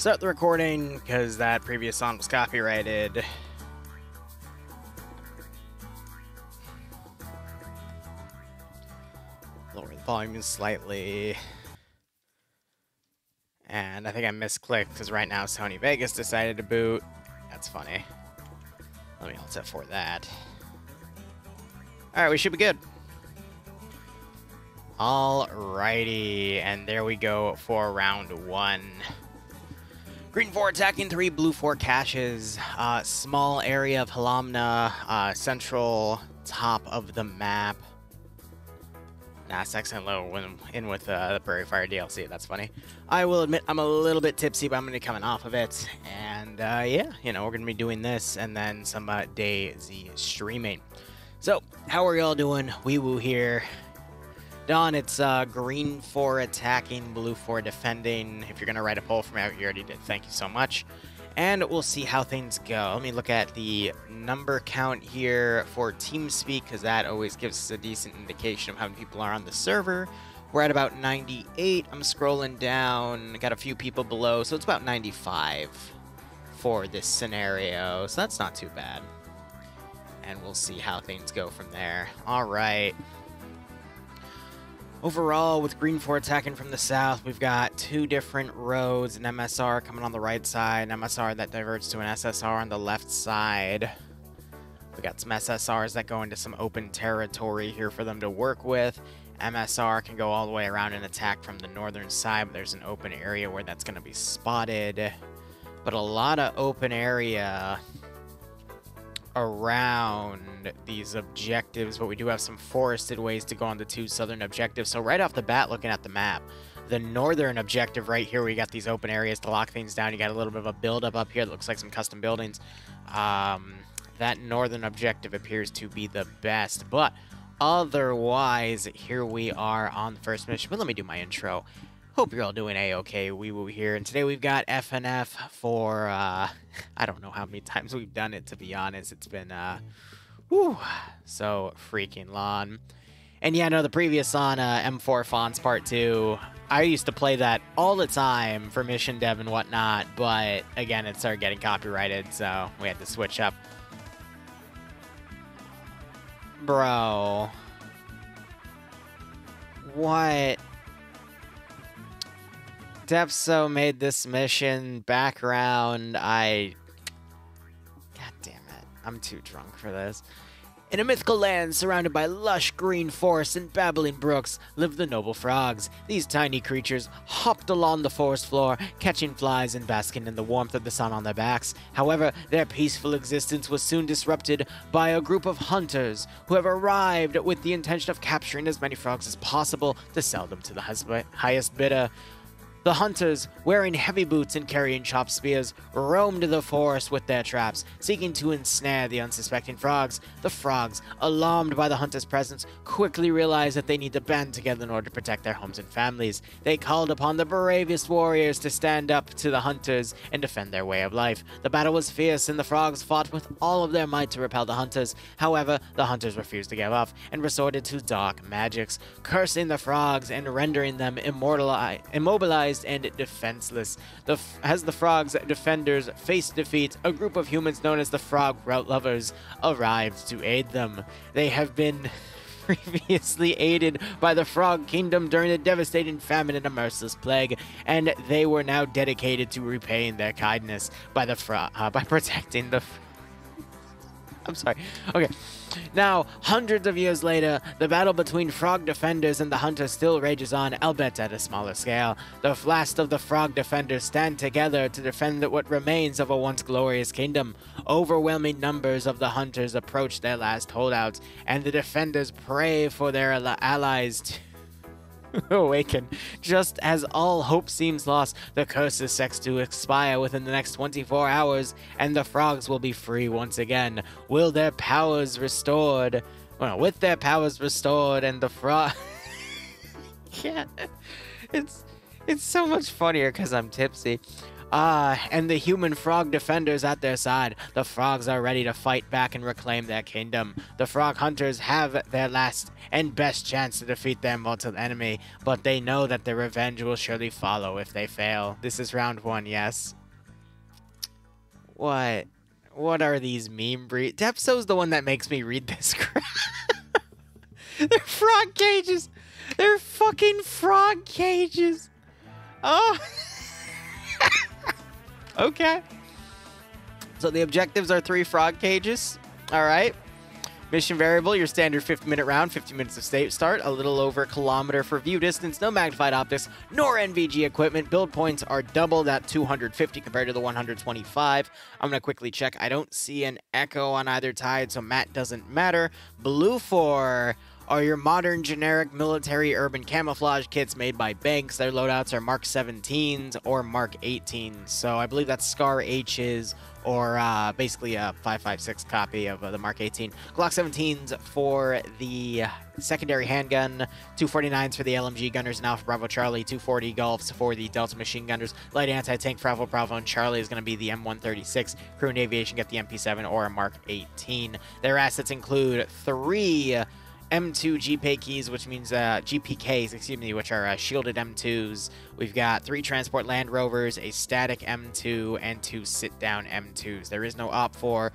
Start the recording because that previous song was copyrighted. Lower the volume slightly. And I think I misclicked because right now Sony Vegas decided to boot. That's funny. Let me alt F4 that. Alright, we should be good. Alrighty, and there we go for round 1. Green 4 attacking 3, blue 4 caches. Small area of Halamna, central top of the map. Nah, Saxon Low went in with the Prairie Fire DLC. That's funny. I will admit I'm a little bit tipsy, but I'm going to be coming off of it. And yeah, you know, we're going to be doing this and then some DayZ streaming. So, how are y'all doing? Wee Woo here. Don, it's green 4 attacking, blue 4 defending. If you're going to write a poll for me, you already did. Thank you so much. And we'll see how things go. Let me look at the number count here for TeamSpeak, because that always gives us a decent indication of how many people are on the server. We're at about 98. I'm scrolling down. Got a few people below, so it's about 95 for this scenario. So that's not too bad. And we'll see how things go from there. All right. Overall, with green 4 attacking from the south, we've got 2 different roads, an MSR coming on the right side, an MSR that diverts to an SSR on the left side. We got some SSRs that go into some open territory here for them to work with. MSR can go all the way around and attack from the northern side, but there's an open area where that's going to be spotted. But a lot of open area around these objectives, but we do have some forested ways to go on the 2 southern objectives. So right off the bat, looking at the map, the northern objective right here, we got these open areas to lock things down. You got a little bit of a buildup up here that looks like some custom buildings. That northern objective appears to be the best, but otherwise, here we are on the first mission. But let me do my intro. Hope you're all doing a-okay. Wee Woo here, and today we've got FNF for I don't know how many times we've done it, to be honest. It's been so freaking long. And yeah, no, the previous on M4 Fonts Part 2, I used to play that all the time for mission dev and whatnot, but again, it started getting copyrighted, so we had to switch up. Bro, what? Depso made this mission background. God damn it. I'm too drunk for this. In a mythical land surrounded by lush green forests and babbling brooks lived the noble frogs. These tiny creatures hopped along the forest floor, catching flies and basking in the warmth of the sun on their backs. However, their peaceful existence was soon disrupted by a group of hunters who have arrived with the intention of capturing as many frogs as possible to sell them to the highest bidder. The hunters, wearing heavy boots and carrying chopped spears, roamed the forest with their traps, seeking to ensnare the unsuspecting frogs. The frogs, alarmed by the hunters' presence, quickly realized that they need to band together in order to protect their homes and families. They called upon the bravest warriors to stand up to the hunters and defend their way of life. The battle was fierce, and the frogs fought with all of their might to repel the hunters. However, the hunters refused to give up and resorted to dark magics, cursing the frogs and rendering them immobilized and defenseless. As the frogs' defenders faced defeat, a group of humans known as the Frog Route Lovers arrived to aid them. They have been previously aided by the Frog Kingdom during the devastating famine and a merciless plague, and they were now dedicated to repaying their kindness by protecting the I'm sorry. Okay. Now, hundreds of years later, the battle between frog defenders and the hunters still rages on, albeit at a smaller scale. The last of the frog defenders stand together to defend what remains of a once glorious kingdom. Overwhelming numbers of the hunters approach their last holdouts, and the defenders pray for their allies to awaken. Just as all hope seems lost, the curse is set to expire within the next 24 hours, and the frogs will be free once again. With their powers restored, and the frog... yeah, it's so much funnier because I'm tipsy. And the human frog defenders at their side. The frogs are ready to fight back and reclaim their kingdom. The frog hunters have their last and best chance to defeat their mortal enemy, but they know that their revenge will surely follow if they fail. This is round 1, yes? What? What are these meme breeds? Depso's the one that makes me read this crap. They're frog cages. They're fucking frog cages. Oh. Okay. So the objectives are 3 frog cages. All right. Mission variable, your standard 50-minute round, 50 minutes of state start, a little over a kilometer for view distance, no magnified optics, nor NVG equipment. Build points are double that 250 compared to the 125. I'm going to quickly check. I don't see an echo on either tide, so Matt doesn't matter. Blue 4 are your modern generic military urban camouflage kits made by banks. Their loadouts are Mark 17s or Mark 18s. So I believe that's Scar H's or basically a 5.56 copy of the Mark 18. Glock 17s for the secondary handgun, 249s for the LMG gunners and Alpha Bravo Charlie, 240 Golfs for the Delta machine gunners. Light anti-tank for Alpha Bravo and Charlie is going to be the M136. Crew and Aviation get the MP7 or a Mark 18. Their assets include 3 M2 GP keys, which means GPKs, excuse me, which are shielded M2s. We've got 3 transport Land Rovers, a static M2, and 2 sit-down M2s. There is no Op 4.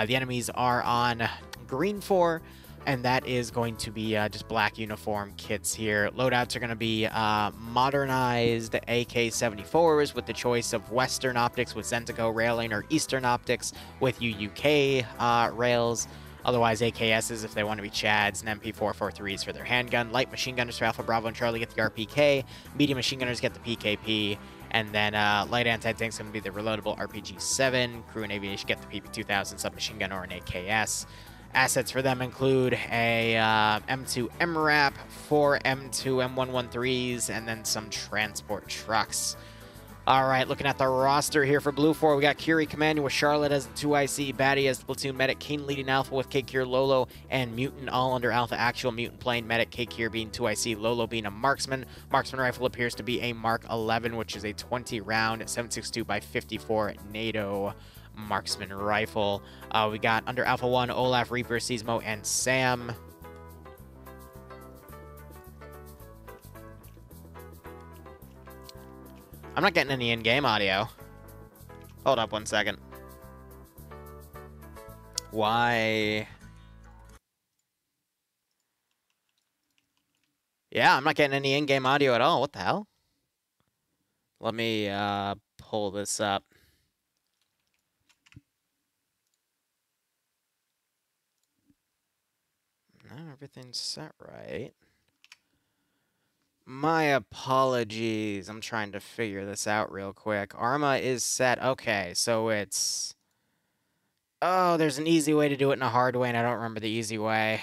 The enemies are on green 4, and that is going to be just black uniform kits here. Loadouts are going to be modernized AK-74s with the choice of Western optics with Zentico railing or Eastern optics with UUK rails. Otherwise, AKSs if they want to be Chads, and MP443s for their handgun. Light machine gunners for Alpha Bravo and Charlie get the RPK. Medium machine gunners get the PKP. And then light anti-tank's going to be the reloadable RPG-7. Crew and Aviation get the PP-2000 submachine gun or an AKS. Assets for them include a M2 MRAP, 4 M2 M113s, and then some transport trucks. All right, looking at the roster here for Blue 4, we got Curie commanding with Charlotte as the 2IC, Batty as the platoon medic, Keen leading Alpha with K-Kier, Lolo, and Mutant all under Alpha actual, Mutant playing medic, K-Kier being 2IC, Lolo being a marksman. Marksman rifle appears to be a Mark 11, which is a 20-round 7.62 by 54 NATO marksman rifle. We got under Alpha 1, Olaf, Reaper, Seismo, and Sam. I'm not getting any in-game audio. Hold up 1 second. Why? Yeah, I'm not getting any in-game audio at all. What the hell? Let me pull this up. No, everything's set right. My apologies. I'm trying to figure this out real quick. Arma is set. Okay, so it's... Oh, there's an easy way to do it and a hard way, and I don't remember the easy way.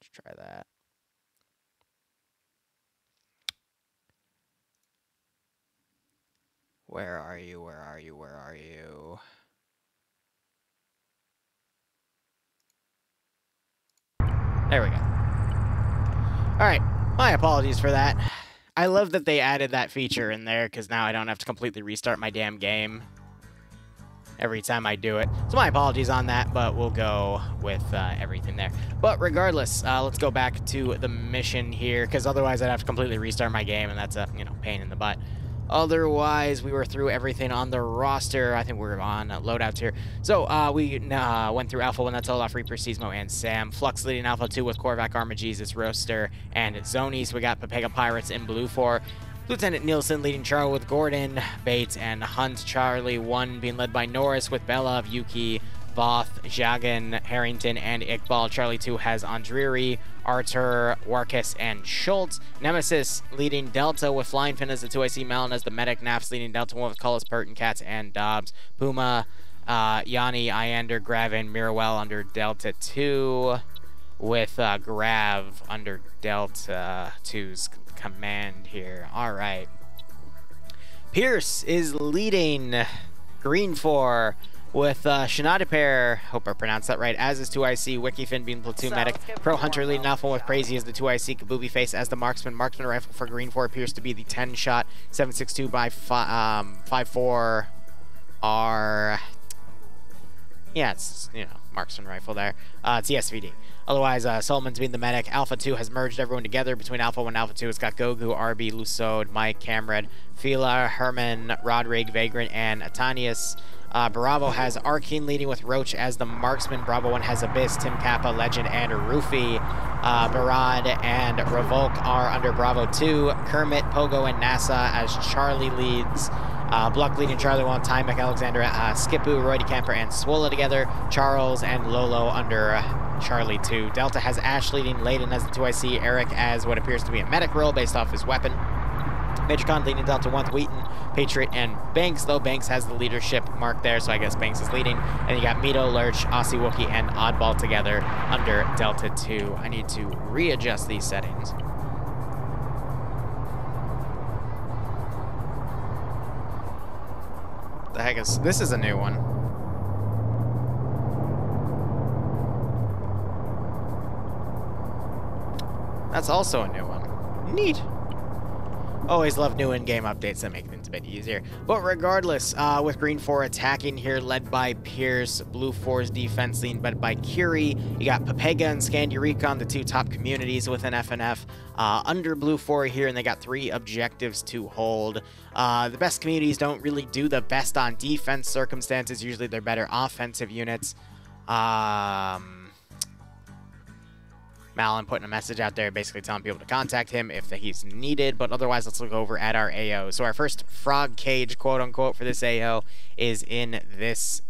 Let's try that. Where are you? Where are you? Where are you? There we go. All right. My apologies for that. I love that they added that feature in there because now I don't have to completely restart my damn game every time I do it. So my apologies on that, but we'll go with everything there. But regardless, let's go back to the mission here because otherwise I'd have to completely restart my game, and that's a, pain in the butt. Otherwise, we were through everything on the roster. I think we're on loadouts here. So we went through Alpha 1, that's Olaf, Reaper, Seismo, and Sam. Flux leading Alpha 2 with Korvac, Arma Jesus, Roaster, and Zonies. We got Pepega Pirates in Blue 4. Lieutenant Nielsen leading Charlie with Gordon, Bates, and Hunt. Charlie 1 being led by Norris with Bella, Yuki, Voth, Jagan, Harrington, and Iqbal. Charlie 2 has Andriri, Artur, Warkis, and Schultz. Nemesis leading Delta with Flying Fin as the 2IC, Malin as the medic. Naps leading Delta 1 with Cullis, Burton, Katz, and Dobbs. Puma, Yanni, Iander, Grav, and Mirwell under Delta 2 with Grav under Delta 2's command here. All right. Pierce is leading Green 4. with Shinada pair, hope I pronounced that right, as is 2IC, Wikifin being platoon medic, Pro Hunter leading Alpha with Crazy as the 2IC, Kabubi face as the marksman. Marksman rifle for Green 4 appears to be the 10-shot 7.62 by 5.4 R. Yeah, it's, you know, marksman rifle there. It's the SVD. Otherwise, Solomon's being the medic. Alpha 2 has merged everyone together. Between Alpha 1 and Alpha 2, it's got Gogu, RB, Lusode, Mike, Camred, Fila, Herman, Rodrig, Vagrant, and Atanius. Bravo has Arcane leading with Roach as the marksman. Bravo 1 has Abyss, Tim Kappa, Legend, and Rufi. Barad and Revolk are under Bravo 2. Kermit, Pogo, and NASA as Charlie leads. Bluck leading Charlie 1, Tymek, Alexander, Skipu, Roydy Camper, and Swola together. Charles and Lolo under Charlie 2. Delta has Ash leading Layden as the 2IC. Eric as what appears to be a medic role based off his weapon. Major Con leading Delta 1 with Wheaton, Patriot, and Banks, though Banks has the leadership mark there, so I guess Banks is leading. And you got Mito, Lurch, Aussie Wookie, and Oddball together under Delta 2. I need to readjust these settings. The heck is this? Is a new one. That's also a new one. Neat. Always love new in-game updates that make things a bit easier. But regardless, with Green 4 attacking here, led by Pierce, Blue 4's defense led by Curie. You got Pepega and Scandi Recon, the two top communities within FNF, under Blue 4 here, and they got 3 objectives to hold. The best communities don't really do the best on defense circumstances. Usually they're better offensive units. Malin putting a message out there basically telling people to contact him if he's needed, but otherwise let's look over at our AO. So our first frog cage, quote unquote, for this AO is in this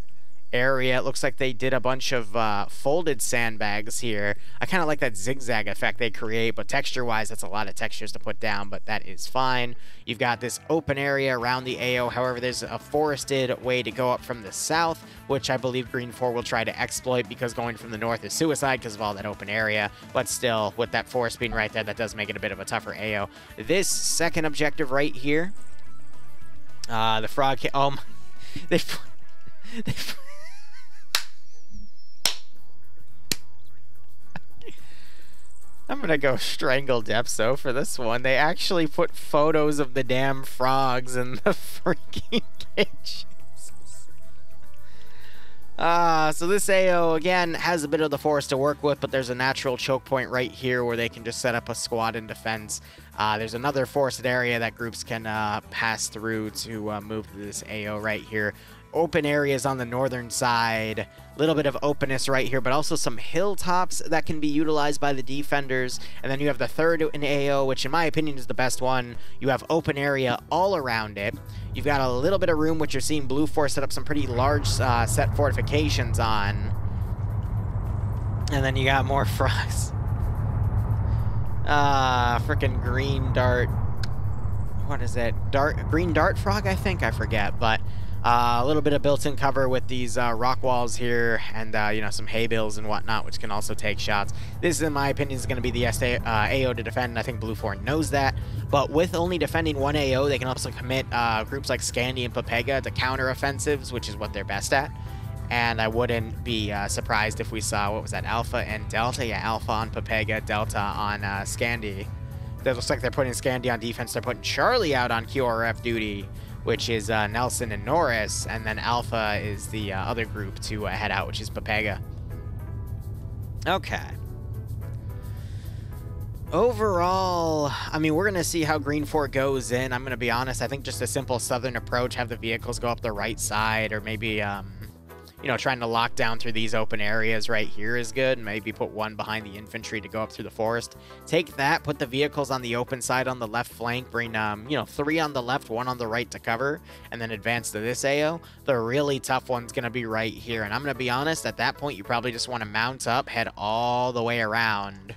area. It looks like they did a bunch of folded sandbags here. I kind of like that zigzag effect they create, but texture-wise, that's a lot of textures to put down, but that is fine. You've got this open area around the AO. However, there's a forested way to go up from the south, which I believe Green 4 will try to exploit because going from the north is suicide because of all that open area. But still, with that forest being right there, that does make it a bit of a tougher AO. This second objective right here, the frog... Oh, my... I'm gonna go Strangle Depso for this one. They actually put photos of the damn frogs in the freaking cages. So this AO, again, has a bit of the forest to work with, but there's a natural choke point right here where they can just set up a squad in defense. There's another forested area that groups can pass through to move to this AO right here. Open areas on the northern side, a little bit of openness right here, but also some hilltops that can be utilized by the defenders. And then you have the third in AO, which in my opinion is the best one. You have open area all around it. You've got a little bit of room, which you're seeing Blue 4 set up some pretty large set fortifications on. And then you got more frogs. Freaking green dart. What is it? Green dart frog, I think? I forget, but... a little bit of built-in cover with these rock walls here and, you know, some hay bales and whatnot, which can also take shots. This, in my opinion, is going to be the AO to defend, and I think Blue 4 knows that. But with only defending one AO, they can also commit groups like Scandi and Pepega to counter-offensives, which is what they're best at. And I wouldn't be surprised if we saw, what was that, Alpha and Delta? Yeah, Alpha on Pepega, Delta on Scandi. It looks like they're putting Scandi on defense. They're putting Charlie out on QRF duty, which is Nelson and Norris, and then Alpha is the other group to head out, which is Pepega. Okay. Overall, I mean, we're going to see how Green 4 goes in. I'm going to be honest, I think just a simple southern approach, have the vehicles go up the right side, or maybe, you know, trying to lock down through these open areas right here is good. Maybe put one behind the infantry to go up through the forest. Take that, put the vehicles on the open side on the left flank, bring, you know, 3 on the left, 1 on the right to cover, and then advance to this AO. The really tough one's going to be right here. And I'm going to be honest, at that point, you probably just want to mount up, head all the way around,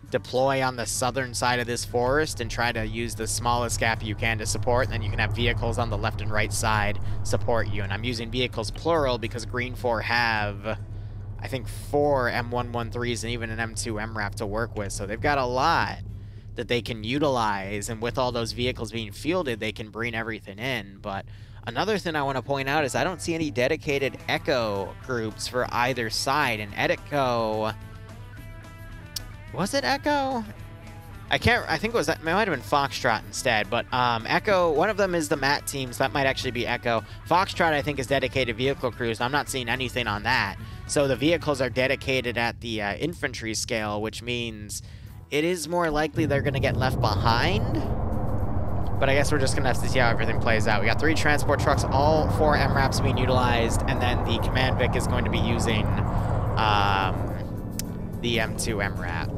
deploy on the southern side of this forest, and try to use the smallest gap you can to support, and then you can have vehicles on the left and right side support you. And I'm using vehicles plural because Green 4 have, I think, 4 M113s and even an M2 MRAP to work with, so they've got a lot that they can utilize, and with all those vehicles being fielded, they can bring everything in. But Another thing I want to point out is I don't see any dedicated Echo groups for either side. And Echo... Was it Echo? I think it was that. It might have been Foxtrot instead, but Echo, one of them is the MAT teams. That might actually be Echo. Foxtrot, I think, is dedicated vehicle crews, and I'm not seeing anything on that. So the vehicles are dedicated at the infantry scale, which means it is more likely they're going to get left behind. But I guess we're just going to have to see how everything plays out. We got 3 transport trucks, all 4 MRAPs being utilized, and then the Command Vic is going to be using the M2 MRAP.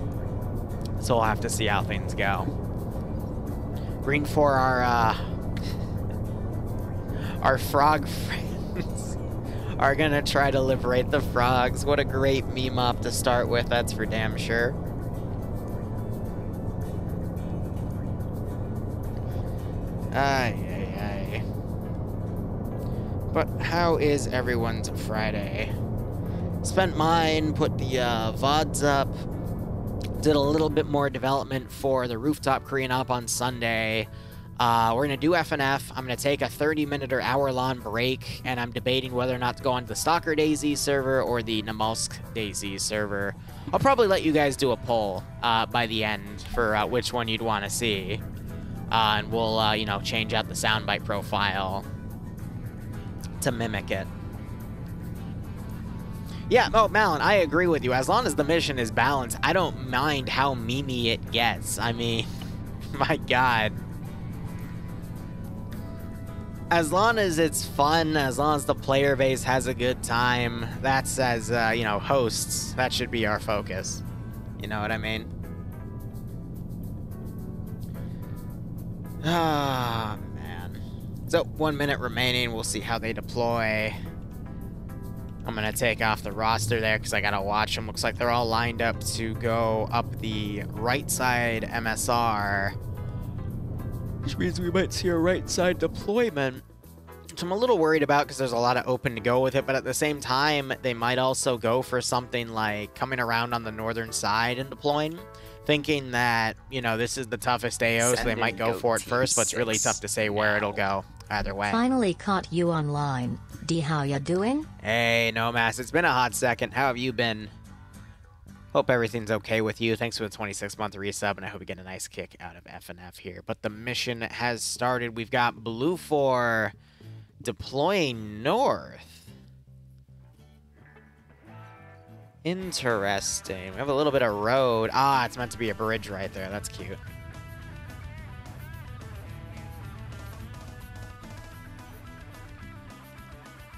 So we'll have to see how things go. Green 4 our frog friends are gonna try to liberate the frogs. What a great meme up to start with, that's for damn sure. Ay. But how is everyone's Friday? Spent mine, put the VODs up. Did a little bit more development for the Rooftop Korean Op on Sunday. We're going to do FNF. I'm going to take a 30-minute or hour-long break, and I'm debating whether or not to go on to the Stalker DayZ server or the Namalsk DayZ server. I'll probably let you guys do a poll by the end for which one you'd want to see. And we'll, you know, change out the soundbite profile to mimic it. Yeah, oh, Malin, I agree with you. As long as the mission is balanced, I don't mind how memey it gets. I mean, my God. As long as it's fun, as long as the player base has a good time, that's as, you know, hosts, that should be our focus. You know what I mean? Ah, man. So, 1 minute remaining. We'll see how they deploy. I'm going to take off the roster there because I got to watch them. Looks like they're all lined up to go up the right side MSR, which means we might see a right side deployment, which I'm a little worried about because there's a lot of open to go with it. But at the same time, they might also go for something like coming around on the northern side and deploying, thinking that, you know, this is the toughest AO, so they might go for it first, but it's really tough to say where it'll go either way. Finally caught you online. D, how ya doing? Hey, Nomas, it's been a hot second. How have you been? Hope everything's okay with you. Thanks for the 26-month resub, and I hope you get a nice kick out of FNF here. But the mission has started. We've got Blue 4 deploying north. Interesting. We have a little bit of road. Ah, it's meant to be a bridge right there. That's cute.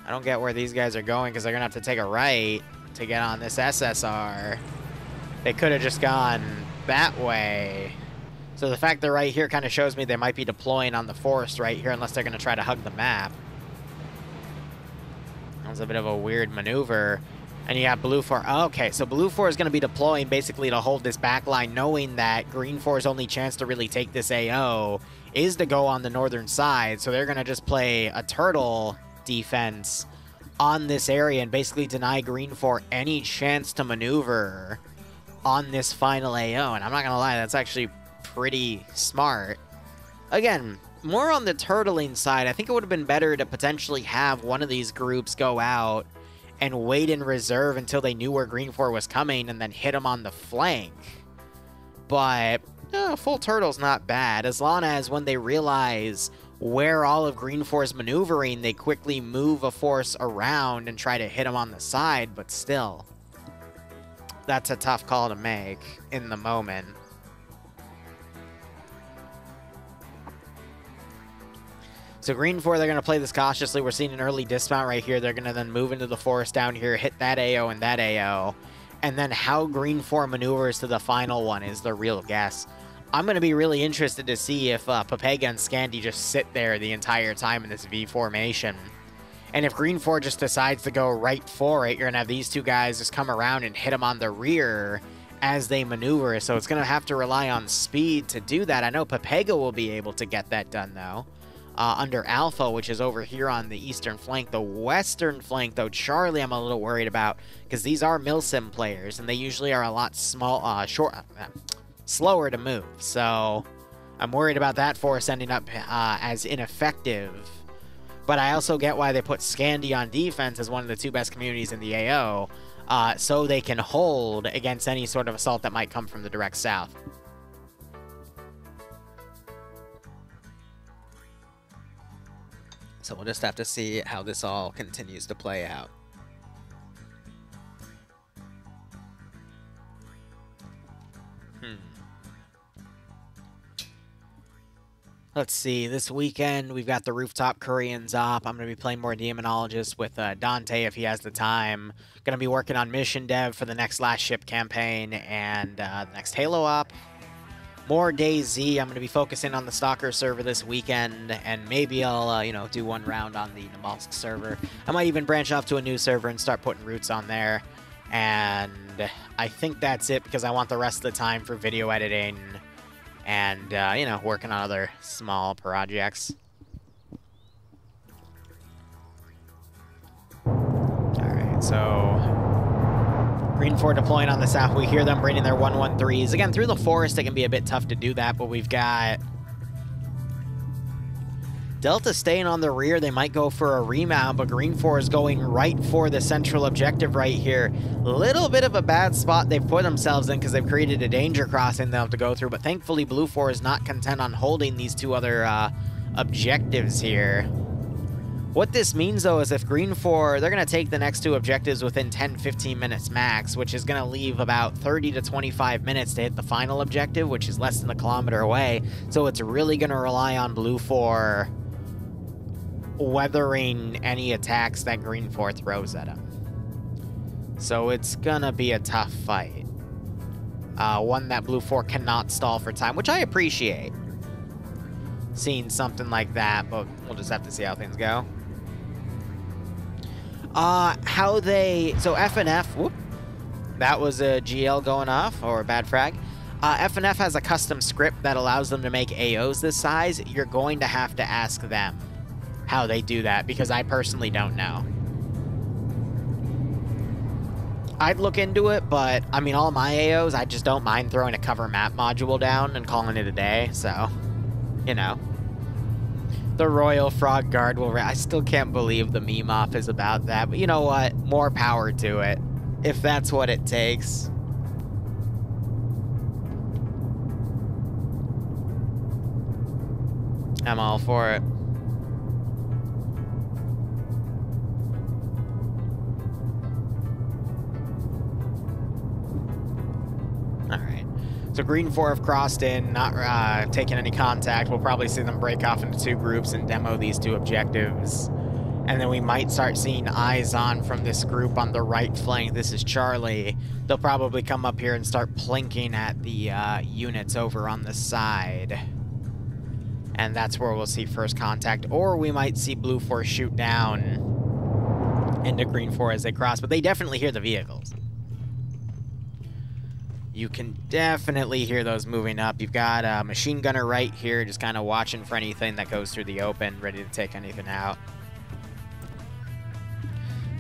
I don't get where these guys are going because they're going to have to take a right to get on this SSR. They could have just gone that way. So the fact they're right here kind of shows me they might be deploying on the forest right here unless they're going to try to hug the map. That was a bit of a weird maneuver. And you got Blue 4. Oh, okay, so Blue 4 is going to be deploying basically to hold this back line, knowing that Green 4's only chance to really take this AO is to go on the northern side. So they're going to just play a turtle defense on this area and basically deny Green 4 any chance to maneuver on this final AO. And I'm not going to lie, that's actually pretty smart. Again, more on the turtling side, I think it would have been better to potentially have one of these groups go out and wait in reserve until they knew where Green 4 was coming and then hit them on the flank. But full turtle's not bad, as long as when they realize where all of Green 4 is maneuvering, they quickly move a force around and try to hit them on the side, but still, that's a tough call to make in the moment. So Green 4, they're going to play this cautiously. We're seeing an early dismount right here. They're going to then move into the forest down here, hit that AO and that AO. And then how Green 4 maneuvers to the final one is the real guess. I'm going to be really interested to see if Papega and Scandy just sit there the entire time in this V formation. And if Green 4 just decides to go right for it, you're going to have these two guys just come around and hit them on the rear as they maneuver. So it's going to have to rely on speed to do that. I know Papega will be able to get that done, though. Under Alpha, which is over here on the eastern flank. The western flank, though, Charlie, I'm a little worried about, because these are Milsim players, and they usually are a lot slower to move. So I'm worried about that force ending up as ineffective but I also get why they put Scandi on defense as one of the 2 best communities in the AO, so they can hold against any sort of assault that might come from the direct south. So we'll just have to see how this all continues to play out. Let's see, this weekend we've got the Rooftop Koreans op. I'm going to be playing more Demonologist with Dante if he has the time. Going to be working on mission dev for the next Last Ship campaign and the next Halo op. More DayZ. I'm going to be focusing on the Stalker server this weekend, and maybe I'll, you know, do 1 round on the Namalsk server. I might even branch off to a new server and start putting roots on there. And I think that's it because I want the rest of the time for video editing and, you know, working on other small projects. Alright, so Green 4 deploying on the south. We hear them bringing their 113s. Again, through the forest, it can be a bit tough to do that, but we've got Delta staying on the rear. They might go for a remount, but Green 4 is going right for the central objective right here. Little bit of a bad spot they've put themselves in because they've created a danger crossing they'll have to go through, but thankfully Blue 4 is not content on holding these 2 other objectives here. What this means, though, is if Green 4, they're going to take the next 2 objectives within 10-15 minutes max, which is going to leave about 30 to 25 minutes to hit the final objective, which is less than a kilometer away. So it's really going to rely on Blue 4 weathering any attacks that Green 4 throws at him. So it's gonna be a tough fight. One that Blue 4 cannot stall for time, which I appreciate. Seeing something like that, but we'll just have to see how things go. So FNF, whoop, that was a GL going off, or a bad frag. FNF has a custom script that allows them to make AOs this size. You're going to have to ask them how they do that, because I personally don't know. I'd look into it, but, I mean, all my AOs, I just don't mind throwing a cover map module down and calling it a day, so, you know. The Royal Frog Guard will... I still can't believe the meme off is about that, but you know what? More power to it, if that's what it takes. I'm all for it. Alright, so Green 4 have crossed in, not taking any contact. We'll probably see them break off into 2 groups and demo these 2 objectives. And then we might start seeing eyes on from this group on the right flank. This is Charlie. They'll probably come up here and start plinking at the units over on the side. And that's where we'll see first contact. Or we might see Blue 4 shoot down into Green 4 as they cross. But they definitely hear the vehicles. You can definitely hear those moving up. You've got a machine gunner right here, just kind of watching for anything that goes through the open, ready to take anything out.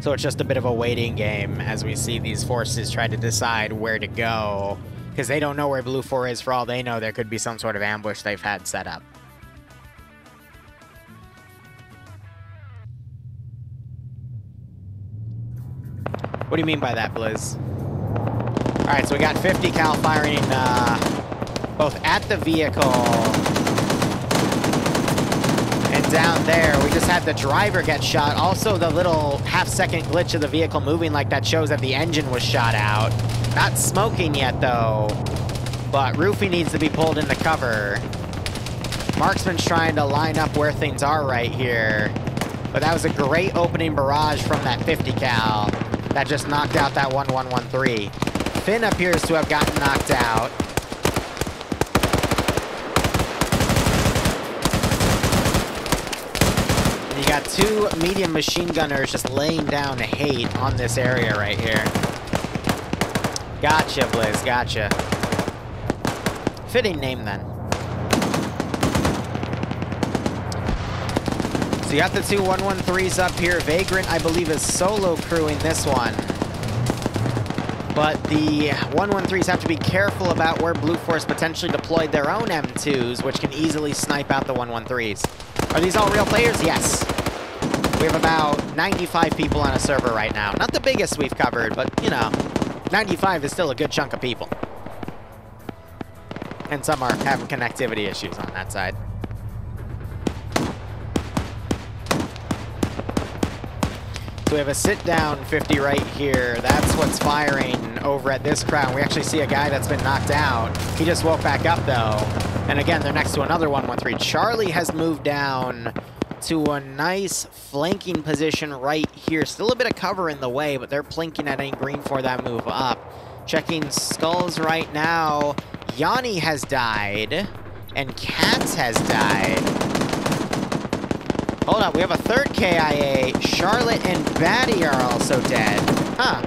So it's just a bit of a waiting game as we see these forces try to decide where to go, because they don't know where Blue 4 is. For all they know, there could be some sort of ambush they've had set up. What do you mean by that, Blizz? Alright, so we got 50 cal firing both at the vehicle and down there. We just had the driver get shot. Also, the little half-second glitch of the vehicle moving like that shows that the engine was shot out. Not smoking yet, though, but Roofy needs to be pulled into cover. Marksman's trying to line up where things are right here, but that was a great opening barrage from that 50 cal that just knocked out that 1113. Finn appears to have gotten knocked out. And you got 2 medium machine gunners just laying down hate on this area right here. Gotcha, Blizz, gotcha. Fitting name, then. So you got the 2 113s up here. Vagrant, I believe, is solo crewing this one. But the 113s have to be careful about where Blue Force potentially deployed their own M2s, which can easily snipe out the 113s. Are these all real players? Yes. We have about 95 people on a server right now. Not the biggest we've covered, but, you know, 95 is still a good chunk of people. And some are having connectivity issues on that side. So we have a sit-down 50 right here. That's what's firing over at this crowd. We actually see a guy that's been knocked out. He just woke back up, though. And again, they're next to another 113. Charlie has moved down to a nice flanking position right here. Still a bit of cover in the way, but they're plinking at any green for that move up. Checking skulls right now. Yanni has died, and Katz has died. Hold up, we have a third KIA. Charlotte and Batty are also dead. Huh.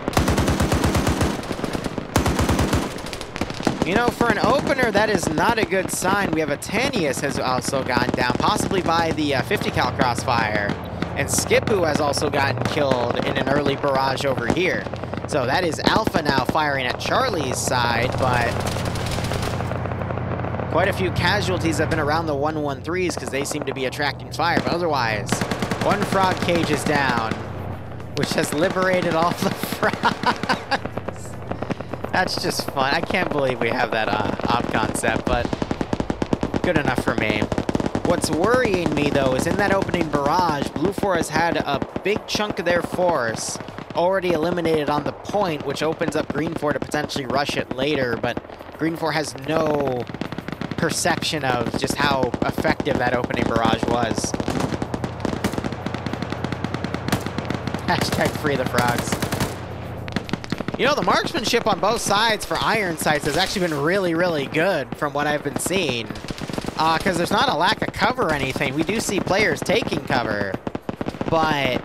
You know, for an opener, that is not a good sign. We have a Tanius has also gone down, possibly by the 50 cal crossfire. And Skipu has also gotten killed in an early barrage over here. So that is Alpha now firing at Charlie's side, but quite a few casualties have been around the 113s because they seem to be attracting fire. But otherwise, one frog cage is down, which has liberated all the frogs. That's just fun. I can't believe we have that op concept, but good enough for me. What's worrying me, though, is in that opening barrage, Blue 4 has had a big chunk of their force already eliminated on the point, which opens up Green 4 to potentially rush it later, but Green 4 has no perception of just how effective that opening barrage was. Hashtag free the frogs. You know, the marksmanship on both sides for iron sights has actually been really, really good from what I've been seeing. Because there's not a lack of cover or anything. We do see players taking cover, but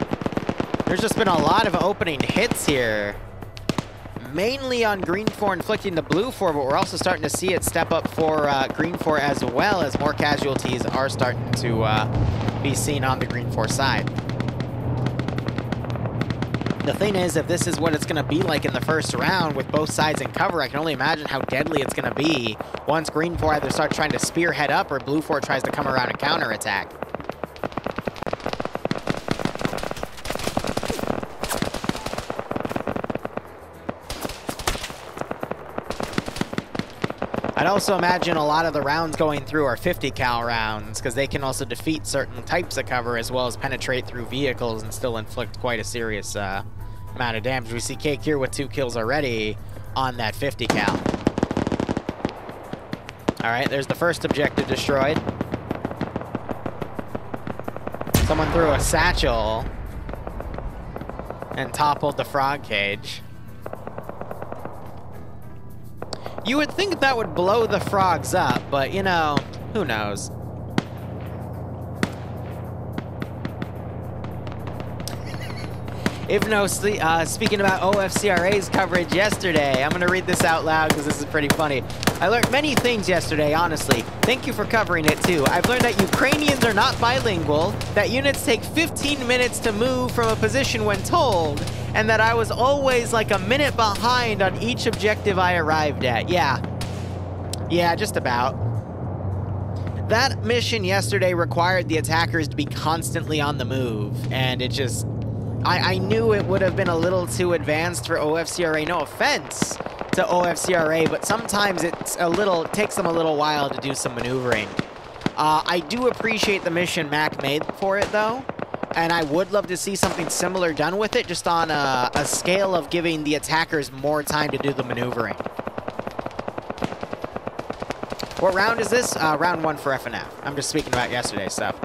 there's just been a lot of opening hits here. Mainly on Green 4 inflicting the Blue 4, but we're also starting to see it step up for Green 4 as well, as more casualties are starting to be seen on the Green 4 side. The thing is, if this is what it's going to be like in the first round with both sides in cover, I can only imagine how deadly it's going to be once Green 4 either starts trying to spearhead up or Blue 4 tries to come around and counterattack. I'd also imagine a lot of the rounds going through are 50 cal rounds, because they can also defeat certain types of cover as well as penetrate through vehicles and still inflict quite a serious amount of damage. We see Cake here with 2 kills already on that 50 cal. All right, there's the first objective destroyed. Someone threw a satchel and toppled the frog cage. You would think that would blow the frogs up, but, you know, who knows? If no, speaking about OFCRA's coverage yesterday, I'm going to read this out loud because this is pretty funny. I learned many things yesterday, honestly. Thank you for covering it, too. I've learned that Ukrainians are not bilingual, that units take 15 minutes to move from a position when told, and that I was always like a minute behind on each objective I arrived at. Yeah, just about. That mission yesterday required the attackers to be constantly on the move, and it just... I knew it would have been a little too advanced for OFCRA. No offense to OFCRA, but sometimes it takes them a little while to do some maneuvering. I do appreciate the mission Mac made for it, though, and I would love to see something similar done with it, just on a scale of giving the attackers more time to do the maneuvering. What round is this? Round 1 for FNF. I'm just speaking about yesterday's stuff.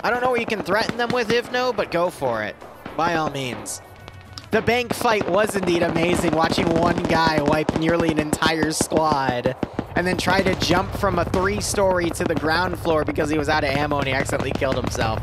I don't know what you can threaten them with, Ivno, but go for it. By all means. The bank fight was indeed amazing, watching one guy wipe nearly an entire squad and then try to jump from a 3-story to the ground floor because he was out of ammo and he accidentally killed himself.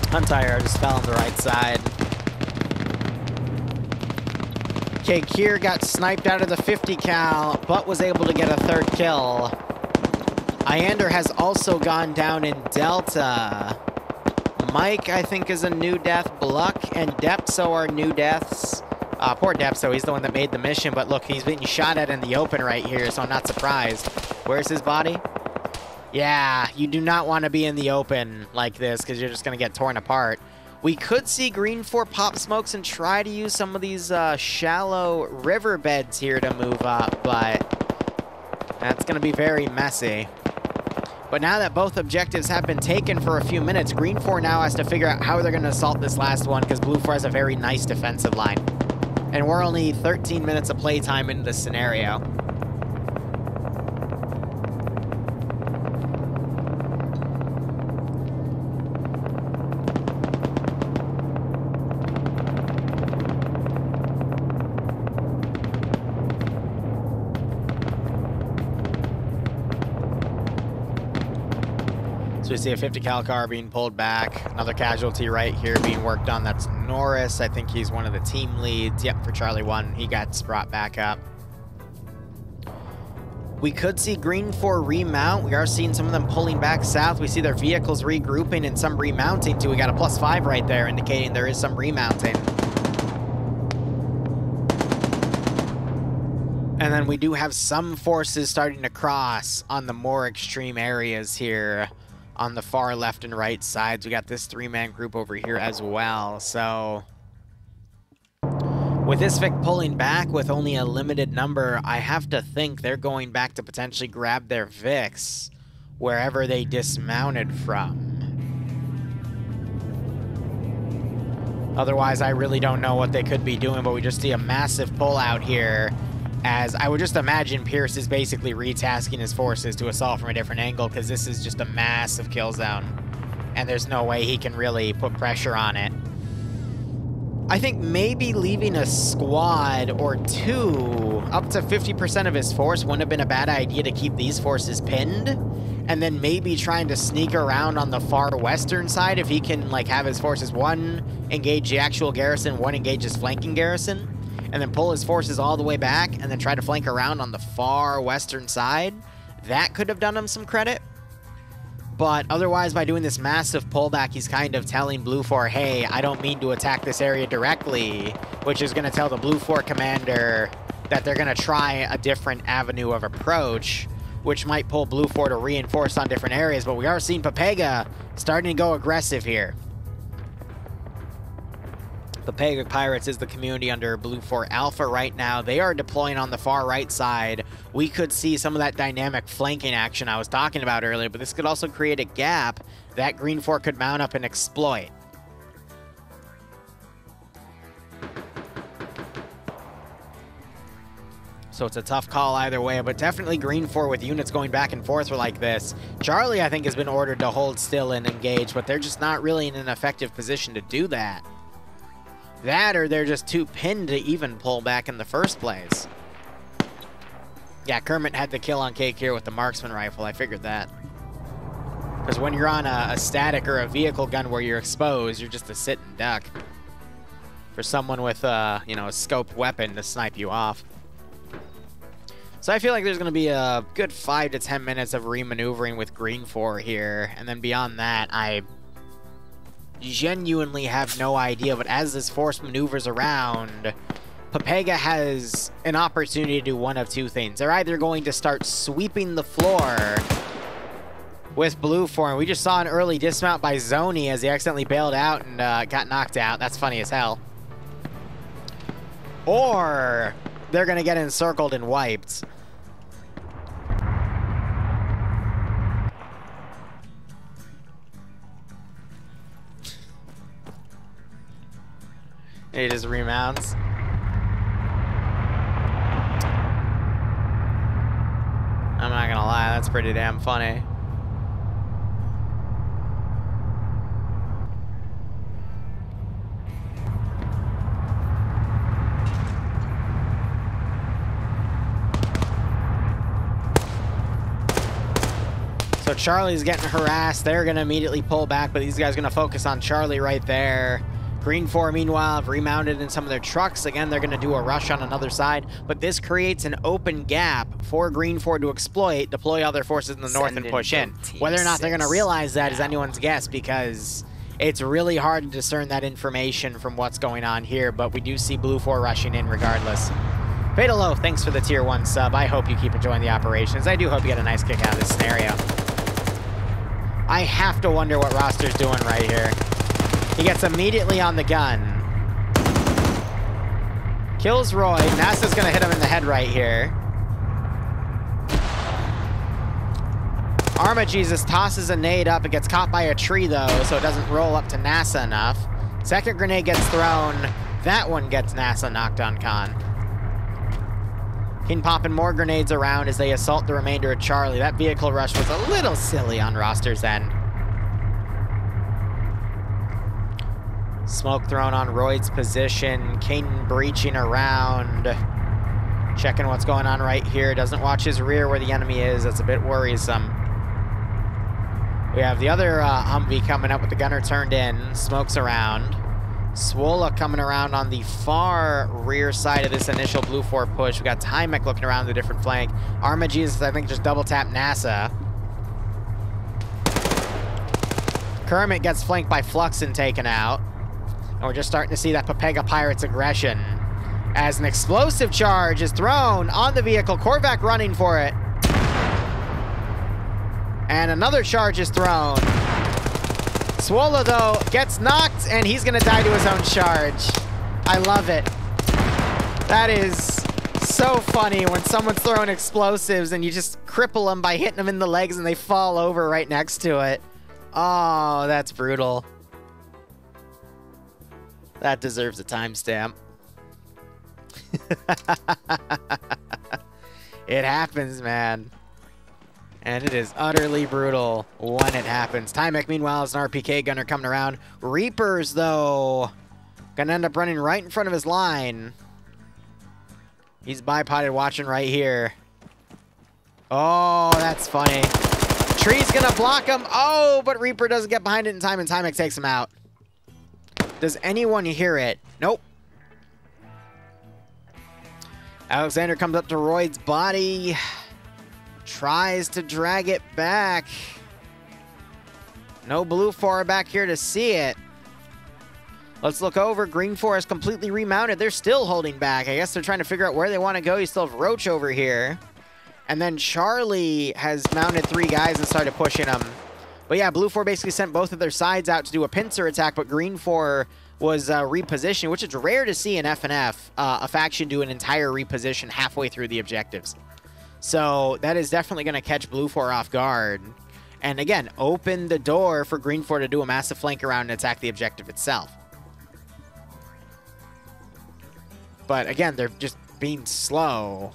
Huntire just fell on the right side. Okay, Kier got sniped out of the 50 cal, but was able to get a third kill. Iander has also gone down in Delta. Mike, I think, is a new death. Bluck and Depso are new deaths. Poor Depso, he's the one that made the mission, but look, he's being shot at in the open right here, so I'm not surprised. Where's his body? Yeah, you do not want to be in the open like this, because you're just going to get torn apart. We could see Green 4 pop smokes and try to use some of these shallow riverbeds here to move up, but that's going to be very messy. But now that both objectives have been taken for a few minutes, Green 4 now has to figure out how they're going to assault this last one, because Blue 4 has a very nice defensive line. And we're only 13 minutes of playtime into this scenario. So we see a 50 cal car being pulled back. Another casualty right here being worked on. That's Norris. I think he's one of the team leads. Yep, for Charlie 1. He got brought back up. We could see Green 4 remount. We are seeing some of them pulling back south. We see their vehicles regrouping and some remounting too. We got a +5 right there, indicating there is some remounting. And then we do have some forces starting to cross on the more extreme areas here. On the far left and right sides, we got this 3-man group over here as well. So with this Vic pulling back with only a limited number, I have to think they're going back to potentially grab their Vics wherever they dismounted from. Otherwise, I really don't know what they could be doing, but we just see a massive pull out here. As I would just imagine Pierce is basically retasking his forces to assault from a different angle, because this is just a massive kill zone. And there's no way he can really put pressure on it. I think maybe leaving a squad or two, up to 50% of his force, wouldn't have been a bad idea to keep these forces pinned. And then maybe trying to sneak around on the far western side if he can like have his forces, one engage the actual garrison, one engage his flanking garrison. And then pull his forces all the way back, and then try to flank around on the far western side. That could have done him some credit. But otherwise, by doing this massive pullback, he's kind of telling Blue 4, hey, I don't mean to attack this area directly, which is going to tell the Blue 4 commander that they're going to try a different avenue of approach, which might pull Blue 4 to reinforce on different areas. But we are seeing Papega starting to go aggressive here. Papega Pirates is the community under Blue 4 Alpha right now. They are deploying on the far right side. We could see some of that dynamic flanking action I was talking about earlier, but this could also create a gap that Green 4 could mount up and exploit. So it's a tough call either way, but definitely Green 4 with units going back and forth like this. Charlie, I think, has been ordered to hold still and engage, but they're just not really in an effective position to do that. That, or they're just too pinned to even pull back in the first place. Yeah, Kermit had the kill on Cake here with the marksman rifle. I figured that. Because when you're on a static or a vehicle gun where you're exposed, you're just a sit and duck. For someone with, you know, a scoped weapon to snipe you off. So I feel like there's going to be a good 5 to 10 minutes of remaneuvering with Green 4 here. And then beyond that, I genuinely have no idea, but as this force maneuvers around, Papega has an opportunity to do one of two things. They're either going to start sweeping the floor with Blue 4, and we just saw an early dismount by Zoni as he accidentally bailed out and got knocked out. That's funny as hell. Or they're going to get encircled and wiped. He just remounts. I'm not gonna lie, that's pretty damn funny. So Charlie's getting harassed. They're gonna immediately pull back, but these guys are gonna focus on Charlie right there. Green 4, meanwhile, have remounted in some of their trucks. Again, they're going to do a rush on another side, but this creates an open gap for Green 4 to exploit, deploy all their forces in the north and push in. Whether or not they're going to realize that is anyone's guess, because it's really hard to discern that information from what's going on here, but we do see Blue 4 rushing in regardless. Fatalo, thanks for the tier 1 sub. I hope you keep enjoying the operations. I do hope you get a nice kick out of this scenario. I have to wonder what Roster's doing right here. He gets immediately on the gun. Kills Roy. NASA's gonna hit him in the head right here. Arma Jesus tosses a nade up. It gets caught by a tree though, so it doesn't roll up to NASA enough. Second grenade gets thrown. That one gets NASA knocked on Khan. King popping more grenades around as they assault the remainder of Charlie. That vehicle rush was a little silly on Roster's end. Smoke thrown on Royd's position. Caden breaching around. Checking what's going on right here. Doesn't watch his rear where the enemy is. That's a bit worrisome. We have the other Humvee coming up with the gunner turned in. Smokes around. Swola coming around on the far rear side of this initial Blue 4 push. We got Tymek looking around the different flank. Arma Jesus, I think, just double tap NASA. Kermit gets flanked by Flux and taken out. And we're just starting to see that Pepega Pirates aggression as an explosive charge is thrown on the vehicle. Korvac running for it. And another charge is thrown. Swola, though, gets knocked, and he's going to die to his own charge. I love it. That is so funny when someone's throwing explosives and you just cripple them by hitting them in the legs and they fall over right next to it. Oh, that's brutal. That deserves a timestamp. It happens, man. And it is utterly brutal when it happens. Tymek, meanwhile, is an RPK gunner coming around. Reapers, though, gonna end up running right in front of his line. He's bipoded watching right here. Oh, that's funny. Tree's gonna block him. Oh, but Reaper doesn't get behind it in time, and Tymek takes him out. Does anyone hear it? Nope. Alexander comes up to Royd's body. Tries to drag it back. No Blue 4 back here to see it. Let's look over. Green 4 is completely remounted. They're still holding back. I guess they're trying to figure out where they want to go. You still have Roach over here. And then Charlie has mounted 3 guys and started pushing them. But yeah, Blue 4 basically sent both of their sides out to do a pincer attack, but Green 4 was repositioned, which is rare to see in FNF, a faction do an entire reposition halfway through the objectives. So that is definitely going to catch Blue 4 off guard. And again, open the door for Green 4 to do a massive flank around and attack the objective itself. But again, they're just being slow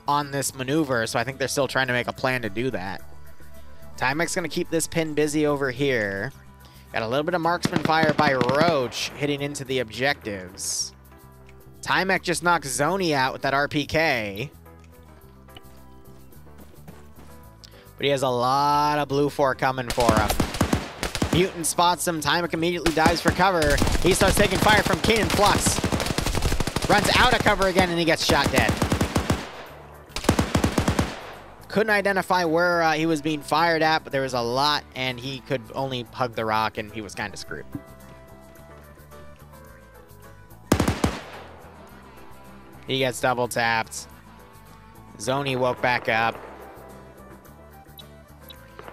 on this maneuver, so I think they're still trying to make a plan to do that. Timek's going to keep this pin busy over here. Got a little bit of marksman fire by Roach hitting into the objectives. Tymek just knocks Zoni out with that RPK. But he has a lot of Blue 4 coming for him. Mutant spots him. Tymek immediately dives for cover. He starts taking fire from King and Flux. Runs out of cover again, and he gets shot dead. Couldn't identify where he was being fired at, but there was a lot, and he could only hug the rock, and he was kind of screwed. He gets double tapped. Zoni woke back up.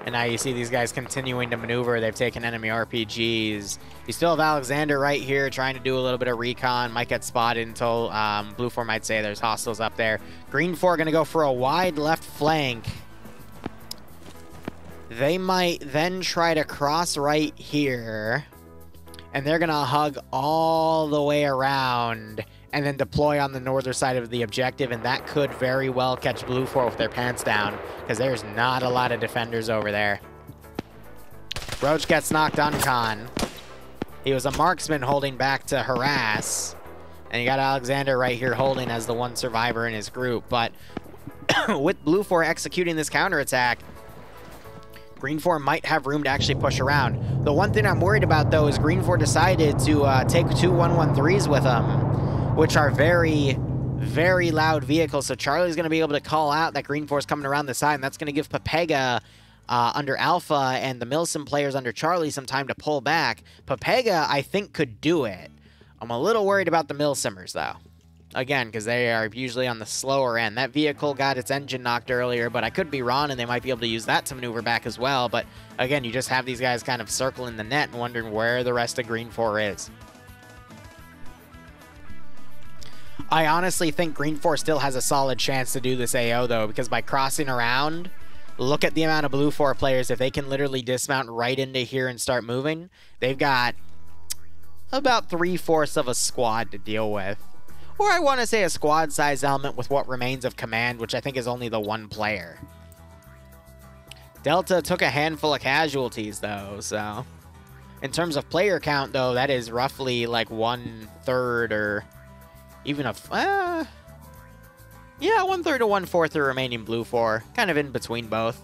And now you see these guys continuing to maneuver. They've taken enemy RPGs. You still have Alexander right here trying to do a little bit of recon. Might get spotted until Blue 4 might say there's hostiles up there. Green 4 going to go for a wide left flank. They might then try to cross right here. And they're going to hug all the way around and then deploy on the northern side of the objective, and that could very well catch Blue 4 with their pants down, because there's not a lot of defenders over there. Roach gets knocked uncon. He was a marksman holding back to harass, and you got Alexander right here holding as the one survivor in his group, but with Blue 4 executing this counterattack, Green 4 might have room to actually push around. The one thing I'm worried about, though, is Green 4 decided to take two 113s with them, which are very, very loud vehicles. So Charlie's going to be able to call out that Green 4 is coming around the side, and that's going to give Pepega under Alpha and the Milsim players under Charlie some time to pull back. Pepega, I think, could do it. I'm a little worried about the Milsimmers, though. Again, because they are usually on the slower end. That vehicle got its engine knocked earlier, but I could be wrong, and they might be able to use that to maneuver back as well. But again, you just have these guys kind of circling the net and wondering where the rest of Green 4 is. I honestly think Green 4 still has a solid chance to do this AO, though, because by crossing around, look at the amount of Blue 4 players. If they can literally dismount right into here and start moving, they've got about 3/4 of a squad to deal with. Or I want to say a squad-sized element with what remains of command, which I think is only the one player. Delta took a handful of casualties, though, so... In terms of player count, though, that is roughly like 1/3 or even a... yeah, 1/3 to 1/4 the remaining Blue 4. Kind of in between both.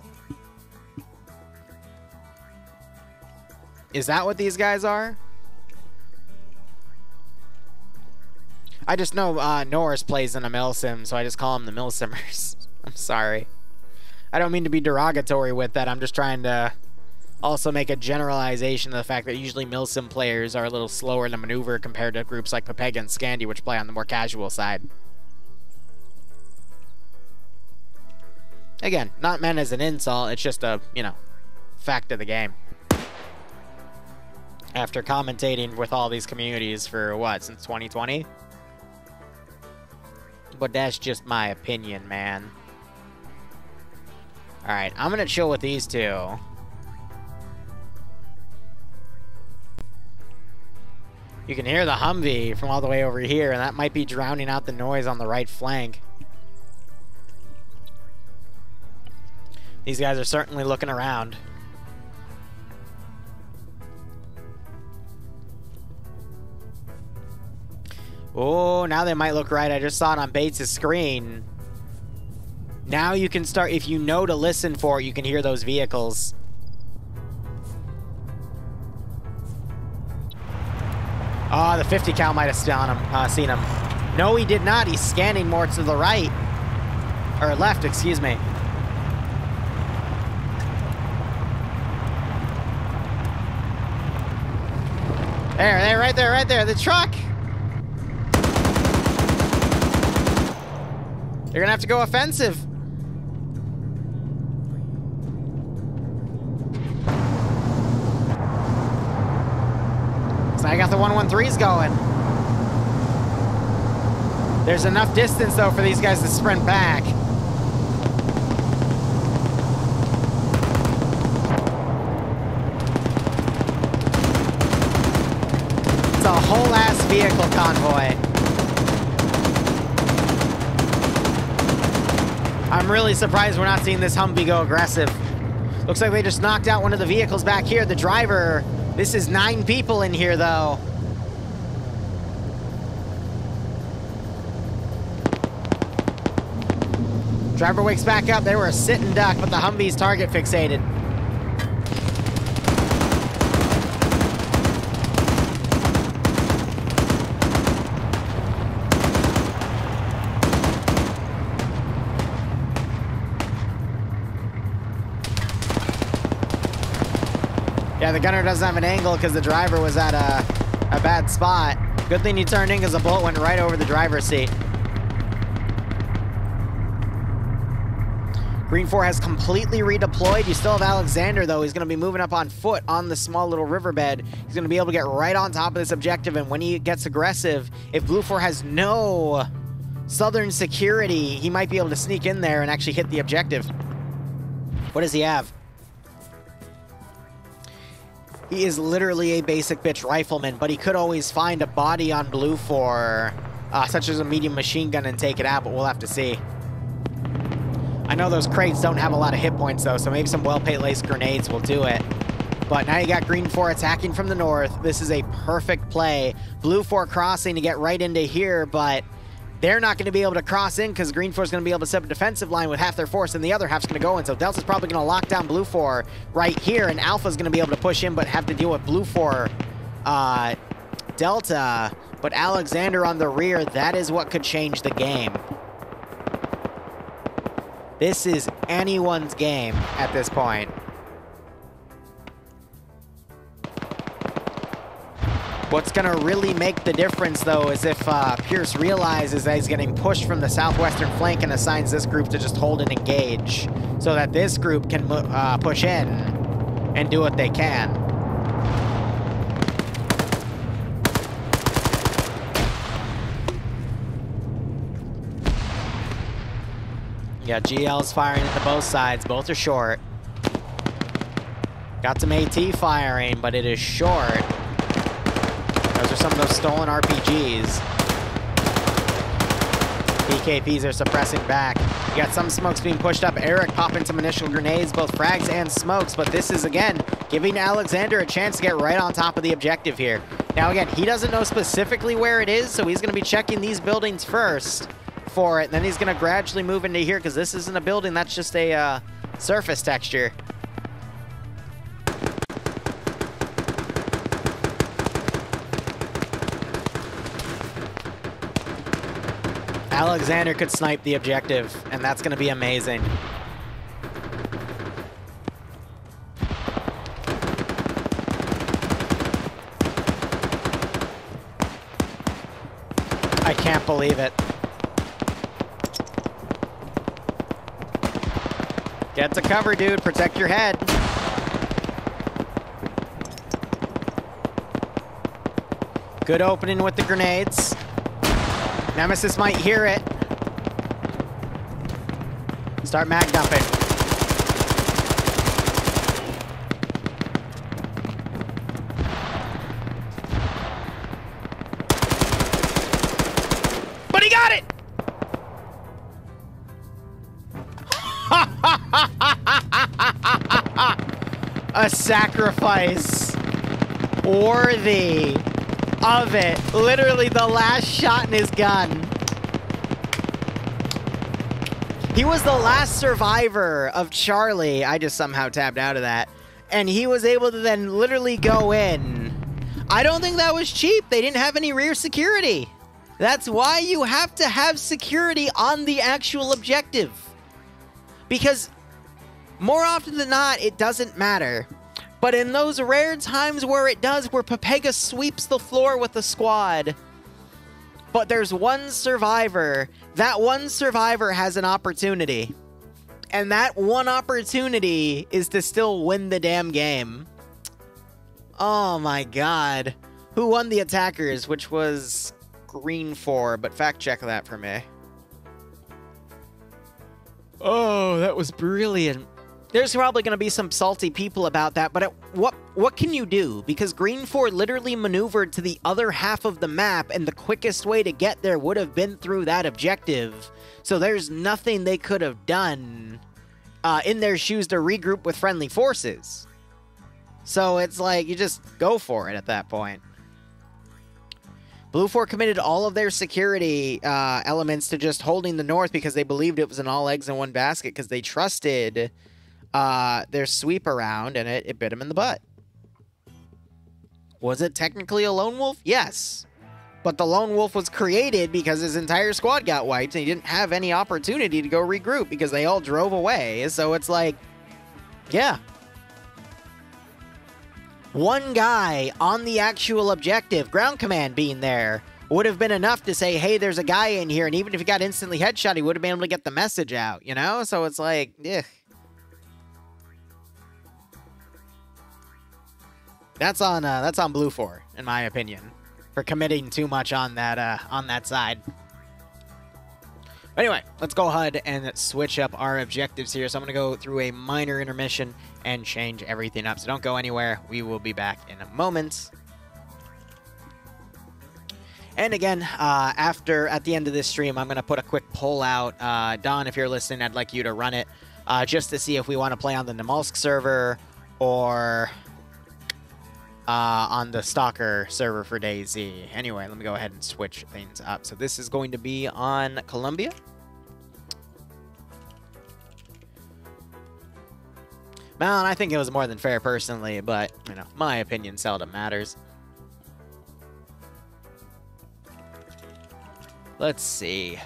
Is that what these guys are? I just know Norris plays in a Milsim, so I just call them the Milsimmers. I'm sorry. I don't mean to be derogatory with that. I'm just trying to also make a generalization of the fact that usually Milsim players are a little slower to maneuver compared to groups like Pepega and Scandi, which play on the more casual side. Again, not meant as an insult. It's just a, you know, fact of the game. After commentating with all these communities for, what, since 2020? But that's just my opinion, man. Alright, I'm gonna chill with these two. You can hear the Humvee from all the way over here, and that might be drowning out the noise on the right flank. These guys are certainly looking around. Oh, now they might look right. I just saw it on Bates' screen. Now you can start, if you know to listen for it, you can hear those vehicles. Oh, the 50 cal might have seen him. No, he did not. He's scanning more to the right. Or left, excuse me. There, right there, the truck! You're gonna have to go offensive. So I got the 113s going. There's enough distance, though, for these guys to sprint back. It's a whole-ass vehicle convoy. I'm really surprised we're not seeing this Humvee go aggressive. Looks like they just knocked out one of the vehicles back here. The driver, this is 9 people in here, though. Driver wakes back up. They were a sitting duck, but the Humvee's target fixated. Yeah, the gunner doesn't have an angle because the driver was at a bad spot. Good thing he turned in because the bullet went right over the driver's seat. Green 4 has completely redeployed. You still have Alexander, though. He's going to be moving up on foot on the small little riverbed. He's going to be able to get right on top of this objective, and when he gets aggressive, if Blue 4 has no southern security, he might be able to sneak in there and actually hit the objective. What does he have? He is literally a basic bitch rifleman, but he could always find a body on Blue 4, such as a medium machine gun, and take it out, but we'll have to see. I know those crates don't have a lot of hit points, though, so maybe some well-placed grenades will do it. But now you got Green 4 attacking from the north. This is a perfect play. Blue 4 crossing to get right into here, but they're not going to be able to cross in because Green 4 is going to be able to set up a defensive line with half their force, and the other half's going to go in. So Delta's probably going to lock down Blue 4 right here, and Alpha's going to be able to push in but have to deal with Blue 4 Delta. But Alexander on the rear, that is what could change the game. This is anyone's game at this point. What's going to really make the difference, though, is if Pierce realizes that he's getting pushed from the southwestern flank and assigns this group to just hold and engage so that this group can push in and do what they can. Yeah, GL's firing into both sides. Both are short. Got some AT firing, but it is short. Those are some of those stolen RPGs. PKPs are suppressing back. You got some smokes being pushed up. Eric popping some initial grenades, both frags and smokes, but this is, again, giving Alexander a chance to get right on top of the objective here. Now, again, he doesn't know specifically where it is, so he's going to be checking these buildings first for it, and then he's going to gradually move into here, because this isn't a building, that's just a surface texture. Alexander could snipe the objective, and that's going to be amazing. I can't believe it. Get to cover, dude. Protect your head. Good opening with the grenades. Nemesis might hear it. Start mag dumping. But he got it! A sacrifice worthy of it. Literally the last shot in his gun. He was the last survivor of Charlie. I just somehow tabbed out of that. And he was able to then literally go in. I don't think that was cheap. They didn't have any rear security. That's why you have to have security on the actual objective. Because more often than not, it doesn't matter. But in those rare times where it does, where Pepega sweeps the floor with a squad, but there's one survivor, that one survivor has an opportunity. And that one opportunity is to still win the damn game. Oh my god. Who won the attackers, which was Green 4, but fact check that for me. Oh, that was brilliant. There's probably going to be some salty people about that, but what can you do? Because Green 4 literally maneuvered to the other half of the map, and the quickest way to get there would have been through that objective. So there's nothing they could have done in their shoes to regroup with friendly forces. So it's like, you just go for it at that point. Blue 4 committed all of their security elements to just holding the north because they believed it was an all eggs in one basket, because they trusted their sweep around, and it bit him in the butt. Was it technically a lone wolf? Yes. But the lone wolf was created because his entire squad got wiped, and he didn't have any opportunity to go regroup because they all drove away. So it's like, yeah. One guy on the actual objective, ground command being there, would have been enough to say, hey, there's a guy in here, and even if he got instantly headshot, he would have been able to get the message out, you know? So it's like, ugh. That's on Blue 4, in my opinion, for committing too much on that side. But anyway, let's go ahead and switch up our objectives here. So I'm going to go through a minor intermission and change everything up. So don't go anywhere. We will be back in a moment. And again, at the end of this stream, I'm going to put a quick poll out. Don, if you're listening, I'd like you to run it just to see if we want to play on the Namalsk server or on the Stalker server for DayZ. Anyway, let me go ahead and switch things up. So this is going to be on Columbia. Well, I think it was more than fair personally, but, you know, my opinion seldom matters. Let's see.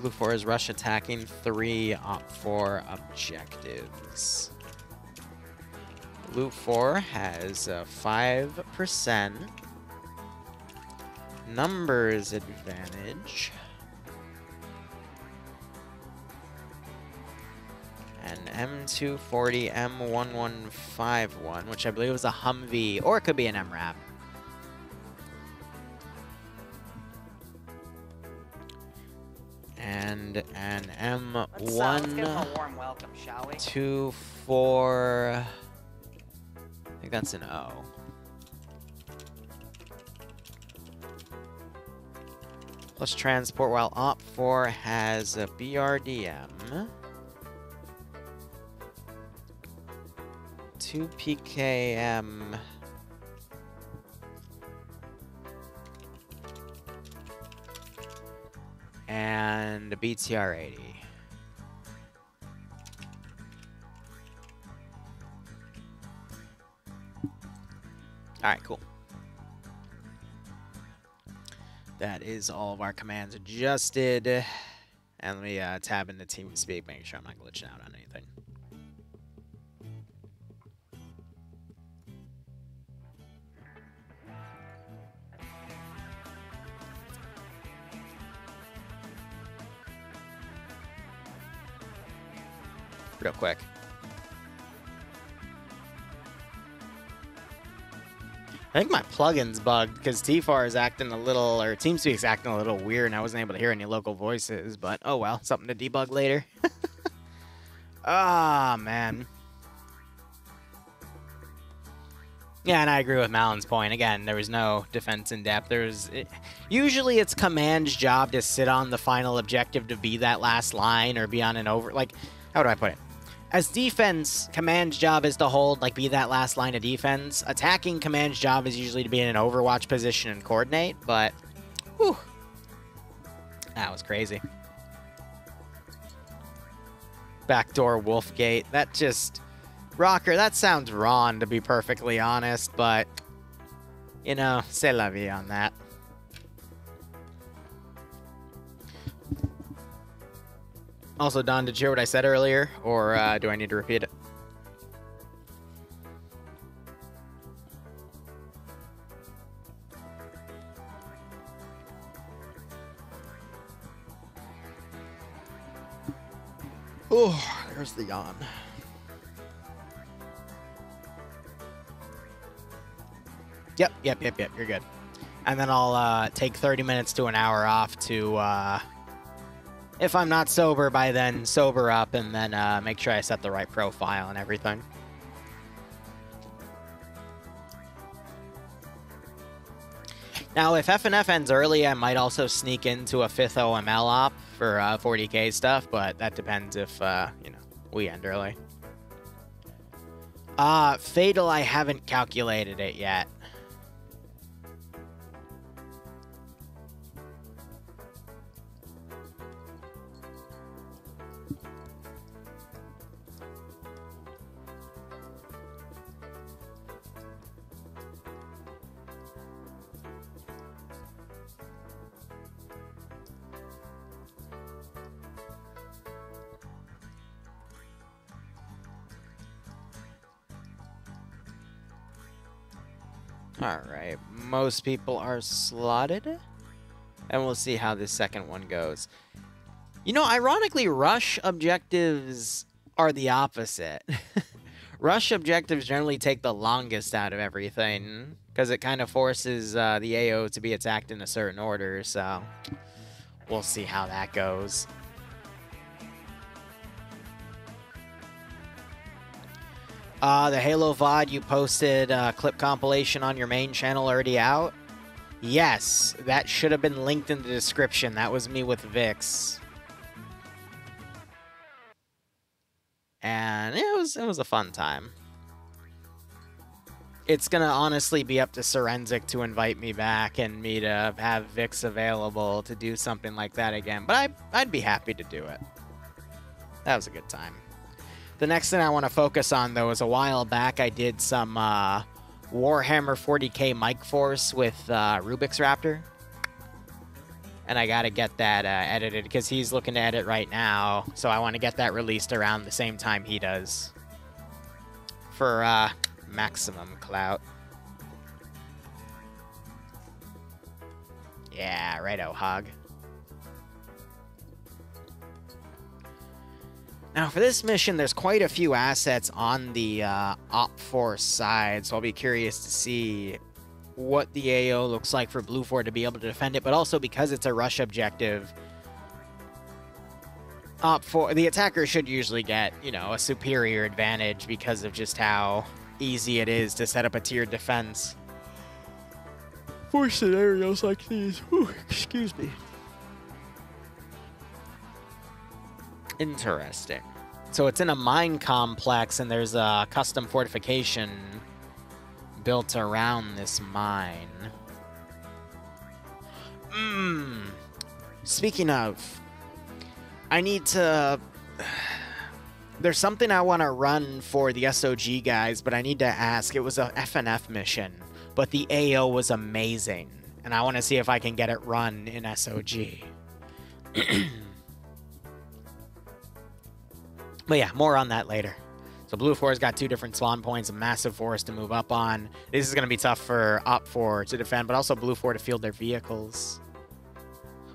Blue 4 is rush attacking 3 op 4 objectives. Blue 4 has a 5% numbers advantage. And M240 M1151, which I believe was a Humvee, or it could be an MRAP. And an M1 let's give him a warm welcome, shall we? 24. I think that's an O. Plus transport, while Op 4 has a BRDM. 2 PKM. And a BTR 80. Alright, cool. That is all of our commands adjusted. And let me tab into TeamSpeak, making sure I'm not glitching out on anything. Real quick. I think my plugin's bugged because TFAR is acting a little, or TeamSpeak's acting a little weird, and I wasn't able to hear any local voices, but oh well, something to debug later. Ah, man. Yeah, and I agree with Malin's point. Again, there was no defense in depth. Usually it's command's job to sit on the final objective to be that last line or be on an over, like, how do I put it? As defense, command's job is to hold, like, be that last line of defense. Attacking, command's job is usually to be in an overwatch position and coordinate, but, whew, that was crazy. Backdoor Wolfgate, that just, Rocker, that sounds wrong, to be perfectly honest, but, you know, c'est la vie on that. Also, Don, did you hear what I said earlier, or do I need to repeat it? Oh, there's the yawn. Yep, you're good. And then I'll take 30 minutes to an hour off to... if I'm not sober by then, sober up, and then make sure I set the right profile and everything. Now, if FNF ends early, I might also sneak into a 5th OML op for 40k stuff, but that depends if, you know, we end early. Fatal, I haven't calculated it yet. Alright, most people are slotted, and we'll see how this second one goes. You know, ironically, rush objectives are the opposite. Rush objectives generally take the longest out of everything, because it kind of forces the AO to be attacked in a certain order, so we'll see how that goes. The Halo VOD, you posted a clip compilation on your main channel already out? Yes, that should have been linked in the description. That was me with Vix. was a fun time. It's gonna honestly be up to Serenzic to invite me back and me to have Vix available to do something like that again. But I'd be happy to do it. That was a good time. The next thing I want to focus on, though, is a while back I did some Warhammer 40k Mike Force with Rubik's Raptor. And I gotta get that edited, because he's looking to edit right now. So I want to get that released around the same time he does. For maximum clout. Yeah, righto, Hog. Now, for this mission, there's quite a few assets on the Op Force side, so I'll be curious to see what the AO looks like for Blue 4 to be able to defend it, but also because it's a rush objective, Op 4, the attacker should usually get, you know, a superior advantage because of just how easy it is to set up a tiered defense for scenarios like these. Whew, excuse me. Interesting. So it's in a mine complex, and there's a custom fortification built around this mine. Speaking of, I need to... There's something I want to run for the SOG guys, but I need to ask. It was a FNF mission, but the AO was amazing, and I want to see if I can get it run in SOG. But yeah, more on that later. So Blue 4's got 2 different spawn points, a massive forest to move up on. This is going to be tough for Op 4 to defend, but also Blue 4 to field their vehicles.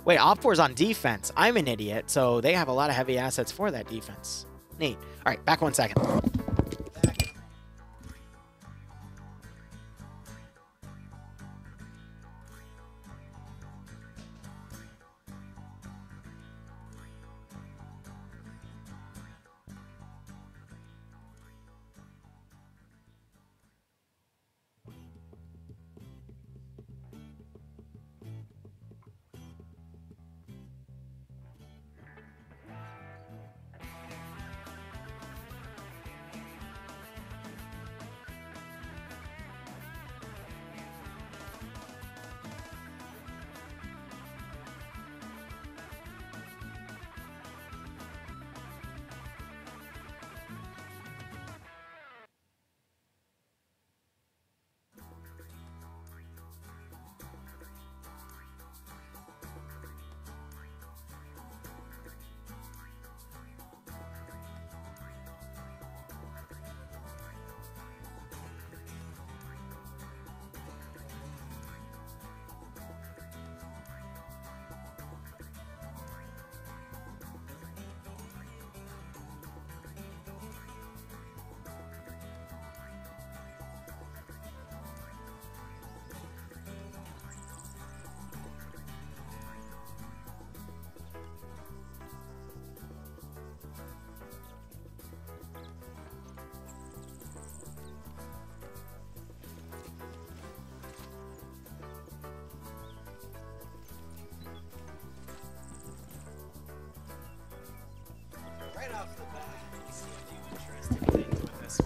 Wait, Op 4's on defense. I'm an idiot, so they have a lot of heavy assets for that defense. Neat. All right, back 1 second. Right off the bat, you see a few interesting things with this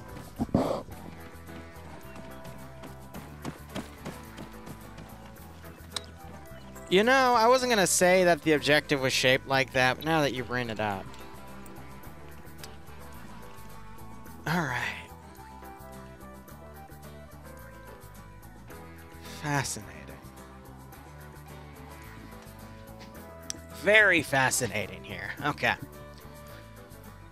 one. You know, I wasn't going to say that the objective was shaped like that, but now that you bring it up. Alright. Fascinating. Very fascinating here. Okay.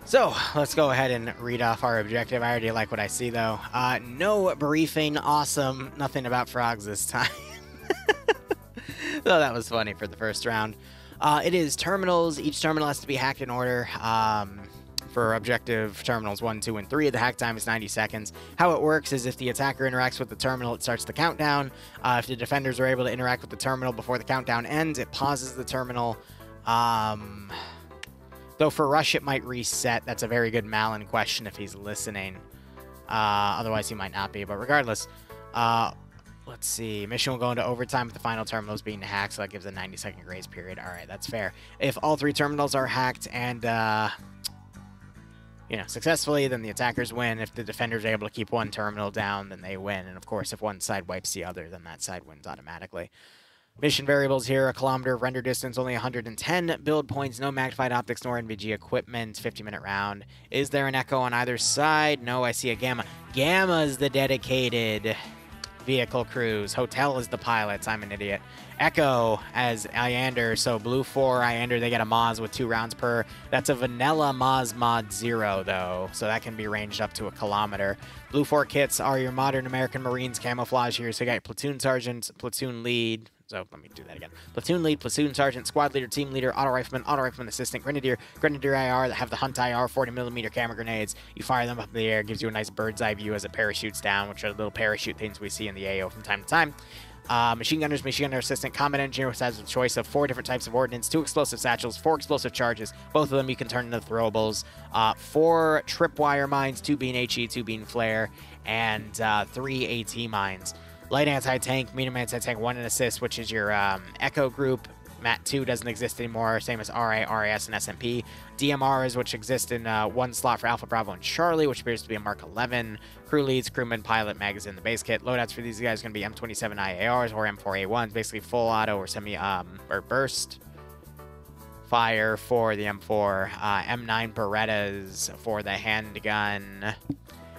So, let's go ahead and read off our objective. I already like what I see, though. No briefing. Awesome. Nothing about frogs this time. So that was funny for the first round. It is terminals. Each terminal has to be hacked in order. For objective terminals 1, 2, and 3, the hack time is 90 seconds. How it works is if the attacker interacts with the terminal, it starts the countdown. If the defenders are able to interact with the terminal before the countdown ends, it pauses the terminal. Though for Rush, it might reset. That's a very good Malin question if he's listening. Otherwise, he might not be. But regardless, let's see. Mission will go into overtime with the final terminals being hacked, so that gives a 90-second grace period. All right, that's fair. If all 3 terminals are hacked and... successfully, then the attackers win. If the defenders are able to keep one terminal down, then they win. And of course, if one side wipes the other, then that side wins automatically. Mission variables here: a kilometer, render distance only 110, build points, no magnified optics nor NVG equipment, 50-minute round. Is there an echo on either side? No, I see a gamma. Gamma's the dedicated vehicle crews. Hotel is the pilots. I'm an idiot. Echo as Iander. So blue 4, Iander, they get a Moz with 2 rounds per. That's a vanilla Moz mod 0, though. So that can be ranged up to a kilometer. Blue 4 kits are your modern American Marines camouflage here. So you got your platoon sergeant, platoon lead. So let me do that again. Platoon lead, platoon sergeant, squad leader, team leader, auto rifleman assistant, grenadier, grenadier IR that have the hunt IR 40mm camera grenades. You fire them up in the air, gives you a nice bird's eye view as it parachutes down, which are the little parachute things we see in the AO from time to time. Machine gunners, machine gunner assistant, combat engineer, which has a choice of 4 different types of ordnance, 2 explosive satchels, 4 explosive charges. Both of them you can turn into throwables. 4 tripwire mines, 2 being HE, 2 being flare, and 3 AT mines. Light anti-tank, medium anti-tank, 1 an assist, which is your Echo group. MAT 2 doesn't exist anymore, same as RA, RAS, and SMP. DMRs, which exist in 1 slot for Alpha, Bravo, and Charlie, which appears to be a Mark 11. Crew leads, crewman, pilot, magazine, the base kit. Loadouts for these guys are going to be M27 IARs or M4A1s, basically full auto or semi or burst fire for the M4. M9 Berettas for the handgun.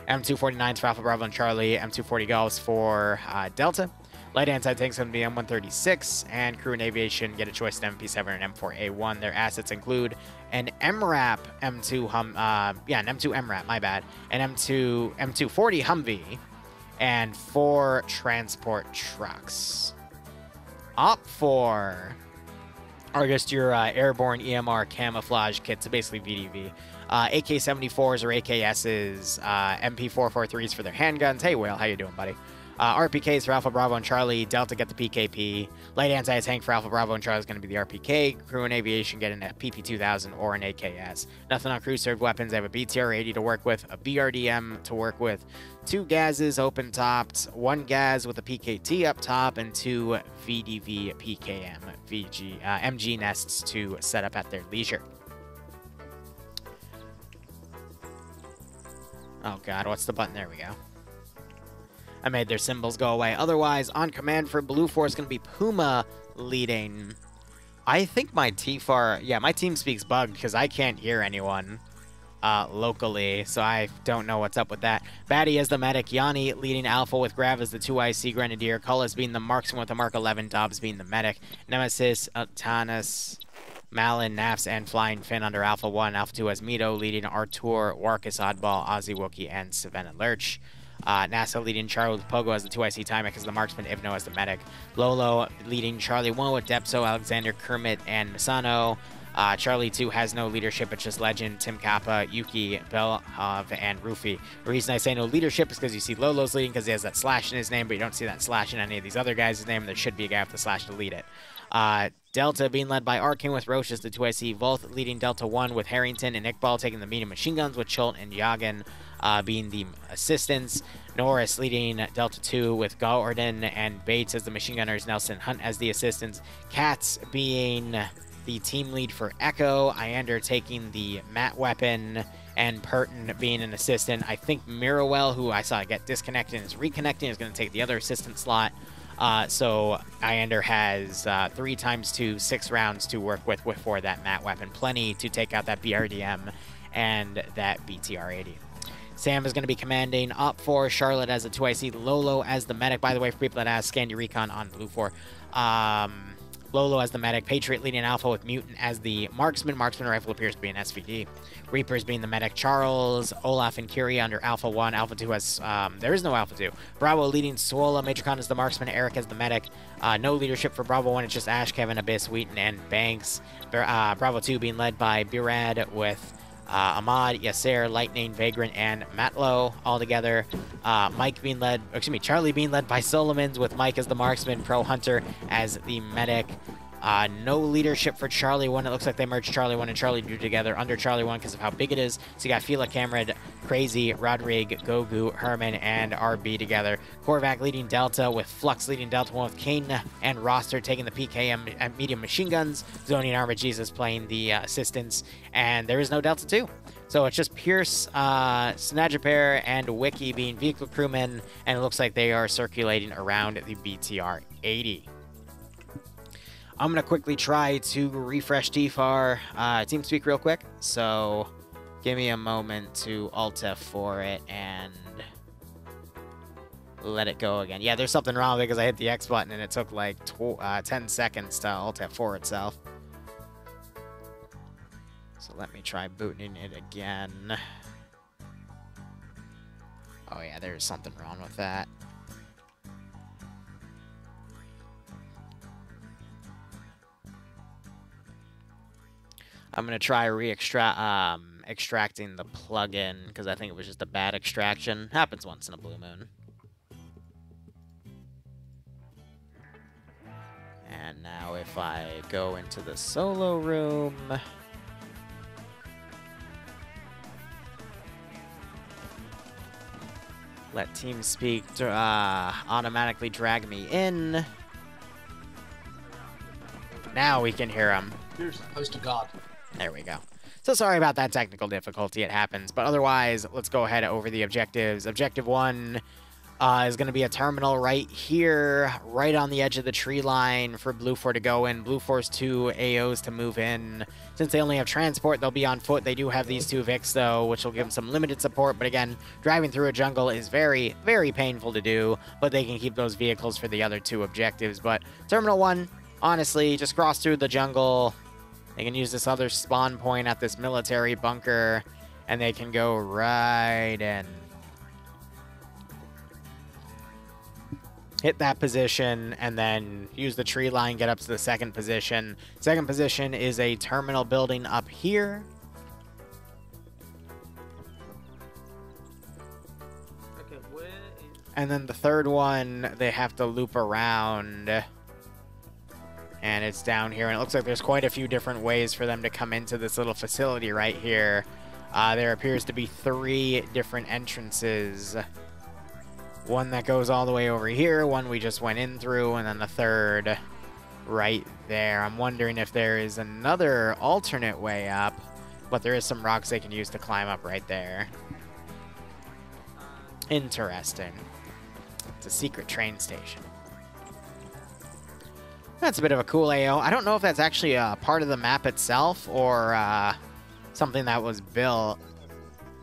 M249s for Alpha, Bravo, and Charlie. M240 Golfs for Delta. Light anti-tanks going to be M136, and crew and aviation get a choice of MP7 and M4A1. Their assets include an MRAP M2 an M2 MRAP, my bad, an M240 Humvee, and 4 transport trucks. OP4 are just your airborne EMR camouflage kits, so basically VDV. AK-74s or AKSs, MP443s for their handguns. Hey, Will, how you doing, buddy? RPKs for Alpha, Bravo, and Charlie. Delta get the PKP. Light anti-tank for Alpha, Bravo, and Charlie is going to be the RPK. Crew and aviation get an PP2000 or an AKS. Nothing on crew served weapons. They have a BTR-80 to work with, a BRDM to work with, 2 gases open-topped, 1 gas with a PKT up top, and 2 VDV PKM MG nests to set up at their leisure. Oh god, what's the button? There we go. I made their symbols go away. Otherwise, on command for Blue 4 is going to be Puma leading. I think my TFAR... Yeah, my team speaks bugged because I can't hear anyone locally, so I don't know what's up with that. Batty as the medic. Yanni leading Alpha with Grav as the 2IC Grenadier. Cullis being the marksman with the Mark 11. Dobbs being the medic. Nemesis, Tanis, Malin, Nafs, and Flying Finn under Alpha 1. Alpha 2 has Mito leading Artur, Warkus, Oddball, Ozzy Wookie, and Savannah Lurch. NASA leading Charlie with Pogo as the 2IC Timex as the marksman, Ivno as the medic. Lolo leading Charlie 1 with Depso, Alexander, Kermit, and Misano. Charlie 2 has no leadership, it's just Legend, Tim Kappa, Yuki, Belhov, and Rufy. The reason I say no leadership is because you see Lolo's leading because he has that slash in his name, but you don't see that slash in any of these other guys' name. There should be a guy with the slash to lead it. Delta being led by Arkin with Roche as the 2IC. Volth leading Delta 1 with Harrington and Iqbal taking the medium machine guns with Chult and Yagan being the assistants. Norris leading Delta 2 with Gordon and Bates as the machine gunners. Nelson Hunt as the assistants. Katz being the team lead for Echo. Iander taking the mat weapon, and Purton being an assistant. I think Mirowell, who I saw get disconnected and is reconnecting, is going to take the other assistant slot. So Iander has 3 times 2, 6 rounds to work with for that mat weapon. Plenty to take out that BRDM and that BTR-80. Sam is going to be commanding Op 4, Charlotte as the 2IC, Lolo as the medic. By the way, for people that ask, scan your recon on Blue 4. Lolo as the medic, Patriot leading Alpha with Mutant as the marksman. Marksman rifle appears to be an SVD. Reapers being the medic, Charles, Olaf, and Curie under Alpha 1. Alpha 2 has, there is no Alpha 2. Bravo leading Swola, Major Khan as the marksman, Eric as the medic. No leadership for Bravo 1, it's just Ash, Kevin, Abyss, Wheaton, and Banks. Bravo 2 being led by Birad with Ahmad, Yasser, Lightning, Vagrant, and Matlow all together. Charlie being led by Solomons with Mike as the marksman, Pro Hunter as the medic. No leadership for Charlie 1. It looks like they merged Charlie 1 and Charlie 2 together under Charlie 1 because of how big it is. So you got Fila Cameron, Crazy, Rodrigue, Gogu, Herman, and RB together. Korvac leading Delta, with Flux leading Delta 1, with Kane and Roster taking the PKM and medium machine guns. Zoni and Armor Jesus playing the assistants, and there is no Delta 2. So it's just Pierce, Snadjapair, and Wiki being vehicle crewmen, and it looks like they are circulating around the BTR-80. I'm going to quickly try to refresh TFAR TeamSpeak real quick, so give me a moment to Alt F4 it and let it go again. Yeah, there's something wrong because I hit the X button and it took like 10 seconds to Alt F4 itself. So let me try booting it again. Oh yeah, there's something wrong with that. I'm gonna try extracting the plugin because I think it was just a bad extraction. Happens once in a blue moon. And now if I go into the solo room, let TeamSpeak automatically drag me in. Now we can hear him. Here's the post of God. There we go. So sorry about that technical difficulty. It happens. But otherwise, let's go ahead over the objectives. Objective 1 is going to be a terminal right here, right on the edge of the tree line for Blue 4 to go in. Blue 4's 2 AOs to move in. Since they only have transport, they'll be on foot. They do have these 2 Vics, though, which will give them some limited support. But again, driving through a jungle is very, very painful to do. But they can keep those vehicles for the other 2 objectives. But Terminal 1, honestly, just cross through the jungle. They can use this other spawn point at this military bunker, and they can go right in. Hit that position, and then use the tree line, get up to the second position. Second position is a terminal building up here. Okay, where is... And then the third one, they have to loop around. And it's down here, and it looks like there's quite a few different ways for them to come into this little facility right here. There appears to be 3 different entrances. One that goes all the way over here, one we just went in through, and then the third right there. I'm wondering if there is another alternate way up, but there is some rocks they can use to climb up right there. Interesting. It's a secret train station. That's a bit of a cool AO. I don't know if that's actually a part of the map itself or something that was built,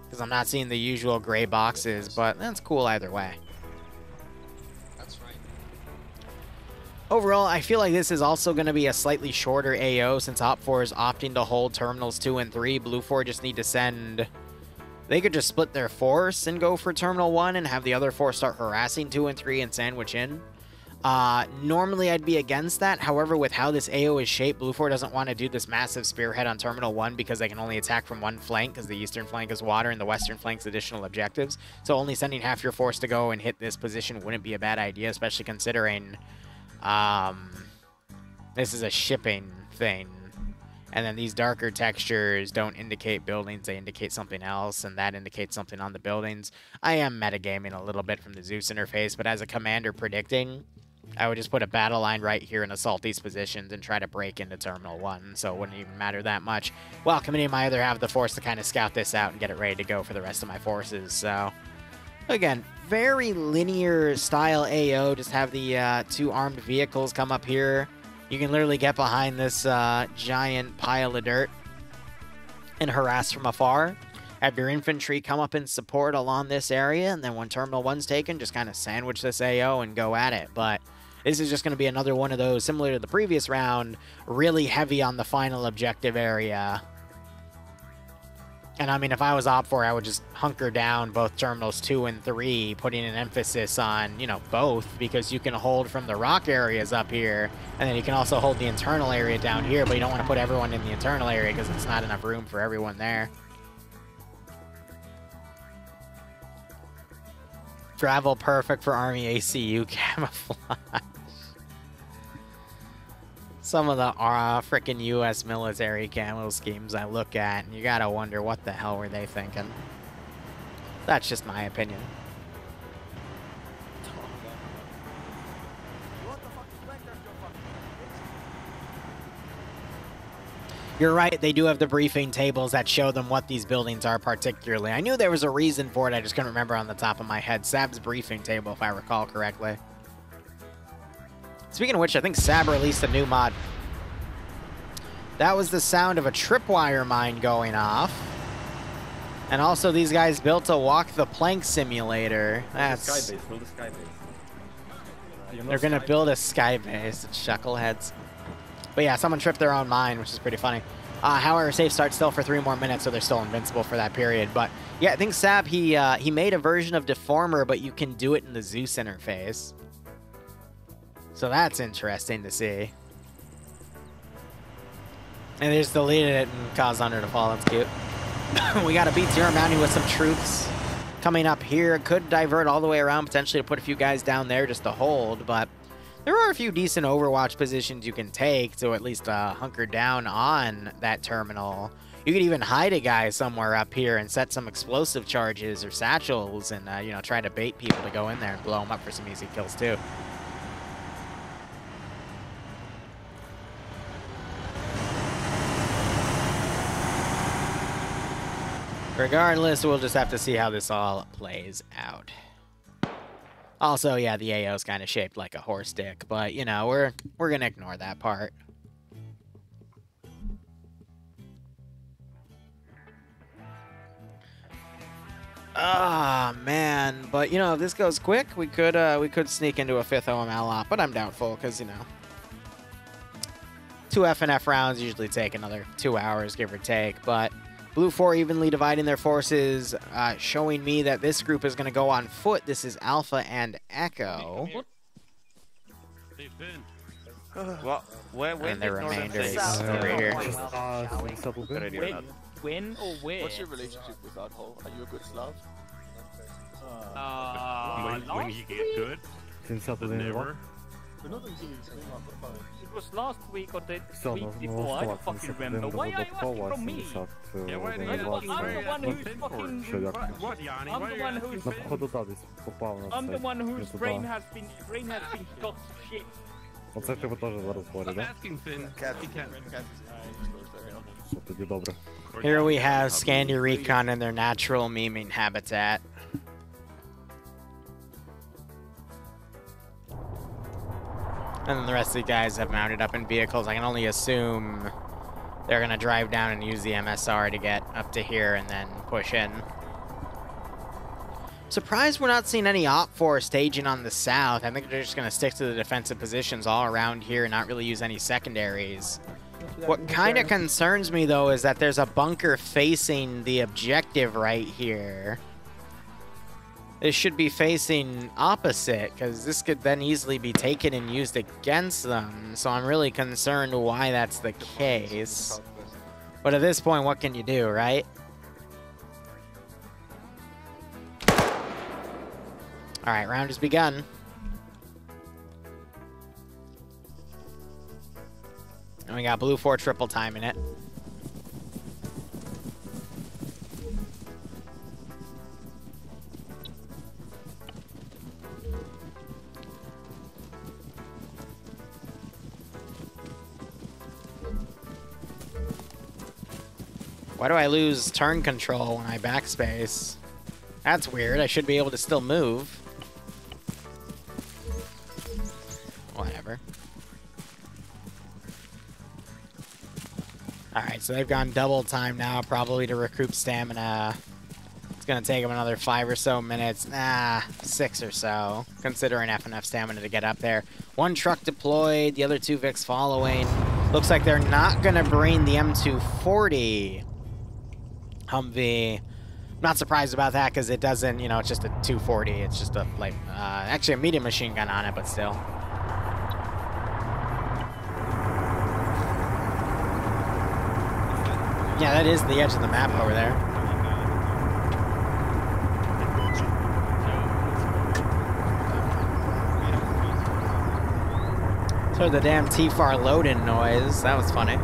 because I'm not seeing the usual gray boxes, but that's cool either way. That's right. Overall, I feel like this is also going to be a slightly shorter AO since Op4 is opting to hold Terminals 2 and 3. Blue 4 just need to send... They could just split their force and go for Terminal 1 and have the other 4 start harassing 2 and 3 and sandwich in. Normally I'd be against that. However, with how this AO is shaped, Blue 4 doesn't want to do this massive spearhead on Terminal 1 because they can only attack from one flank because the eastern flank is water and the western flank's additional objectives. So only sending half your force to go and hit this position wouldn't be a bad idea, especially considering this is a shipping thing. And then these darker textures don't indicate buildings, they indicate something else, and that indicates something on the buildings. I am metagaming a little bit from the Zeus interface, but as a commander predicting, I would just put a battle line right here and assault these positions and try to break into Terminal 1, so it wouldn't even matter that much. While committing my other half of the force to kind of scout this out and get it ready to go for the rest of my forces, so... Again, very linear style AO, just have the 2 armed vehicles come up here. You can literally get behind this giant pile of dirt and harass from afar. Have your infantry come up in support along this area, and then when Terminal 1's taken, just kind of sandwich this AO and go at it. But this is just going to be another one of those, similar to the previous round, really heavy on the final objective area. And I mean, if I was Op4, I would just hunker down both Terminals 2 and 3, putting an emphasis on, you know, both, because you can hold from the rock areas up here, and then you can also hold the internal area down here, but you don't want to put everyone in the internal area because it's not enough room for everyone there. Travel perfect for Army ACU camouflage. Some of the frickin' U.S. military camo schemes I look at, and you gotta wonder what the hell were they thinking. That's just my opinion. You're right, they do have the briefing tables that show them what these buildings are particularly. I knew there was a reason for it, I just couldn't remember on the top of my head. Sab's briefing table, if I recall correctly. Speaking of which, I think Sab released a new mod. That was the sound of a tripwire mine going off. And also, these guys built a walk the plank simulator. That's... Skybase, build a skybase. They're gonna build a skybase, chuckleheads. But yeah, someone tripped their own mine, which is pretty funny. However, safe start still for 3 more minutes, so they're still invincible for that period. But yeah, I think Sab, he made a version of Deformer, but you can do it in the Zeus interface. So that's interesting to see. And they just deleted it and caused Under to fall. That's cute. We got a BTR mounting with some troops coming up here. Could divert all the way around, potentially to put a few guys down there just to hold, but there are a few decent Overwatch positions you can take to at least hunker down on that terminal. You could even hide a guy somewhere up here and set some explosive charges or satchels and, you know, try to bait people to go in there and blow them up for some easy kills too. Regardless, we'll just have to see how this all plays out. Also, yeah, the AO is kind of shaped like a horse dick, but, you know, we're going to ignore that part. Ah, man. But, you know, if this goes quick, we could sneak into a 5th OML op, but I'm doubtful because, you know, 2 FNF rounds usually take another 2 hours, give or take, but Blue 4 evenly dividing their forces, showing me that this group is going to go on foot. This is Alpha and Echo. Well, and the remainder is over here. Win or win? What's your relationship with alcohol? Are you a good Slav? When you get good, never. It was last week or the week before, I don't fucking remember. Why are you asking from me? Yeah, why do you I'm the one who's fucking... What, Yanni? I'm the one who's... I'm the one whose brain has been shot to shit. Оце тебе теж зараз говорю, да? Що тоді добре. Here we have Scandi Recon in their natural memeing habitat. And then the rest of the guys have mounted up in vehicles. I can only assume they're going to drive down and use the MSR to get up to here and then push in. Surprised we're not seeing any Op 4 staging on the south. I think they're just going to stick to the defensive positions all around here and not really use any secondaries. What kind of concerns me, though, is that there's a bunker facing the objective right here. This should be facing opposite, because this could then easily be taken and used against them. So I'm really concerned why that's the case. But at this point, what can you do, right? Alright, round has begun. And we got Blue 4 triple timing it. Why do I lose turn control when I backspace? That's weird. I should be able to still move. Whatever. Alright, so they've gone double time now, probably to recoup stamina. It's going to take them another 5 or so minutes. 6 or so, considering FNF stamina to get up there. 1 truck deployed, the other 2 Vics following. Looks like they're not going to bring the M240 Humvee. I'm not surprised about that because it doesn't, you know, it's just a 240. It's just a, like, actually a medium machine gun on it, but still. Yeah, that is the edge of the map over there. So the damn T-Far load-in noise. That was funny.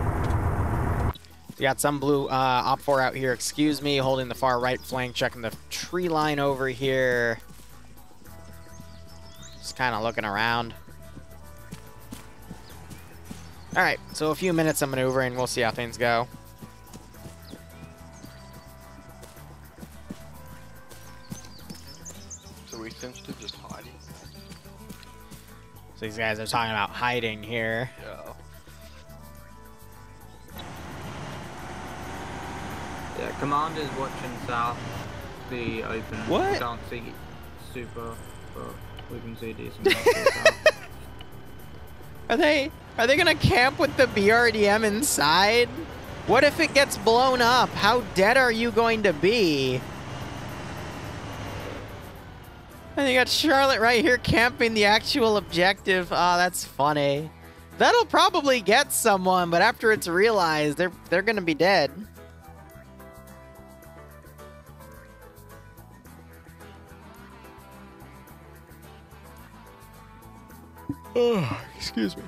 We got some blue Op 4 out here, excuse me, holding the far right flank, checking the tree line over here. Just kind of looking around. All right, so a few minutes of maneuvering, we'll see how things go. So we essentially just hiding. So these guys are talking about hiding here. Yeah. Yeah, command is watching south, the open. What? We can't see super, but we can see decent. South. Are they gonna camp with the BRDM inside? What if it gets blown up? How dead are you going to be? And you got Charlotte right here camping the actual objective. Oh, that's funny. That'll probably get someone, but after it's realized, they're gonna be dead. Oh, excuse me.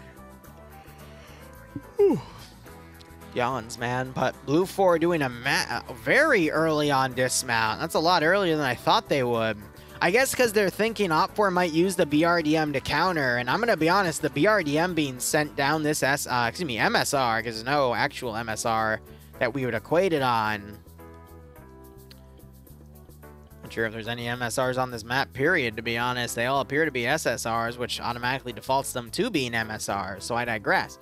Whew. Yawns, man. But Blue 4 doing a very early on dismount. That's a lot earlier than I thought they would. I guess because they're thinking Op 4 might use the BRDM to counter. And I'm going to be honest, the BRDM being sent down this MSR, because there's no actual MSR that we would equate it on. Not sure if there's any MSRs on this map, period, to be honest. They all appear to be SSRs, which automatically defaults them to being MSRs, so I digress.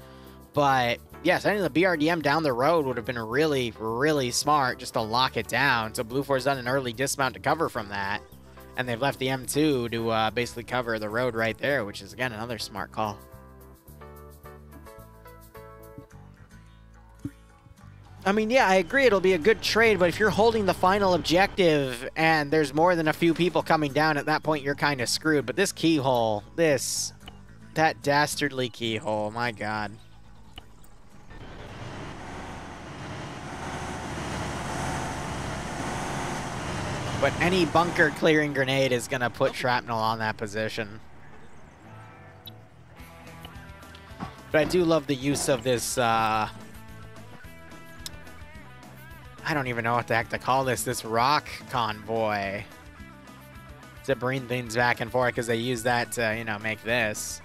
But, yes, I think the BRDM down the road would have been really, really smart just to lock it down. So Blue 4's done an early dismount to cover from that. And they've left the M2 to basically cover the road right there, which is, again, another smart call. I mean, yeah, I agree it'll be a good trade, but if you're holding the final objective and there's more than a few people coming down, at that point you're kind of screwed. But this keyhole, that dastardly keyhole, my god. But any bunker clearing grenade is going to put shrapnel on that position. But I do love the use of this, I don't even know what the heck to call this rock convoy. To bring things back and forth, because they use that to, you know, make this.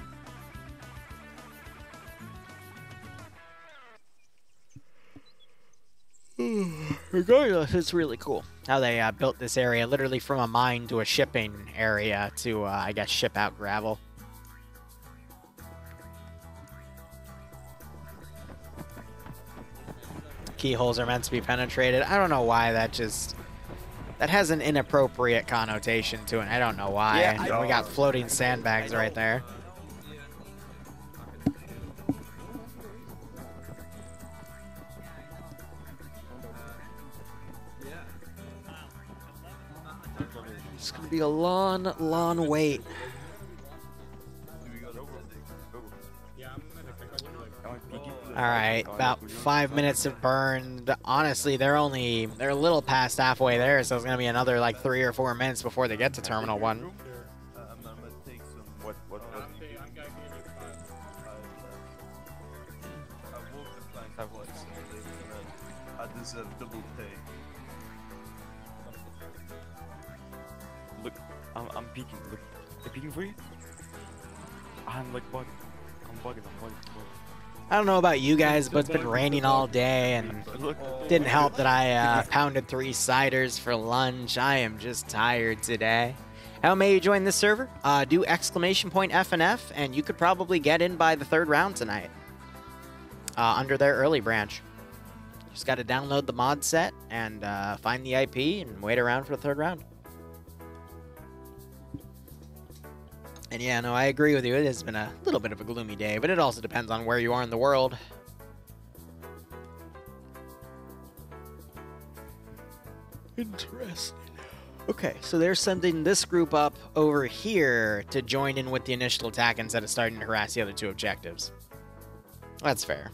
Regardless, it's really cool how they built this area literally from a mine to a shipping area to, I guess, ship out gravel. Keyholes are meant to be penetrated. I don't know why that has an inappropriate connotation to it. I don't know why. Yeah, we got floating sandbags right there. It's gonna be a long wait. All right, about 5 minutes have burned. Honestly, they're a little past halfway there, so it's gonna be another like 3 or 4 minutes before they get to Terminal 1. I deserve double pay. Look, I'm peeking. Look, they're peeking for you. I'm like bugging. I'm bugging. I don't know about you guys, but it's been raining all day, and didn't help that I pounded 3 ciders for lunch. I am just tired today. How may you join this server? Do !FNF, and you could probably get in by the 3rd round tonight. Under their early branch. Just got to download the mod set and find the IP and wait around for the 3rd round. And yeah, no, I agree with you. It has been a little bit of a gloomy day, but it also depends on where you are in the world. Interesting. Okay, so they're sending this group up over here to join in with the initial attack instead of starting to harass the other 2 objectives. That's fair.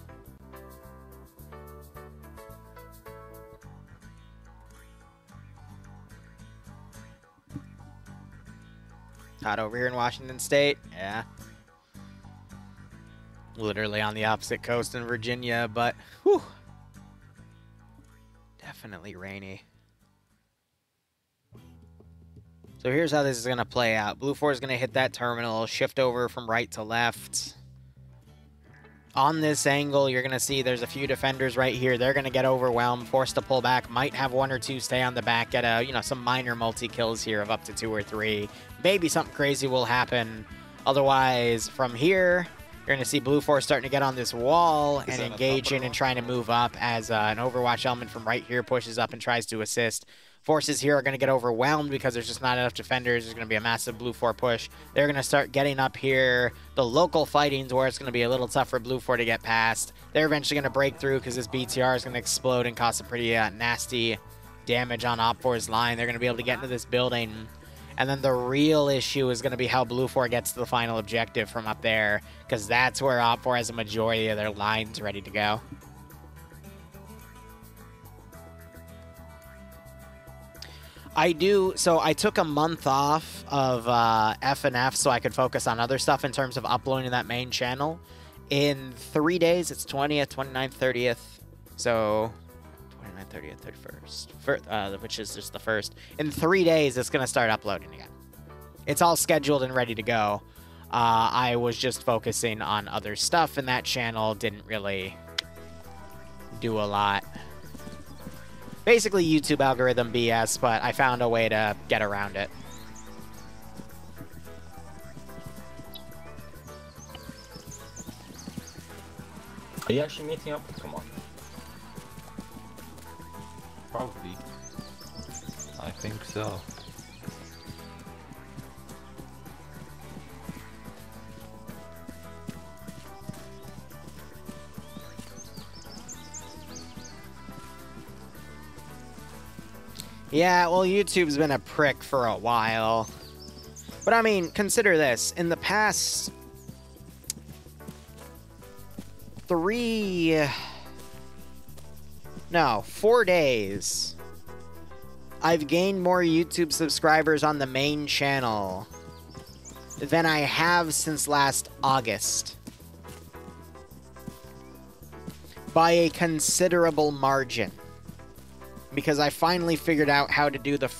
Hot over here in Washington State. Yeah. Literally on the opposite coast in Virginia, but whew. definitely rainy. So here's how this is going to play out. Blue 4 is going to hit that terminal, shift over from right to left. On this angle, you're going to see there's a few defenders right here. They're going to get overwhelmed, forced to pull back. Might have 1 or 2 stay on the back, get a, you know, some minor multi-kills here of up to 2 or 3. Maybe something crazy will happen. Otherwise, from here, you're going to see Blue 4 starting to get on this wall and engage in and trying to move up as an Overwatch element from right here pushes up and tries to assist. Forces here are going to get overwhelmed because there's just not enough defenders. There's going to be a massive Blue 4 push. They're going to start getting up here. The local fighting's where it's going to be a little tough for Blue 4 to get past. They're eventually going to break through because this BTR is going to explode and cause some pretty nasty damage on Op 4's line. They're going to be able to get into this building. And then the real issue is going to be how Blue 4 gets to the final objective from up there, because that's where Op 4 has a majority of their lines ready to go. I took a month off of F&F so I could focus on other stuff in terms of uploading that main channel. In 3 days, it's 20th, 29th, 30th, so 29th, 30th, 31st, which is just the first. In 3 days, it's going to start uploading again. It's all scheduled and ready to go. I was just focusing on other stuff, and that channel didn't really do a lot. Basically YouTube algorithm BS, but I found a way to get around it. Are you actually meeting up? Come on. Probably. I think so. Yeah, well, YouTube's been a prick for a while. But I mean, consider this. In the past 4 days, I've gained more YouTube subscribers on the main channel than I have since last August. By a considerable margin. Because I finally figured out how to do the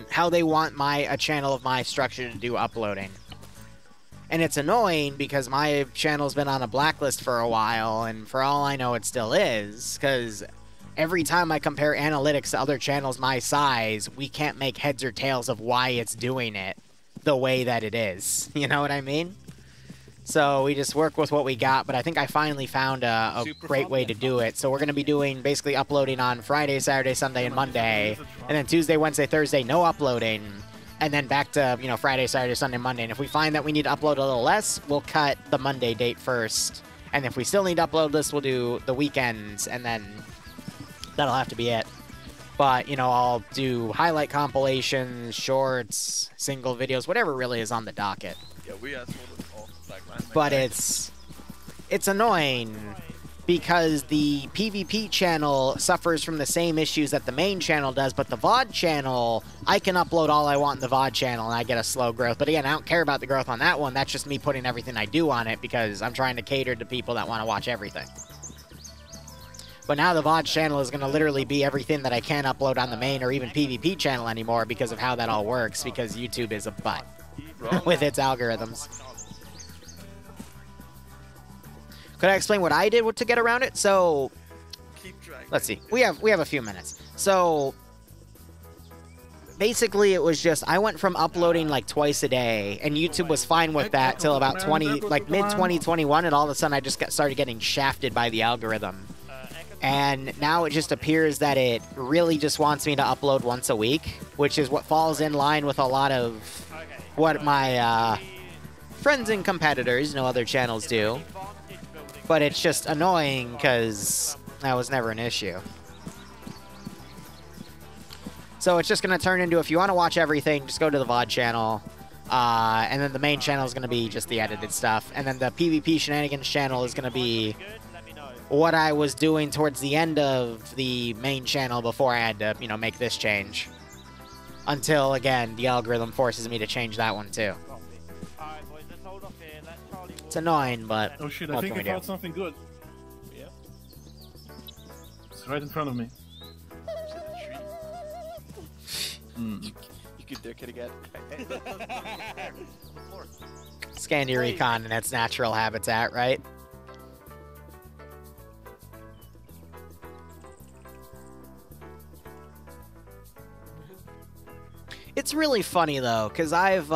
how they want a channel of my structure to do uploading. And it's annoying because my channel's been on a blacklist for a while, and for all I know it still is, because every time I compare analytics to other channels my size, we can't make heads or tails of why it's doing it the way that it is. You know what I mean? So we just work with what we got, but I think I finally found a great way to do it. So we're going to be doing basically uploading on Friday, Saturday, Sunday, and Monday. And then Tuesday, Wednesday, Thursday, no uploading. And then back to, you know, Friday, Saturday, Sunday, Monday. And if we find that we need to upload a little less, we'll cut the Monday date first. And if we still need to upload this, we'll do the weekends. And then that'll have to be it. But, you know, I'll do highlight compilations, shorts, single videos, whatever really is on the docket. Yeah, we asked for the but it's annoying because the PvP channel suffers from the same issues that the main channel does, but the VOD channel, I can upload all I want in the VOD channel and I get a slow growth. But again, I don't care about the growth on that one. That's just me putting everything I do on it because I'm trying to cater to people that want to watch everything. But now the VOD channel is going to literally be everything that I can't upload on the main or even PvP channel anymore because of how that all works, because YouTube is a butt with its algorithms. Could I explain what I did to get around it? So, let's see. We have a few minutes. So, basically, it was just I went from uploading like twice a day, and YouTube was fine with that till about mid-2021, and all of a sudden I just started getting shafted by the algorithm. And now it just appears that it really just wants me to upload once a week, which is what falls in line with a lot of what my friends and competitors, other channels do. But it's just annoying because that was never an issue. So it's just going to turn into, if you want to watch everything, just go to the VOD channel. And then the main channel is going to be just the edited stuff. And then the PvP Shenanigans channel is going to be what I was doing towards the end of the main channel before I had to, make this change. Until, again, the algorithm forces me to change that one, too. It's annoying, but oh shit, I think I found something good. Yeah. It's right in front of me. Mm. You could dick it again. Scandy Recon in its natural habitat, right? It's really funny though, because I've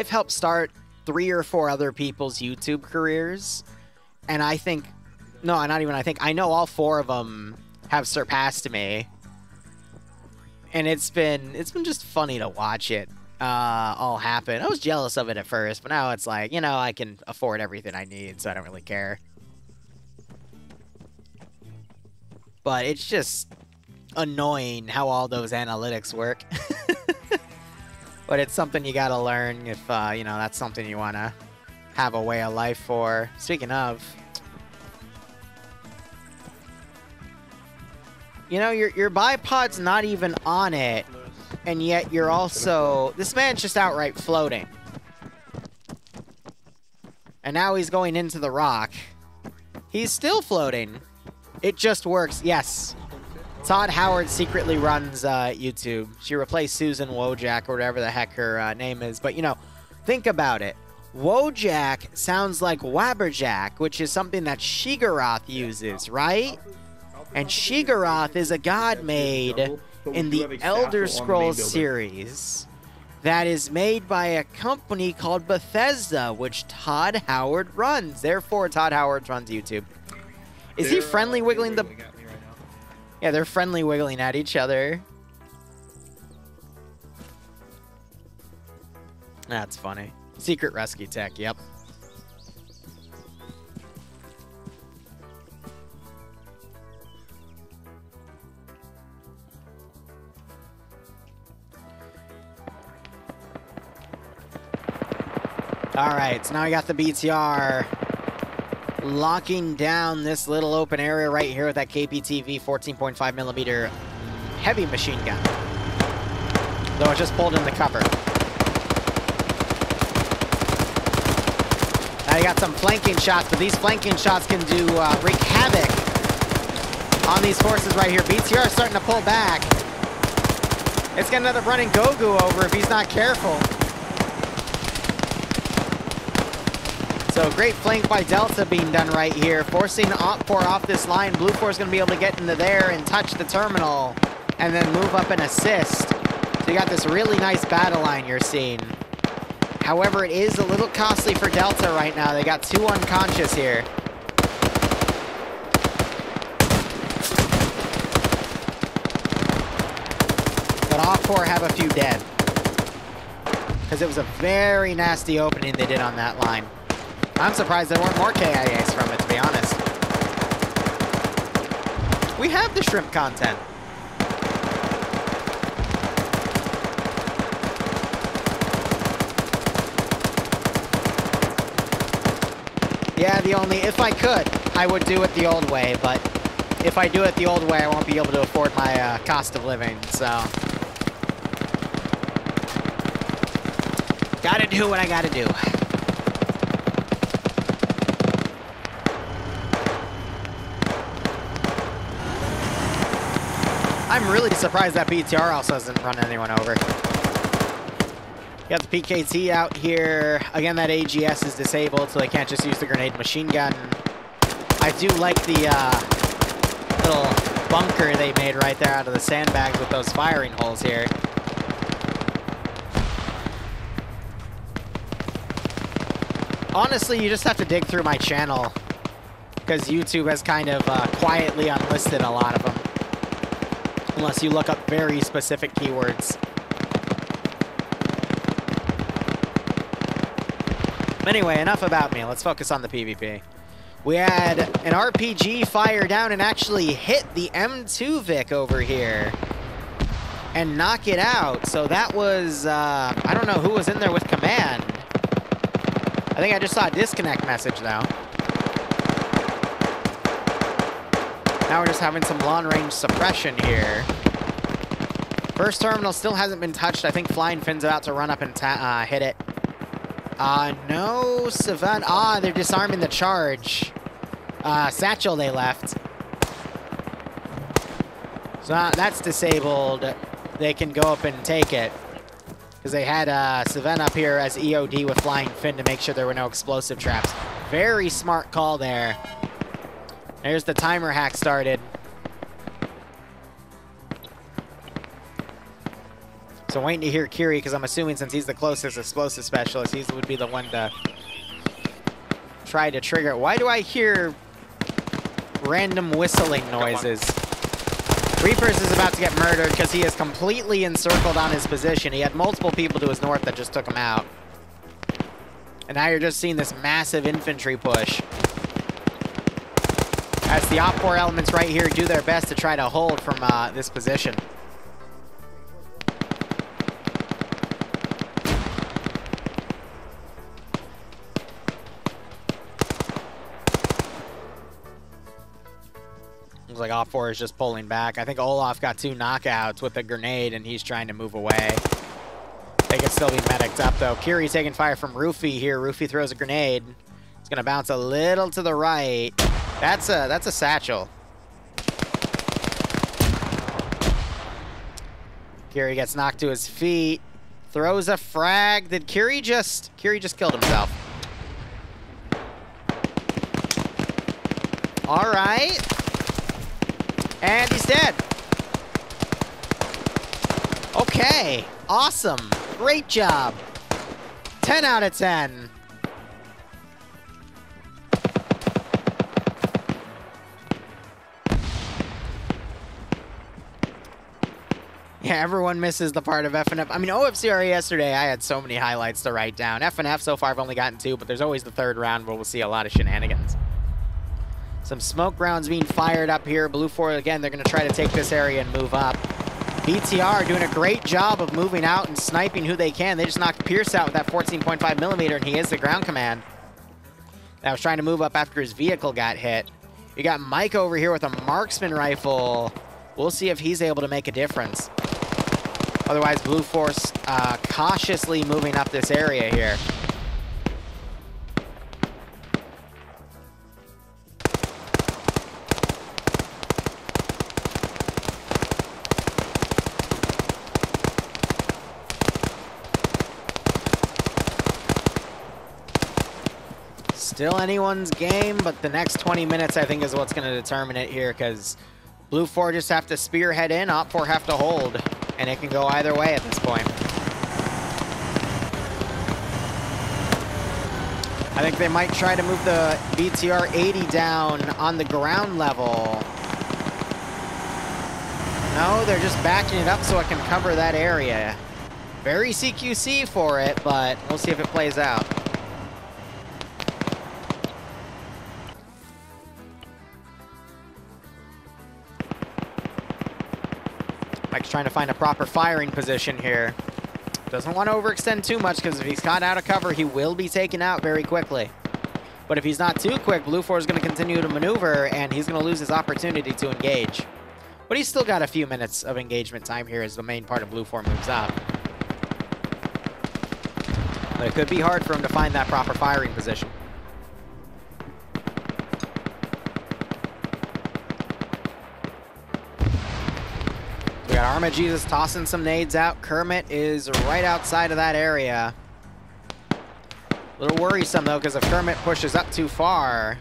helped start 3 or 4 other people's YouTube careers, and I think, no, not even I think, I know all 4 of them have surpassed me, and it's been just funny to watch it all happen. I was jealous of it at first, but now it's like, you know, I can afford everything I need, so I don't really care. But it's just annoying how all those analytics work. But it's something you gotta learn if, you know, that's something you want to have a way of life for. Speaking of, you know, your bipod's not even on it, and yet you're also... This man's just outright floating. And now he's going into the rock. He's still floating. It just works. Yes. Todd Howard secretly runs YouTube. She replaced Susan Wojak, or whatever the heck her name is. But, you know, think about it. Wojak sounds like Wabberjack, which is something that Shigaroth uses, right? And Shigaroth is a god made in the Elder Scrolls series that is made by a company called Bethesda, which Todd Howard runs. Therefore, Todd Howard runs YouTube. Is he friendly wiggling the... Yeah, they're friendly wiggling at each other. That's funny. Secret rescue tech, yep. Alright, so now we got the BTR locking down this little open area right here with that KPTV 14.5mm heavy machine gun. Though it just pulled in the cover. Now you got some flanking shots, but these flanking shots can do wreak havoc on these forces right here. BTR is starting to pull back. It's gonna end up running Gogu over if he's not careful. So great flank by Delta being done right here, forcing Op4 off this line. Blue 4 is going to be able to get into there and touch the terminal, and then move up and assist. So you got this really nice battle line you're seeing. However, it is a little costly for Delta right now. They got 2 unconscious here. But Op4 have a few dead. Because it was a very nasty opening they did on that line. I'm surprised there weren't more KIAs from it, to be honest. We have the shrimp content. Yeah, if I could, I would do it the old way, but if I do it the old way, I won't be able to afford my cost of living, so. Gotta do what I gotta do. I'm really surprised that BTR also hasn't run anyone over. You got the PKT out here. Again, that AGS is disabled, so they can't just use the grenade machine gun. I do like the little bunker they made right there out of the sandbags with those firing holes here. Honestly, you just have to dig through my channel, because YouTube has kind of quietly unlisted a lot of them. Unless you look up very specific keywords. Anyway, enough about me. Let's focus on the PvP. We had an RPG fire down and actually hit the M2 Vic over here and knock it out. So that was, I don't know who was in there with command. I think I just saw a disconnect message though. Now we're just having some long-range suppression here. First terminal still hasn't been touched. I think Flying Finn's about to run up and hit it. No, Savant. They're disarming the charge. Satchel they left. So that's disabled. they can go up and take it. Because they had Savannah up here as EOD with Flying Fin to make sure there were no explosive traps. Very smart call there. There's the timer hack started. So waiting to hear Kiri, because I'm assuming since he's the closest explosive specialist, he would be the one to try to trigger it. Why do I hear random whistling noises? Reapers is about to get murdered because he is completely encircled on his position. He had multiple people to his north that just took him out. And now you're just seeing this massive infantry push. As the Op 4 elements right here do their best to try to hold from this position. Looks like Op 4 is just pulling back. I think Olaf got 2 knockouts with a grenade, and he's trying to move away. They can still be medicked up, though. Kiri taking fire from Roofy here. Roofy throws a grenade. It's going to bounce a little to the right. That's a satchel. Kiri gets knocked to his feet. Throws a frag. Did Kiri just killed himself? All right. And he's dead. Okay. Awesome. Great job. 10 out of 10. Yeah, everyone misses the part of FNF. I mean, OFCRA yesterday, I had so many highlights to write down. FNF so far I've only gotten 2, but there's always the 3rd round where we'll see a lot of shenanigans. Some smoke rounds being fired up here. Blue 4, again, they're going to try to take this area and move up. BTR doing a great job of moving out and sniping who they can. They just knocked Pierce out with that 14.5mm, and he is the ground command. That was trying to move up after his vehicle got hit. You got Mike over here with a marksman rifle. We'll see if he's able to make a difference. Otherwise, Blue Force cautiously moving up this area here. Still anyone's game, but the next 20 minutes, I think, is what's going to determine it here, because Blue 4 just have to spearhead in, Op 4 have to hold, and it can go either way at this point. I think they might try to move the BTR 80 down on the ground level. No, they're just backing it up so it can cover that area. Very CQC for it, but we'll see if it plays out. Mike's trying to find a proper firing position here. Doesn't want to overextend too much, because if he's caught out of cover, he will be taken out very quickly. But if he's not too quick, Blue 4 is going to continue to maneuver, and he's going to lose his opportunity to engage. But he's still got a few minutes of engagement time here as the main part of Blue 4 moves up. But it could be hard for him to find that proper firing position. We got Arma Jesus tossing some nades out. Kermit is right outside of that area. A little worrisome, though, because if Kermit pushes up too far...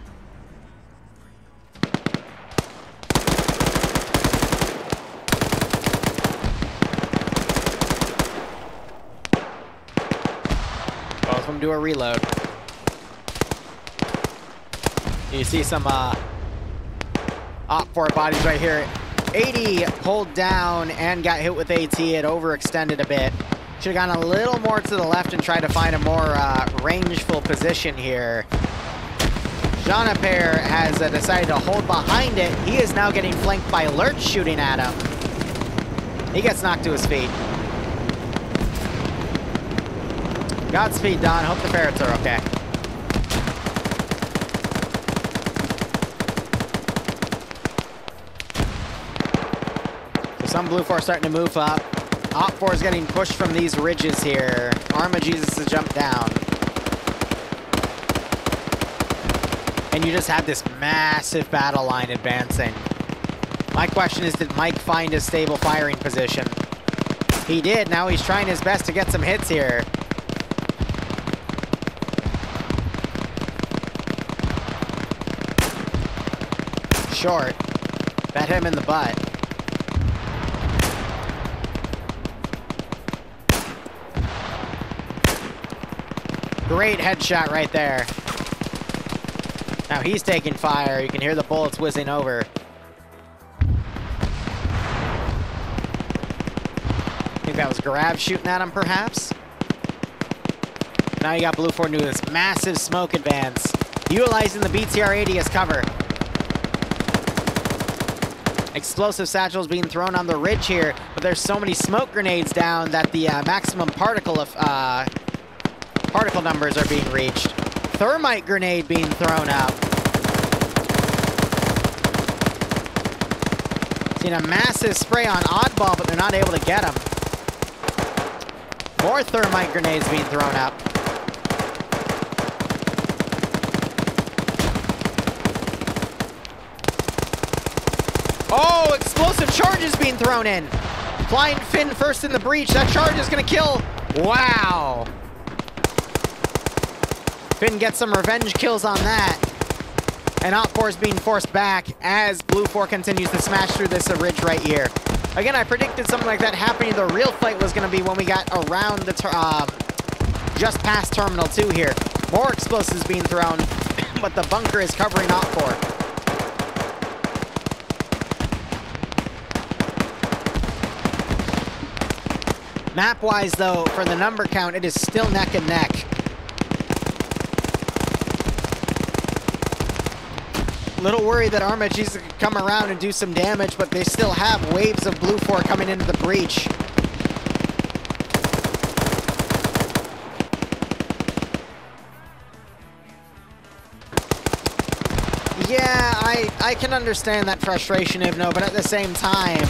both of them do a reload. You see some Op 4 bodies right here. 80 pulled down and got hit with AT. It overextended a bit. Should have gone a little more to the left and tried to find a more rangeful position here. Jean-Pierre has decided to hold behind it. He is now getting flanked by Lurch shooting at him. He gets knocked to his feet. Godspeed, Don. Hope the ferrets are okay. Some Blue 4 starting to move up. Op 4 is getting pushed from these ridges here. Arma Jesus has jumped down. And you just have this massive battle line advancing. My question is, did Mike find a stable firing position? He did. Now he's trying his best to get some hits here. Short. That hit him in the butt. Great headshot right there. Now he's taking fire. You can hear the bullets whizzing over. I think that was Grab shooting at him, perhaps. Now you got Blue 4 doing this massive smoke advance, utilizing the BTR-80 as cover. Explosive satchels being thrown on the ridge here, but there's so many smoke grenades down that the maximum particle numbers are being reached. Thermite grenade being thrown up. Seen a massive spray on Oddball, but they're not able to get him. More thermite grenades being thrown up. Oh, explosive charges being thrown in. Flying Finn first in the breach. That charge is gonna kill. Wow. Finn gets some revenge kills on that. And Op4 is being forced back as Blue 4 continues to smash through this ridge right here. Again, I predicted something like that happening. The real fight was going to be when we got around the just past Terminal 2 here. More explosives being thrown, but the bunker is covering Op4. Map-wise, though, for the number count, it is still neck and neck. Little worried that Arma Jesus could come around and do some damage, but they still have waves of Blue 4 coming into the breach. Yeah, I can understand that frustration, Ivno, but at the same time,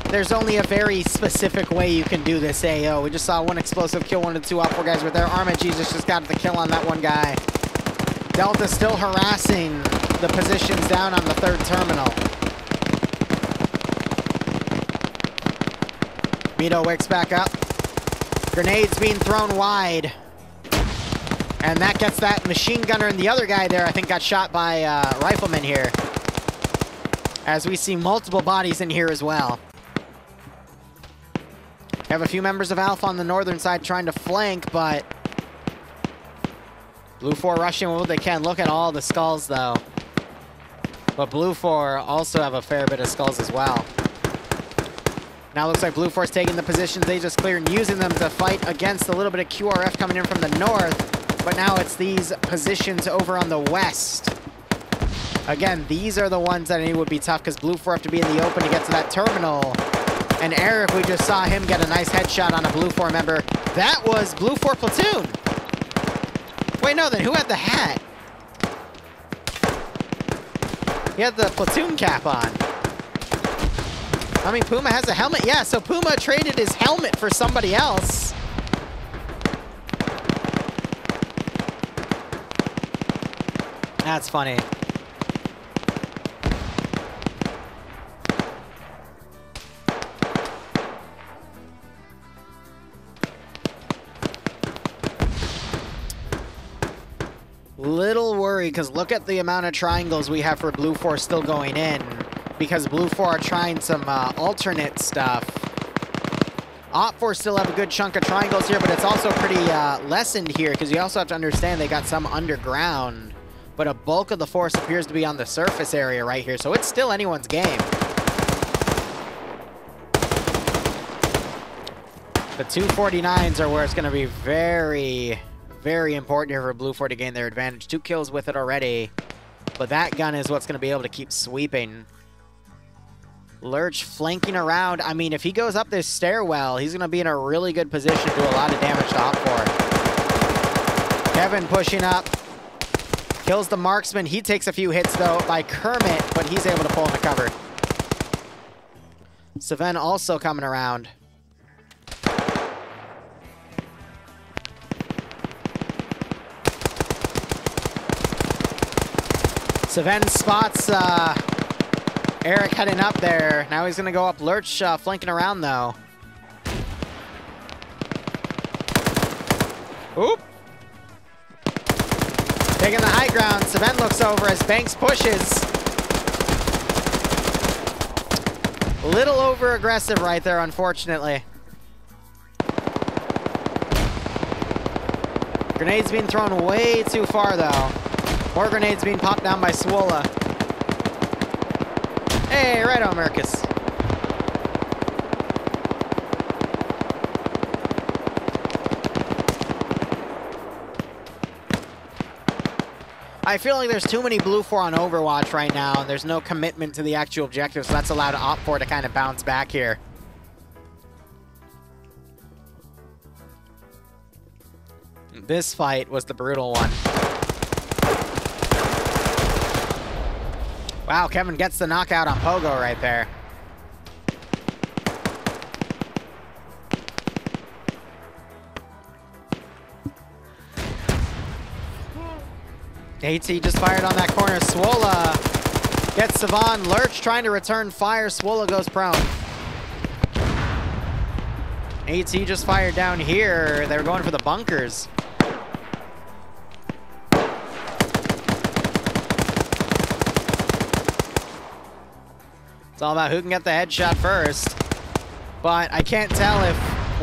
there's only a very specific way you can do this AO. We just saw one explosive kill one of the two Op4 guys right there. Arma Jesus just got the kill on that one guy. Delta still harassing the positions down on the third terminal. Vito wakes back up. Grenades being thrown wide. And that gets that machine gunner and the other guy there, I think, got shot by rifleman here. As we see multiple bodies in here as well. We have a few members of Alpha on the northern side trying to flank, but Blue 4 rushing what they can. Look at all the skulls, though. But Blue 4 also have a fair bit of skulls as well. Now it looks like Blue 4's taking the positions they just cleared and using them to fight against a little bit of QRF coming in from the north. But now it's these positions over on the west. Again, these are the ones that I knew would be tough because Blue 4 have to be in the open to get to that terminal. And Eric, we just saw him get a nice headshot on a Blue 4 member. That was Blue 4 platoon. Wait, no, then who had the hat? He had the platoon cap on. I mean, Puma has a helmet. Yeah, so Puma traded his helmet for somebody else. That's funny. Little worried, because look at the amount of triangles we have for Blue 4 still going in. Because Blue 4 are trying some alternate stuff. Op4 still have a good chunk of triangles here, but it's also pretty lessened here, because you also have to understand they got some underground. But a bulk of the force appears to be on the surface area right here, so it's still anyone's game. The 249s are where it's going to be very, very important here for Blue 4 to gain their advantage. 2 kills with it already, but that gun is what's going to be able to keep sweeping. Lurch flanking around. I mean, if he goes up this stairwell, he's going to be in a really good position to do a lot of damage to Op4. Kevin pushing up. Kills the marksman. He takes a few hits, though, by Kermit, but he's able to pull in the cover. Saven also coming around. Saven spots Eric heading up there. Now he's going to go up Lurch, flanking around, though. Oop! Taking the high ground. Seven looks over as Banks pushes. A little over aggressive right there, unfortunately. Grenades being thrown way too far, though. More grenades being popped down by Swola. Hey, right on, Mercus. I feel like there's too many Blue 4 on Overwatch right now, and there's no commitment to the actual objective, so that's allowed Op4 to kind of bounce back here. This fight was the brutal one. Wow, Kevin gets the knockout on Pogo right there. AT just fired on that corner. Swola gets Savan. Lurch trying to return fire. Swola goes prone. AT just fired down here. They were going for the bunkers. It's all about who can get the headshot first. But I can't tell if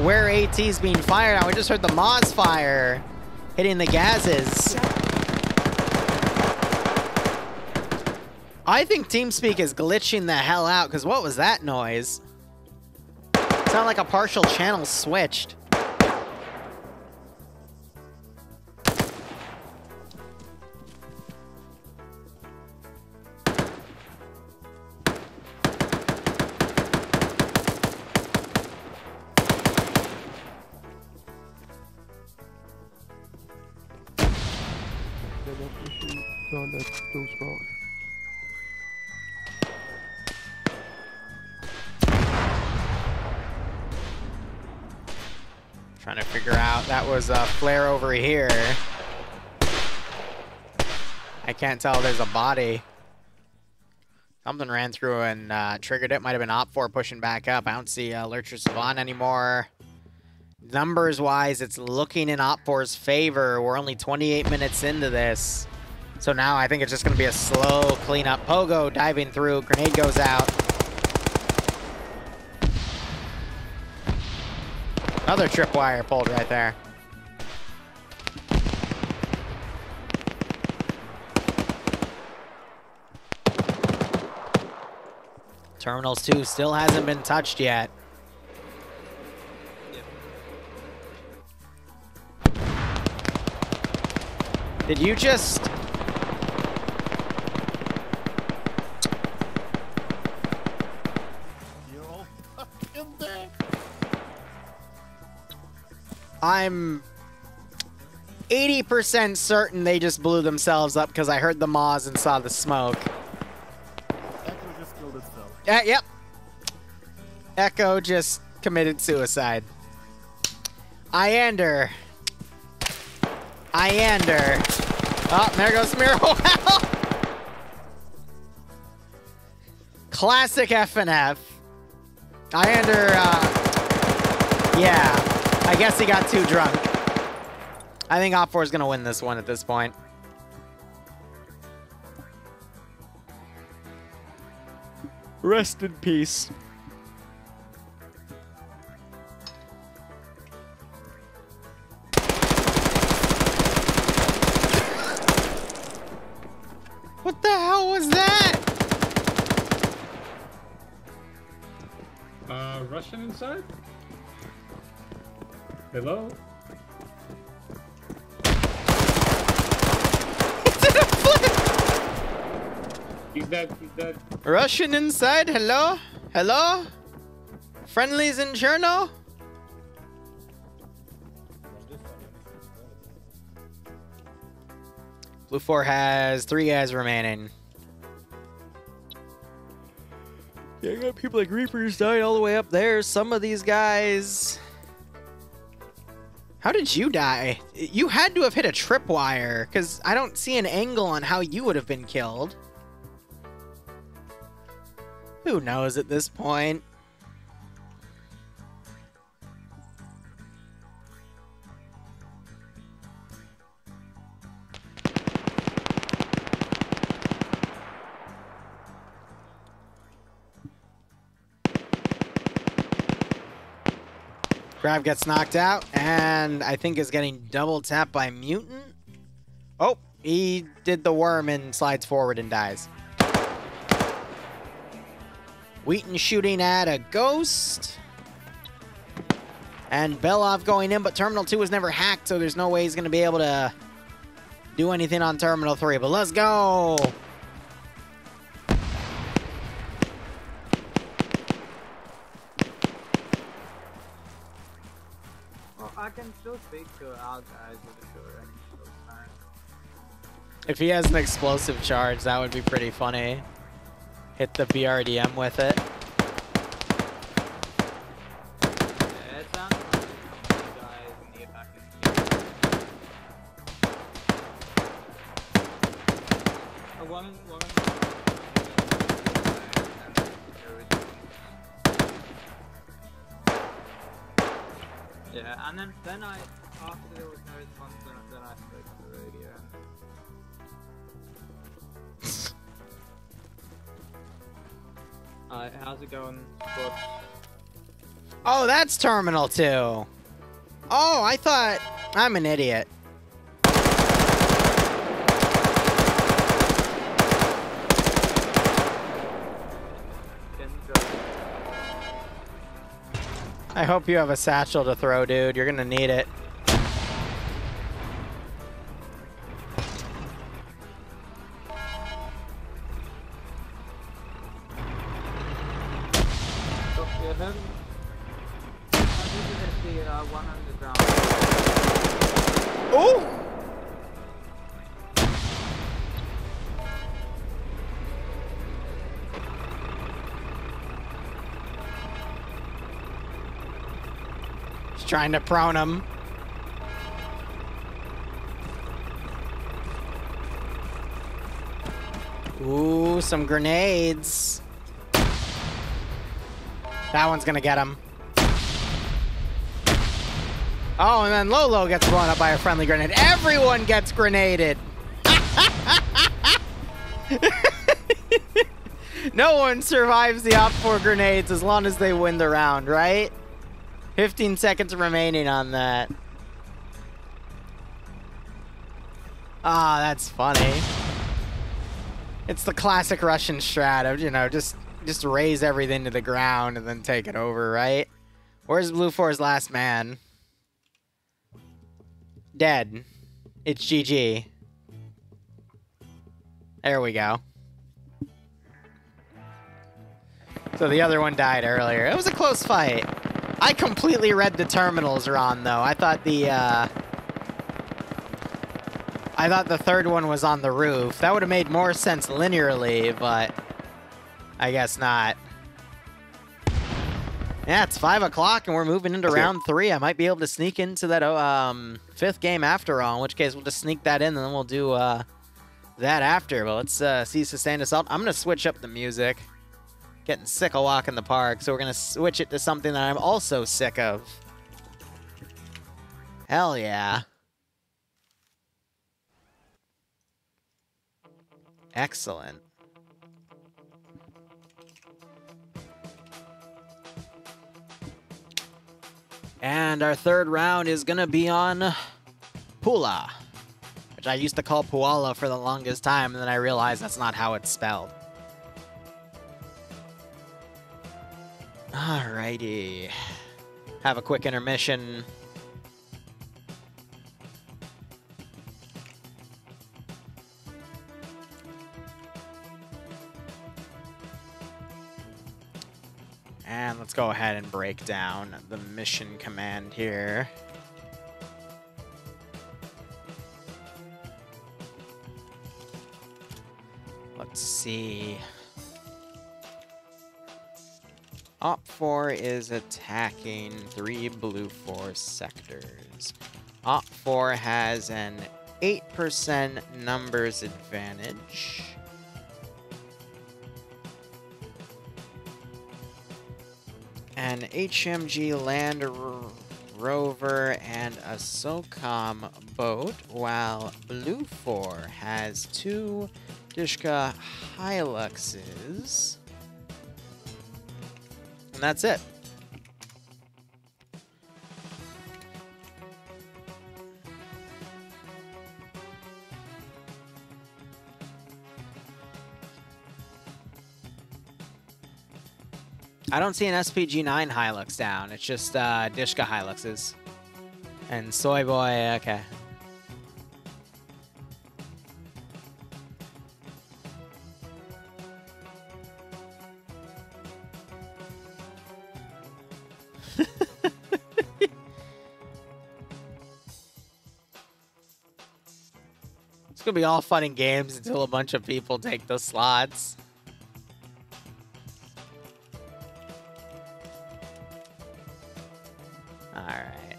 where AT's being fired. I just heard the Moz fire hitting the Gazes. I think TeamSpeak is glitching the hell out, because what was that noise? It sounded like a partial channel switched. Trying to figure out, that was a flare over here. I can't tell, there's a body. Something ran through and triggered it. Might have been Op4 pushing back up. I don't see Lurcher Savant anymore. Numbers-wise, it's looking in Op4's favor. We're only 28 minutes into this. So now I think it's just going to be a slow cleanup. Pogo diving through. Grenade goes out. Another tripwire pulled right there. Terminals 2 still hasn't been touched yet. Did you just... I'm 80% certain they just blew themselves up because I heard the Moz and saw the smoke. Echo just killed itself. Yep. Echo just committed suicide. Iander. Oh, there goes Miracle. Classic FNF. Iander, yeah. I guess he got too drunk. I think Op4 is going to win this one at this point. Rest in peace. What the hell was that? Russian inside? Hello? He's dead, he's dead. Russian inside, hello? Hello? Friendlies in Cherno? Blue 4 has 3 guys remaining. Yeah, you got people like Reapers dying all the way up there. Some of these guys... How did you die? You had to have hit a tripwire, because I don't see an angle on how you would have been killed. Who knows at this point? Grab gets knocked out, and I think is getting double tapped by Mutant. Oh, he did the worm and slides forward and dies. Wheaton shooting at a ghost. And Belov going in, but Terminal 2 was never hacked, so there's no way he's going to be able to do anything on Terminal 3. But let's go! Well, I can still speak to our guys with the short range. If he has an explosive charge, that would be pretty funny. Hit the BRDM with it. Yeah, it sounds like the guys near back in one. Yeah, and then I, after there was no response, then I spoke to the radio. How's it going, squad? Oh, that's Terminal 2. Oh, I thought... I'm an idiot. I hope you have a satchel to throw, dude. You're gonna need it. Oh! He's trying to prone him. Ooh, some grenades. That one's gonna get him. Oh, and then Lolo gets blown up by a friendly grenade. Everyone gets grenaded. No one survives the Op 4 grenades as long as they win the round, right? 15 seconds remaining on that. Ah, that's funny. It's the classic Russian strat of, you know, just raise everything to the ground and then take it over, right? Where's Blue 4's last man? Dead. It's GG. There we go. So the other one died earlier. It was a close fight. I completely read the terminals wrong, though. I thought the third one was on the roof. That would have made more sense linearly, but I guess not. Yeah, it's 5 o'clock, and we're moving into round 3. I might be able to sneak into that 5th game after all, in which case we'll just sneak that in, and then we'll do that after. But let's see Sustained Assault. I'm going to switch up the music. Getting sick of Walk in the Park, so we're going to switch it to something that I'm also sick of. Hell yeah. Excellent. And our third round is going to be on Pula, which I used to call Puala for the longest time, and then I realized that's not how it's spelled. Alrighty. Have a quick intermission. And let's go ahead and break down the mission command here. Let's see. Op 4 is attacking 3 Blue 4 sectors. Op 4 has an 8% numbers advantage. An HMG Land Rover and a SOCOM boat, while Blue 4 has 2 Dishka Hiluxes. And that's it. I don't see an SPG-9 Hilux down. It's just Dishka Hiluxes. And Soy Boy, okay. It's gonna be all fun and games until a bunch of people take the slots. Alright.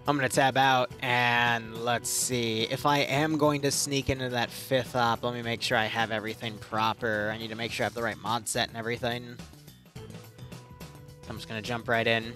I'm gonna tab out, and let's see. If I am going to sneak into that 5th op, let me make sure I have everything proper. I need to make sure I have the right mod set and everything. I'm just gonna jump right in.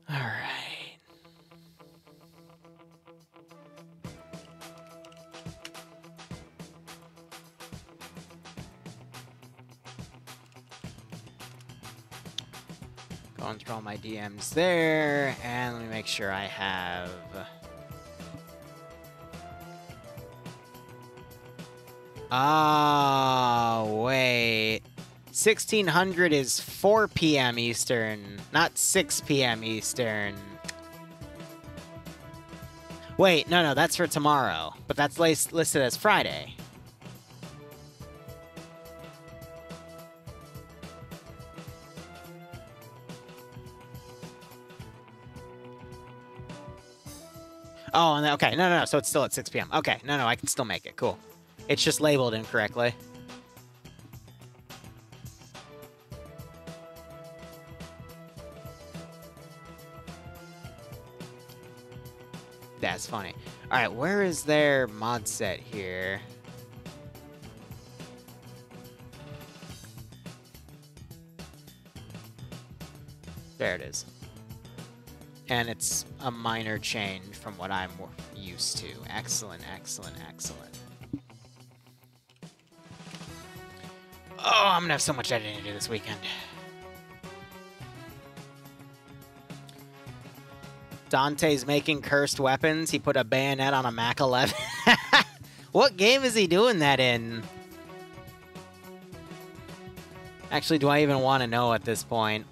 All right. Going through all my DMs there, and let me make sure I have... Oh, wait. 1600 is 4 p.m. Eastern, not 6 p.m. Eastern. Wait, no, that's for tomorrow, but that's listed as Friday. Oh, and okay, no, so it's still at 6 p.m. Okay, no, I can still make it, cool. It's just labeled incorrectly. That's funny. Alright, where is their mod set here? There it is. And it's a minor change from what I'm used to. Excellent, excellent, excellent. Oh, I'm gonna have so much editing to do this weekend. Dante's making cursed weapons. He put a bayonet on a Mac 11. What game is he doing that in? Actually, do I even want to know at this point?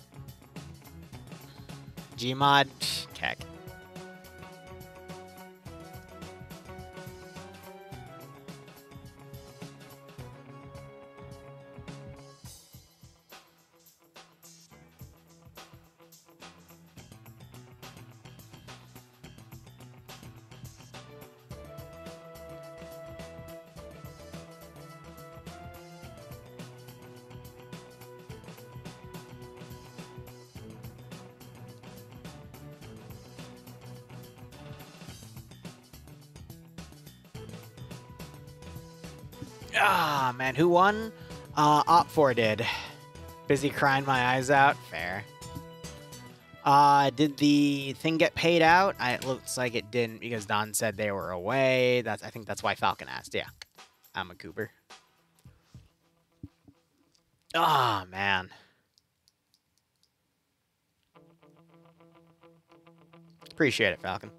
Gmod? Keck. Ah, man, who won? Op4 did. Busy crying my eyes out. Fair. Did the thing get paid out? It looks like it didn't because Don said they were away. I think that's why Falcon asked. Yeah, I'm a Cooper. Ah, man. Appreciate it, Falcon.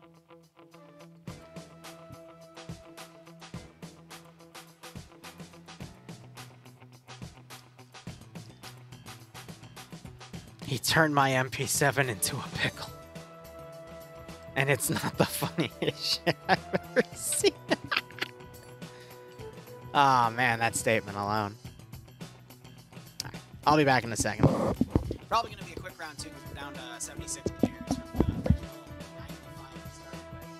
He turned my MP7 into a pickle. And it's not the funniest shit I've ever seen. Oh, man, that statement alone. All right, I'll be back in a second. Probably going to be a quick round 2 down to 76 players from the original 95 we started with.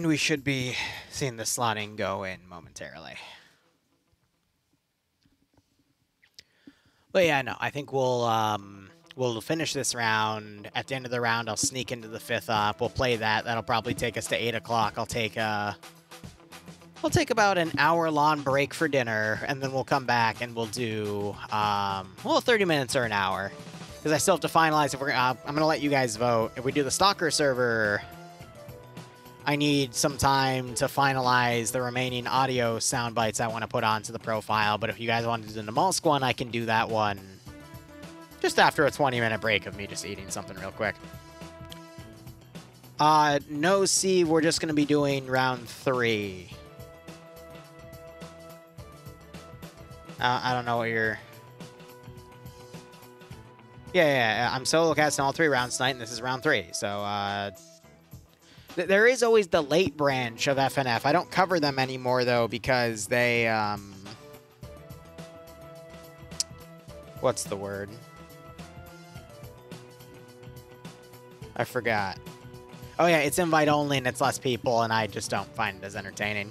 And we should be seeing the slotting go in momentarily. But yeah, no, I think we'll finish this round. At the end of the round, I'll sneak into the 5th op. We'll play that. That'll probably take us to 8 o'clock. I'll take about an hour-long break for dinner, and then we'll come back and we'll do, 30 minutes or an hour. Because I still have to finalize if we're, I'm going to let you guys vote. If we do the Stalker server, I need some time to finalize the remaining audio sound bites I want to put onto the profile. But if you guys want to do the Namalsk one, I can do that one just after a 20-minute break of me just eating something real quick. No C, we're just going to be doing round 3. I don't know what you're... Yeah, I'm solo casting all 3 rounds tonight, and this is round 3. So, there is always the late branch of FNF. I don't cover them anymore, though, because they, what's the word? I forgot. Oh, yeah, it's invite only, and it's less people, and I just don't find it as entertaining.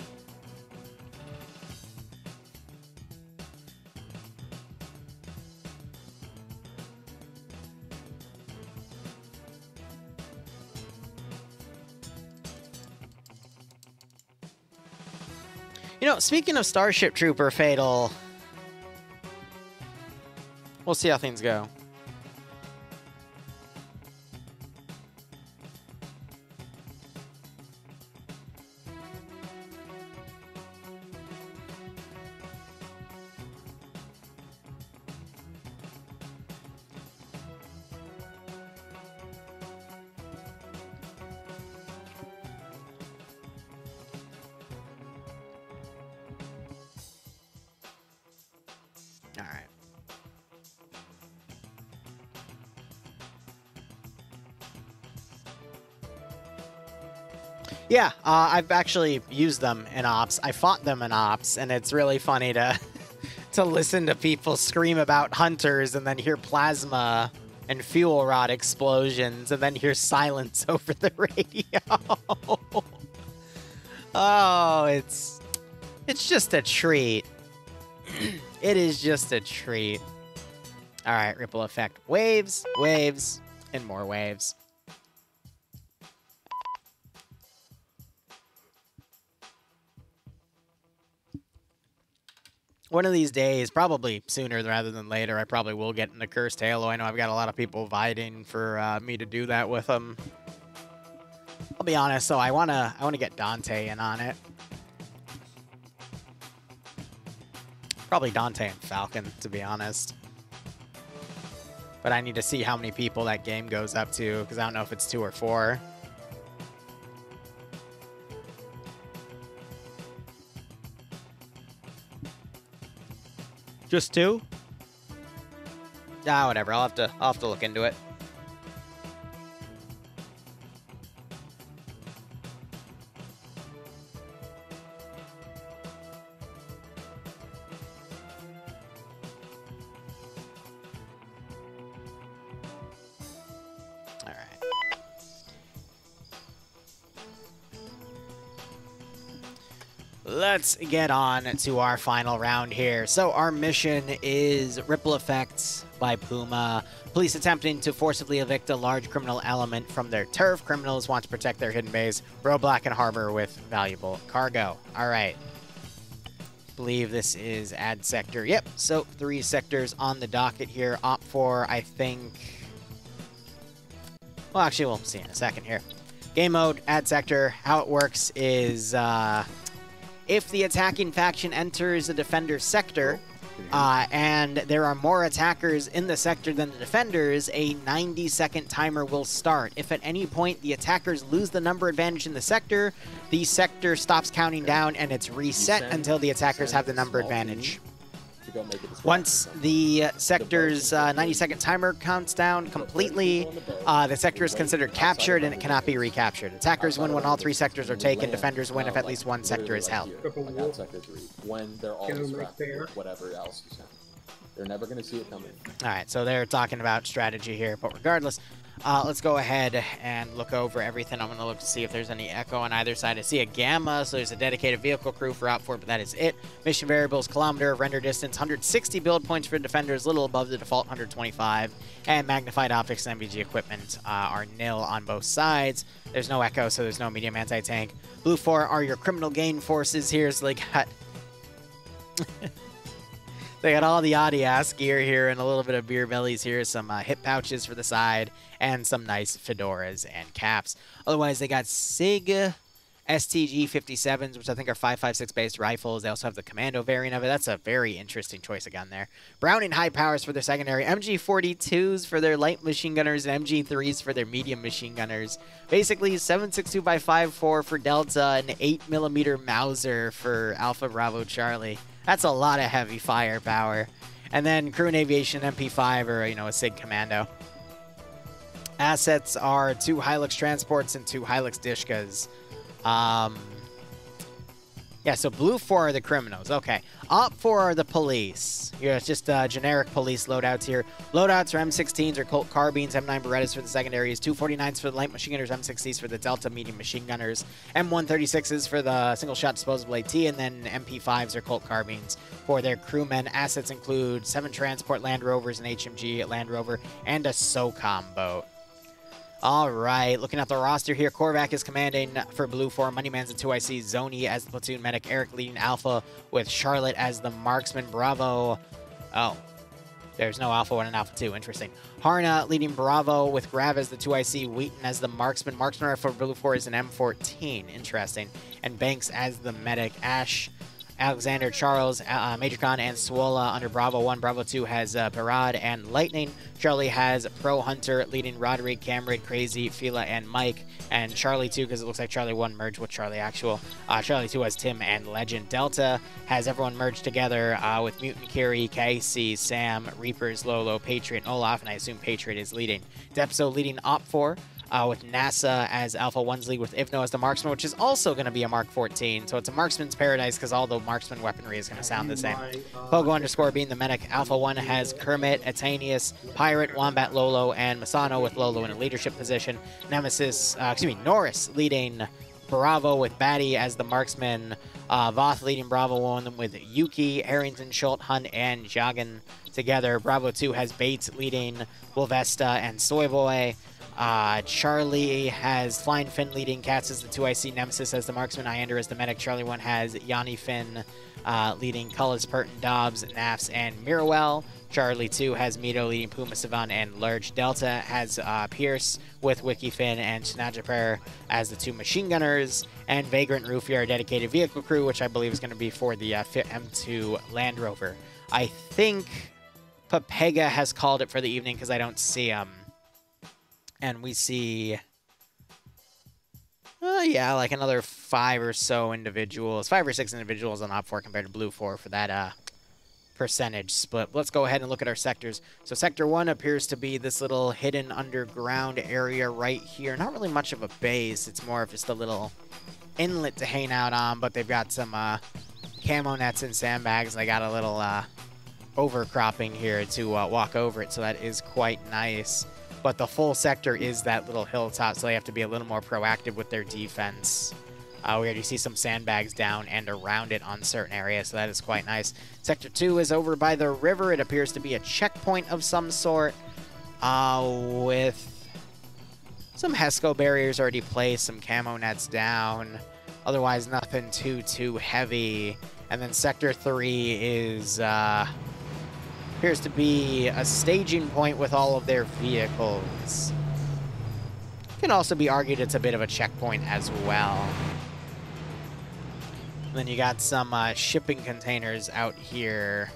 You know, speaking of Starship Trooper, Fatal, we'll see how things go. Yeah, I've actually used them in Ops. I fought them in Ops, and it's really funny to to listen to people scream about hunters and then hear plasma and fuel rod explosions and then hear silence over the radio. Oh, it's just a treat. It is just a treat. All right, ripple effect. Waves, waves, and more waves. One of these days, probably sooner rather than later, I probably will get into Cursed Halo. I know I've got a lot of people vying for me to do that with them. I'll be honest, though, I wanna get Dante in on it. Probably Dante and Falcon, to be honest. But I need to see how many people that game goes up to, because I don't know if it's 2 or 4. Just 2? Ah, whatever. I'll have to look into it. All right. Let's get on to our final round here. So our mission is Ripple Effects by Puma. Police attempting to forcibly evict a large criminal element from their turf. Criminals want to protect their hidden base. Roadblock and harbor with valuable cargo. All right. Believe this is ad sector. Yep. So 3 sectors on the docket here. Op 4, I think. Well, actually, we'll see in a second here. Game mode, ad sector. How it works is if the attacking faction enters a defender's sector, and there are more attackers in the sector than the defenders, a 90-second timer will start. If at any point the attackers lose the number advantage in the sector stops counting down and it's reset until the attackers have the number advantage. Once the sector's 90-second timer counts down completely, the sector is considered captured and it cannot be recaptured. Attackers win when all 3 sectors are taken. Defenders win if at least 1 sector is held. When they're all distracted with whatever else is happening. They're never going to see it coming. All right, so they're talking about strategy here, but regardless, Let's go ahead and look over everything. I'm going to look to see if there's any echo on either side. I see a gamma, so there's a dedicated vehicle crew for OPFOR, but that is it. Mission variables, kilometer, render distance, 160 build points for defenders, little above the default 125. And magnified optics and MVG equipment are nil on both sides. There's no echo, so there's no medium anti-tank. Blue 4 are your criminal gain forces here, so they got... They got all the Audi-ass gear here and a little bit of beer bellies here, some hip pouches for the side, and some nice fedoras and caps. Otherwise, they got SIG STG 57s, which I think are 5.56 based rifles. They also have the commando variant of it. That's a very interesting choice of gun there. Browning high powers for their secondary, MG 42s for their light machine gunners, and MG 3s for their medium machine gunners. Basically, 7.62x5.4 for Delta, and 8mm Mauser for Alpha Bravo Charlie. That's a lot of heavy firepower. And then crew and aviation MP5 or, you know, a SIG commando. Assets are 2 Hilux transports and 2 Hilux Dishkas. Yeah, so blue 4 are the criminals. Okay. Op 4 are the police. Yeah, it's just generic police loadouts here. Loadouts are M16s or Colt carbines, M9 Berettas for the secondaries, 249s for the light machine gunners, M60s for the Delta medium machine gunners, M136s for the single shot disposable AT, and then MP5s or Colt carbines for their crewmen. Assets include 7 transport Land Rovers, an HMG Land Rover, and a SOCOM boat. All right, looking at the roster here, Korvac is commanding for Blue 4, Moneyman's a 2IC, Zoni as the platoon medic, Eric leading Alpha with Charlotte as the marksman, Bravo. Oh, there's no Alpha 1 and Alpha 2, interesting. Harna leading Bravo with Grav as the 2IC, Wheaton as the marksman. Marksman for Blue 4 is an M14, interesting. And Banks as the medic, Ash, Alexander, Charles, Major Khan, and Swola under Bravo 1. Bravo 2 has Parad and Lightning. Charlie has Pro Hunter leading Roderick, Cameron, Crazy, Fila, and Mike. And Charlie 2, because it looks like Charlie 1 merged with Charlie Actual. Charlie 2 has Tim and Legend. Delta has everyone merged together with Mutant, Carey, Casey, Sam, Reapers, Lolo, Patriot, and Olaf, and I assume Patriot is leading. Depso leading Op 4. With NASA as Alpha 1's lead, with Ivno as the marksman, which is also going to be a Mark 14. So it's a marksman's paradise because all the marksman weaponry is going to sound the same. Pogo underscore being the medic. Alpha 1 has Kermit, Atanius, Pirate, Wombat, Lolo, and Masano with Lolo in a leadership position. Nemesis, Norris leading Bravo with Batty as the marksman. Voth leading Bravo 1 with Yuki, Harrington, Schultz, Hunt, and Jagan together. Bravo 2 has Bates leading Wolvesta and Soyboy. Charlie has Flying Finn leading Cats as the 2IC, Nemesis as the marksman, Iander as the medic. Charlie 1 has Yanni Finn leading Cullis, Purton, Dobbs, Nafs, and Mirwell. Charlie 2 has Mito leading Puma, Savan, and Lurch. Delta has Pierce with Wiki Finn and Snajapur as the 2 machine gunners. And Vagrant Rufy, our dedicated vehicle crew, which I believe is going to be for the M2 Land Rover. I think Papega has called it for the evening because I don't see him. And we see, yeah, like another 5 or 6 individuals on Op 4 compared to Blue 4 for that percentage split. Let's go ahead and look at our sectors. So Sector 1 appears to be this little hidden underground area right here. Not really much of a base. It's more of just a little inlet to hang out on, but they've got some camo nets and sandbags. They got a little overcropping here to walk over it, so that is quite nice. But the full sector is that little hilltop, so they have to be a little more proactive with their defense. We already see some sandbags down and around it on certain areas, so that is quite nice. Sector 2 is over by the river. It appears to be a checkpoint of some sort with some HESCO barriers already placed, some camo nets down. Otherwise, nothing too heavy. And then Sector 3 is... appears to be a staging point with all of their vehicles. Can also be argued it's a bit of a checkpoint as well. And then you got some shipping containers out here.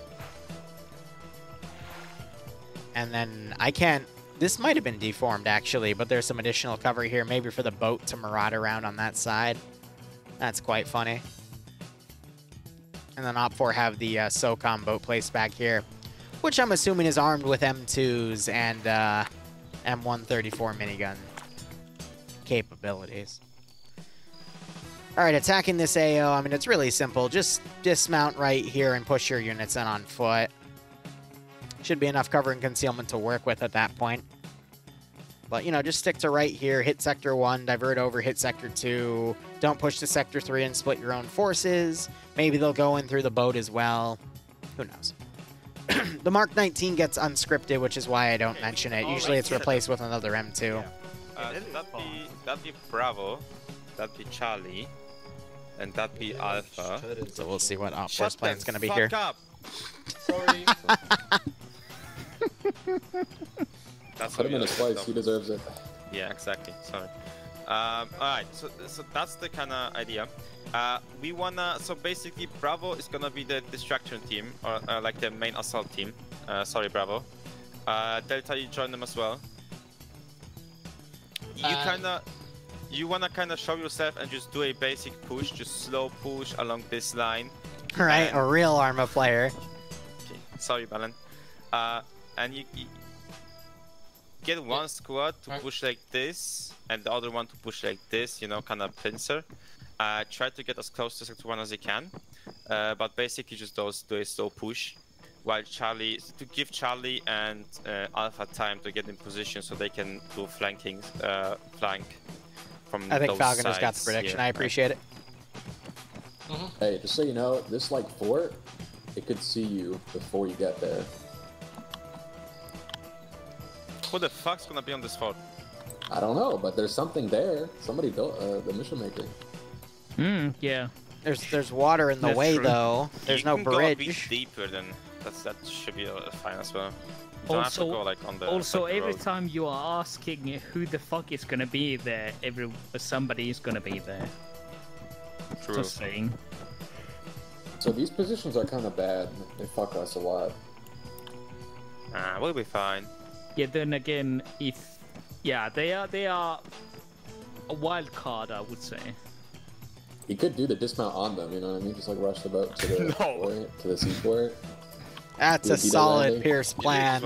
And then I can't... This might have been deformed, actually, but there's some additional cover here, maybe for the boat to maraud around on that side. That's quite funny. And then Op 4 have the SOCOM boat placed back here, which I'm assuming is armed with M2s and M134 minigun capabilities. All right, attacking this AO, I mean, it's really simple. Just dismount right here and push your units in on foot. Should be enough cover and concealment to work with at that point. But, you know, just stick to right here, hit Sector 1, divert over, hit Sector 2. Don't push to Sector 3 and split your own forces. Maybe they'll go in through the boat as well. Who knows? The Mark 19 gets unscripted, which is why I don't mention it. Usually it's replaced with another M2. So that'd be Bravo, that'd be Charlie, and that'd be Alpha. So we'll see what Op Force plan's going to be here. Up. Sorry. That's Put him in a slice. He deserves it. Yeah, exactly. Sorry. Alright, so that's the kind of idea. We wanna, so basically Bravo is gonna be the distraction team, or like the main assault team. Sorry, Bravo. Delta, you join them as well. You wanna kinda show yourself and just do a basic push, just slow push along this line. Right, a real Arma player. Okay, sorry, Balan. And you get one squad to push like this, and the other one to push like this, you know, kind of pincer. Try to get as close to Sector 1 as you can, but basically just do a slow push, while Charlie, to give Charlie and Alpha time to get in position so they can do flank from I think those Falcon sides has got the prediction. here. I appreciate it. Hey, just so you know, this like fort, it could see you before you get there. Who the fuck's gonna be on this fort? I don't know, but there's something there. Somebody built the mission maker. Yeah. There's water in the way though. There's no You can go a bit bridge. deeper than that should be fine as well. You don't have to go like on the Also, like the every road. time you are asking who the fuck is gonna be there, somebody is gonna be there. True. Just saying. So these positions are kind of bad. They fuck us a lot. We'll be fine. Yeah. Then again, they are a wild card, I would say. You could do the dismount on them, you know what I mean? Just like rush the boat to the port, to the seaport. That's a solid Pierce plan.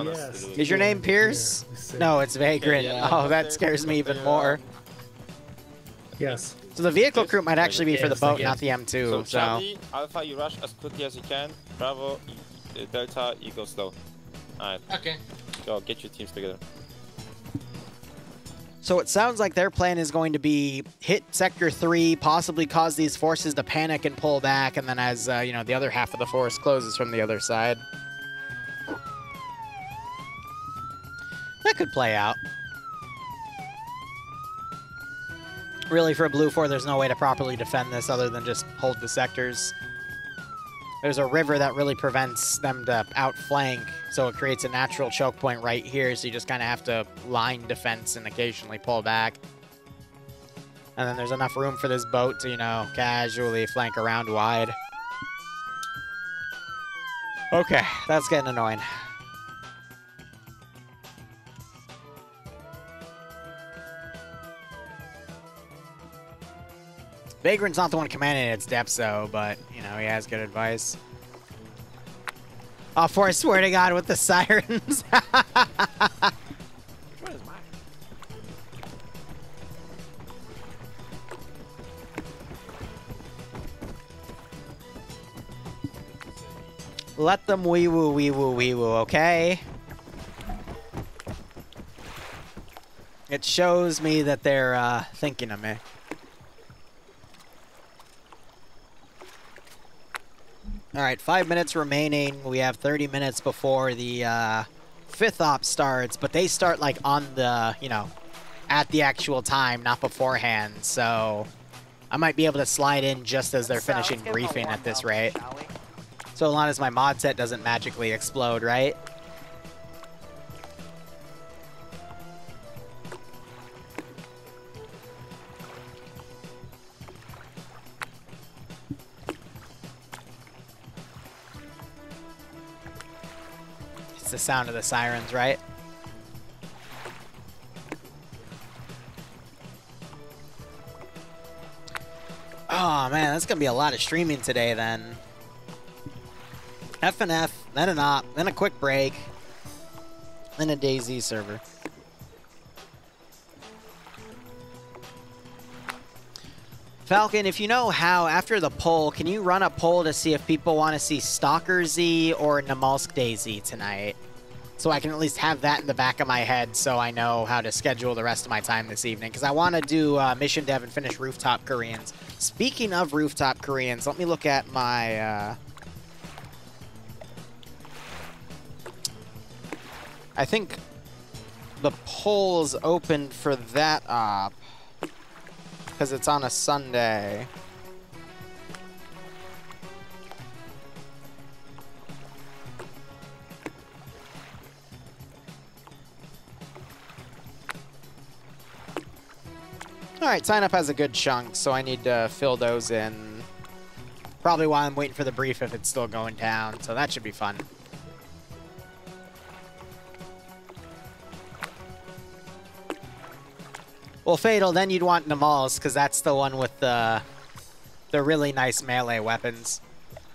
Is your name Pierce? No, it's Vagrant. Oh, that scares me even more. Yes. So the vehicle crew might actually be for the boat, not the M2. So So Charlie, Alpha, you rush as quickly as you can. Bravo, Delta, you go slow. Alright. Okay. Go, get your teams together. So it sounds like their plan is going to be hit Sector 3, possibly cause these forces to panic and pull back, and then as, you know, the other half of the force closes from the other side. That could play out. Really, for a Blue 4, there's no way to properly defend this other than just hold the sectors. There's a river that really prevents them to outflank, so it creates a natural choke point right here, so you just kind of have to line defense and occasionally pull back. And then there's enough room for this boat to, you know, casually flank around wide. Okay, that's getting annoying. Vagrant's not the one commanding its depths, though, but, you know, he has good advice. Oh, for I swear to God, with the sirens. Let them wee-woo, wee-woo, wee-woo, okay? It shows me that they're thinking of me. All right, 5 minutes remaining. We have 30 minutes before the fifth op starts, but they start like on the, you know, at the actual time, not beforehand. So I might be able to slide in just as they're finishing briefing at this rate. So long as my mod set doesn't magically explode, right? It's the sound of the sirens, right? Oh man, that's gonna be a lot of streaming today then. F and F, then an op, then a quick break, then a DayZ server. Falcon, if you know how, after the poll, can you run a poll to see if people want to see Stalker Z or Namalsk DayZ tonight? So I can at least have that in the back of my head so I know how to schedule the rest of my time this evening. Because I want to do mission dev and finish Rooftop Koreans. Speaking of Rooftop Koreans, let me look at my... I think the poll's open for that op. Because it's on a Sunday. Alright, sign up has a good chunk, so I need to fill those in. Probably while I'm waiting for the brief if it's still going down, so that should be fun. Well, Fatal, then you'd want Namals, because that's the one with the really nice melee weapons.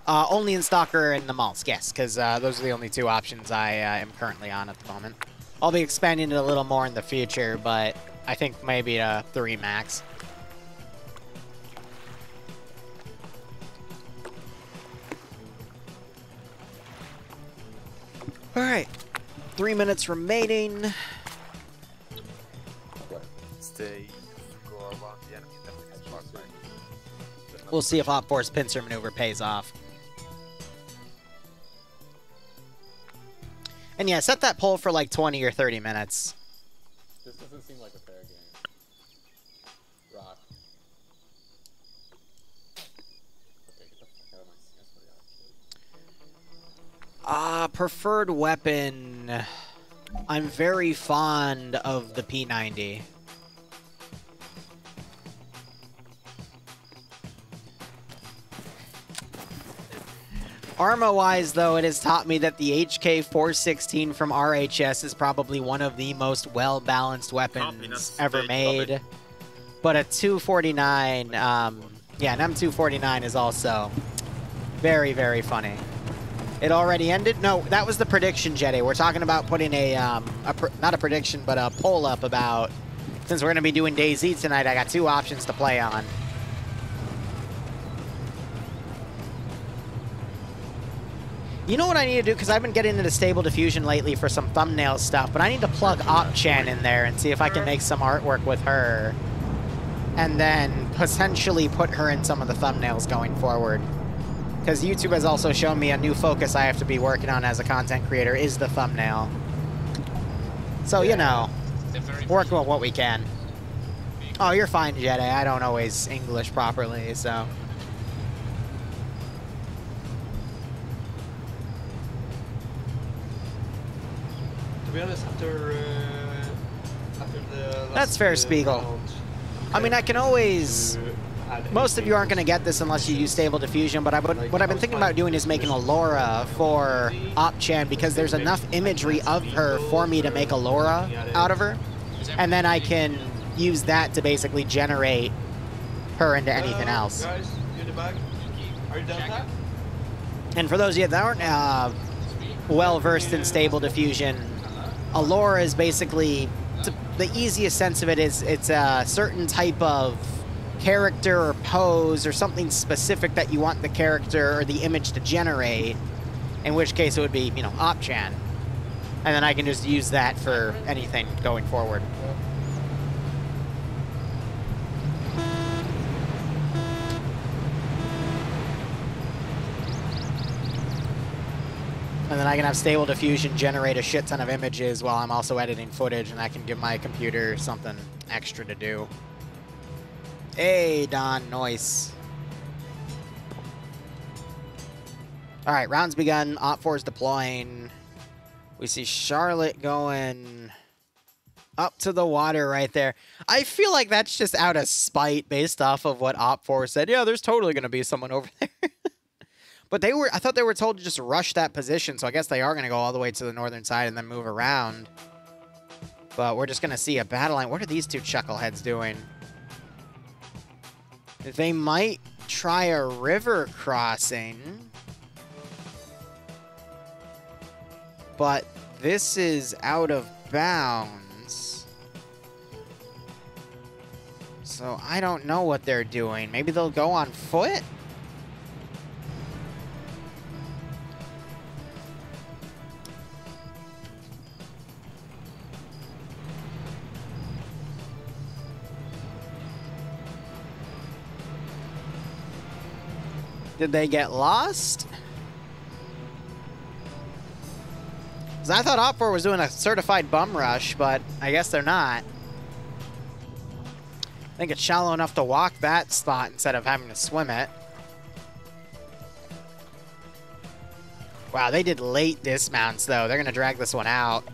Only in Stalker and Namals, yes, because those are the only two options I am currently on at the moment. I'll be expanding it a little more in the future, but I think maybe 3 max. Alright, 3 minutes remaining. We'll see if Op 4's pincer maneuver pays off. And yeah, set that poll for like 20 or 30 minutes. This doesn't seem like a fair game. Rock. Okay, get the fuck out of my... I swear to God. Preferred weapon. I'm very fond of the P90. Armor-wise, though, it has taught me that the HK-416 from RHS is probably one of the most well-balanced weapons ever made. But a 249, yeah, an M249 is also very, very funny. It already ended? No, that was the prediction, Jetty. We're talking about putting not a prediction, but a poll up about, since we're going to be doing DayZ tonight, I got 2 options to play on. You know what I need to do? Because I've been getting into Stable Diffusion lately for some thumbnail stuff, but I need to plug Opchan in there and see if I can make some artwork with her. And then potentially put her in some of the thumbnails going forward. Because YouTube has also shown me a new focus I have to be working on as a content creator is the thumbnail. So, you know, working with what we can. Oh, you're fine, Jedi. I don't always English properly, so... To be honest, after the That's fair, Spiegel. round, I mean, I can always... Most of you aren't going to get this unless you use Stable Diffusion, but what I've been thinking about doing is making a Laura for Opchan, because there's enough imagery of her for me to make a Laura out of her. And then I can use that to basically generate her into anything else. Guys, you in the back? Are you done that? And for those of you that aren't well-versed in Stable Diffusion, a Laura is basically, the easiest sense of it is it's a certain type of character or pose or something specific that you want the character or the image to generate, in which case it would be, you know, Opchan. And then I can just use that for anything going forward. And then I can have Stable Diffusion generate a shit ton of images while I'm also editing footage, and I can give my computer something extra to do. Hey, Don, noise. Alright, rounds begun. Op 4 is deploying. We see Charlotte going up to the water right there. I feel like that's just out of spite based off of what Op 4 said. Yeah, there's totally going to be someone over there. But I thought they were told to just rush that position, so I guess they are going to go all the way to the northern side and then move around. But we're just going to see a battle line. What are these two chuckleheads doing? They might try a river crossing. But this is out of bounds. So I don't know what they're doing. Maybe they'll go on foot? Did they get lost? 'Cause I thought Op 4 was doing a certified bum rush, but I guess they're not. I think it's shallow enough to walk that spot instead of having to swim it. Wow, they did late dismounts, though. They're going to drag this one out.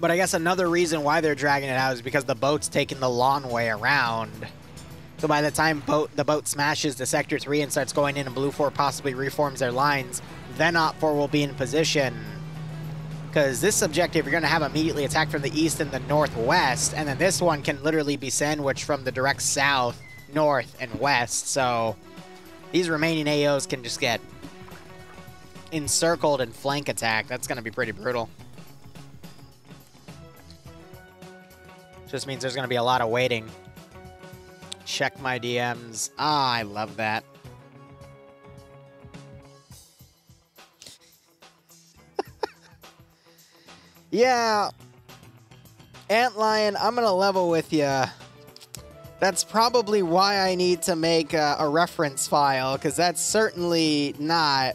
But I guess another reason why they're dragging it out is because the boat's taking the long way around. So by the time the boat smashes to Sector 3 and starts going in and Blue 4 possibly reforms their lines, then Op 4 will be in position. Because this objective you're going to have immediately attacked from the east and the northwest, and then this one can literally be sandwiched from the direct south, north, and west. So these remaining AOs can just get encircled and flank attacked. That's going to be pretty brutal. Just means there's going to be a lot of waiting. Check my DMs. Ah, I love that. Yeah. Antlion, I'm going to level with you. That's probably why I need to make a reference file, because that's certainly not...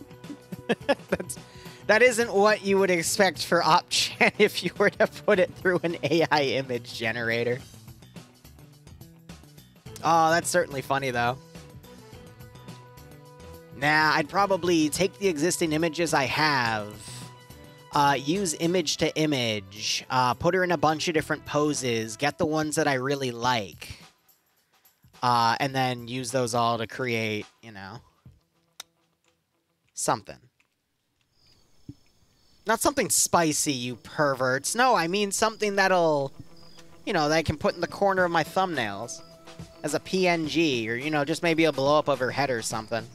That isn't what you would expect for OpGen if you were to put it through an AI image generator. Oh, that's certainly funny, though. Nah, I'd probably take the existing images I have, use image to image, put her in a bunch of different poses, get the ones that I really like, and then use those all to create, you know, something. Not something spicy, you perverts. No, I mean something that'll, you know, that I can put in the corner of my thumbnails as a PNG, or, you know, just maybe a blow up of her head or something.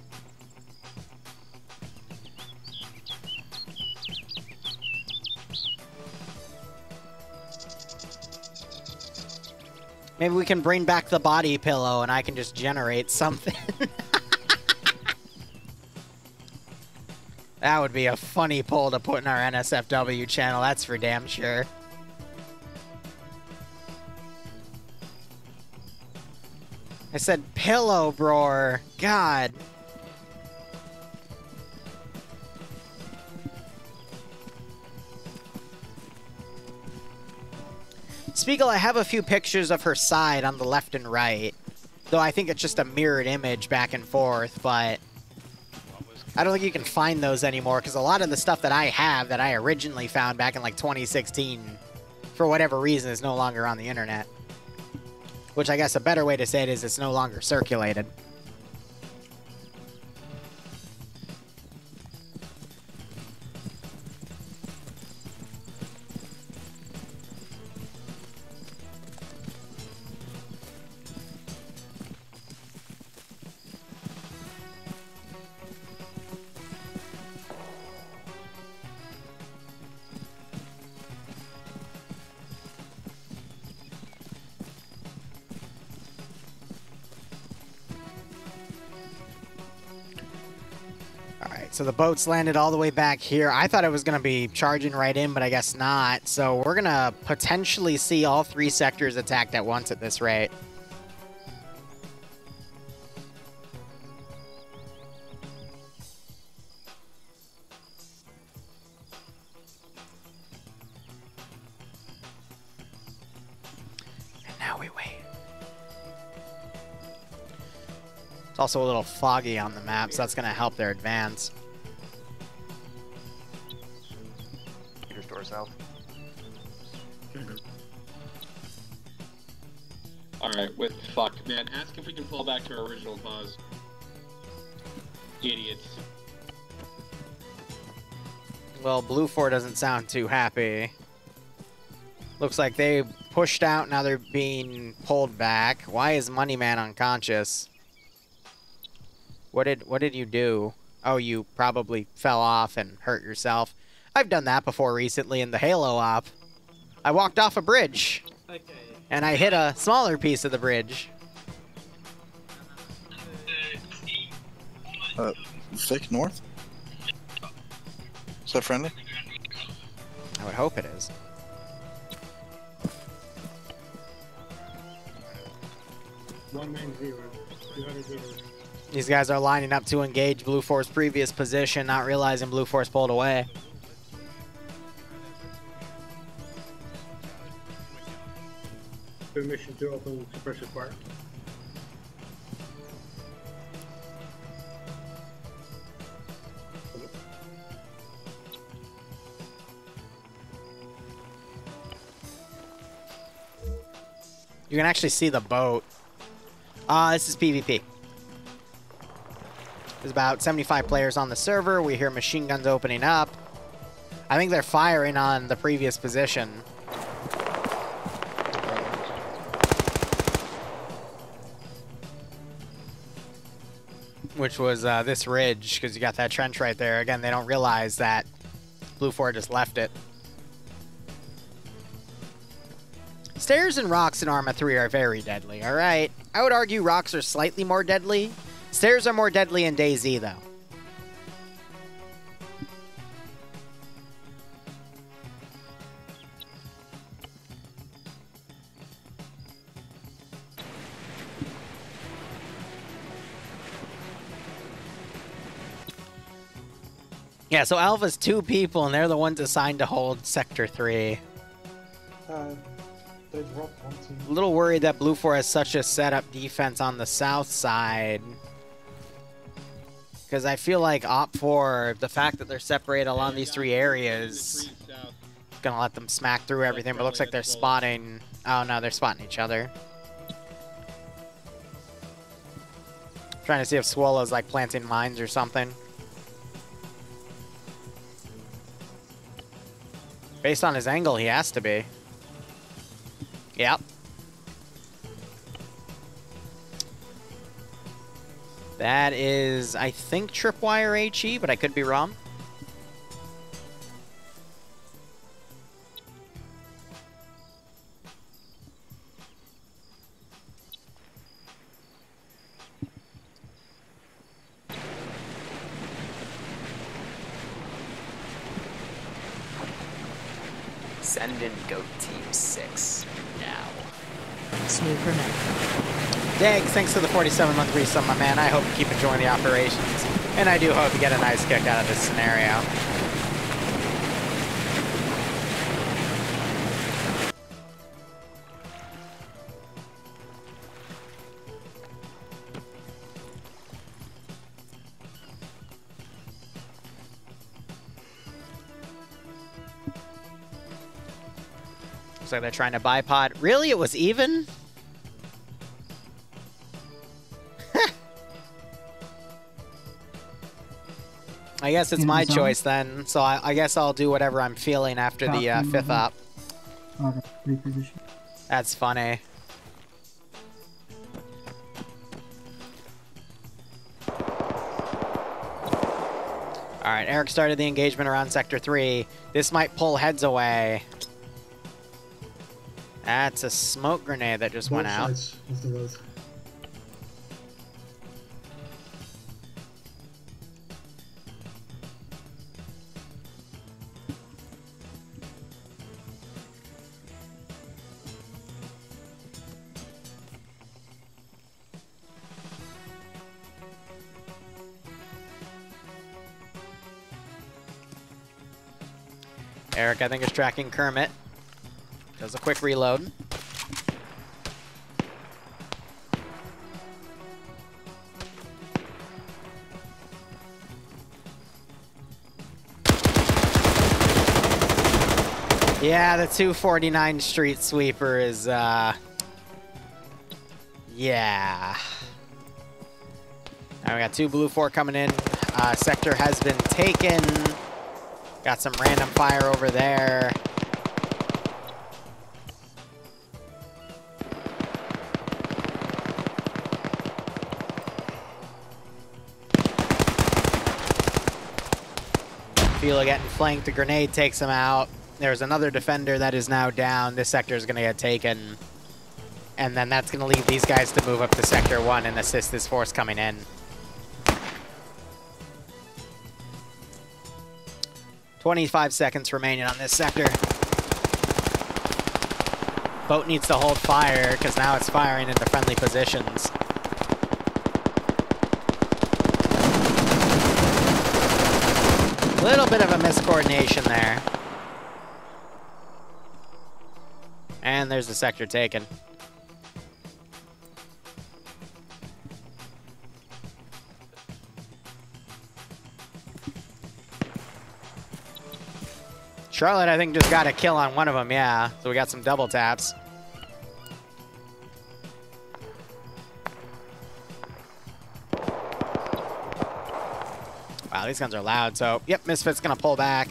Maybe we can bring back the body pillow and I can just generate something. That would be a funny poll to put in our NSFW channel, that's for damn sure. I said pillow, bro. God. Spiegel, I have a few pictures of her side on the left and right. Though I think it's just a mirrored image back and forth, but... I don't think you can find those anymore, because a lot of the stuff that I have that I originally found back in like 2016, for whatever reason, is no longer on the internet. Which I guess a better way to say it is it's no longer circulated. So the boat's landed all the way back here. I thought it was going to be charging right in, but I guess not. So we're going to potentially see all three sectors attacked at once at this rate. And now we wait. It's also a little foggy on the map, so that's going to help their advance. South. Alright, with fuck, man. Ask if we can fall back to our original cause. Idiots. Well, Blue 4 doesn't sound too happy. Looks like they pushed out, now they're being pulled back. Why is Moneyman unconscious? What did you do? Oh, you probably fell off and hurt yourself. I've done that before recently in the Halo op. I walked off a bridge. Okay. And I hit a smaller piece of the bridge. Thick north? Is that friendly? I would hope it is. These guys are lining up to engage Blue Force previous position, not realizing Blue Force pulled away. Permission to open suppressor fire. You can actually see the boat. This is PvP. There's about 75 players on the server. We hear machine guns opening up. I think they're firing on the previous position. Which was this ridge, because you got that trench right there. Again, they don't realize that Blue 4 just left it. Stairs and rocks in Arma 3 are very deadly, alright? I would argue rocks are slightly more deadly. Stairs are more deadly in DayZ, though. Yeah, so Alpha's 2 people, and they're the ones assigned to hold Sector 3. They dropped one team. A little worried that Blue 4 has such a set-up defense on the south side. Because I feel like Op4, the fact that they're separated along these 3 areas, is going to let them smack through everything, but it looks like they're spotting... Oh, no, they're spotting each other. Trying to see if Swallow's, like, planting mines or something. Based on his angle, he has to be. Yep. That is, I think, Tripwire HE, but I could be wrong. Send in Goat Team 6 now. Superman. Dags, thanks for the 47-month resub, my man. I hope you keep enjoying the operations. And I do hope you get a nice kick out of this scenario. Looks like they're trying to bipod. Really? It was even? I guess it's my choice then, so I guess I'll do whatever I'm feeling after the 5th op. That's funny. Alright, Eric started the engagement around Sector 3. This might pull heads away. That's a smoke grenade that just went out. Eric, I think, is tracking Kermit. Does a quick reload. Yeah, the 249 Street Sweeper is, yeah. Now we got 2 Blue 4 coming in. Sector has been taken. Got some random fire over there. Fila getting flanked. The grenade takes him out. There's another defender that is now down. This sector is going to get taken. And then that's going to leave these guys to move up to Sector 1 and assist this force coming in. 25 seconds remaining on this sector. Boat needs to hold fire, because now it's firing into friendly positions. Little bit of a miscoordination there. And there's the sector taken. Charlotte, I think, just got a kill on one of them, yeah. So we got some double taps. Wow, these guns are loud. So, yep, Misfit's going to pull back.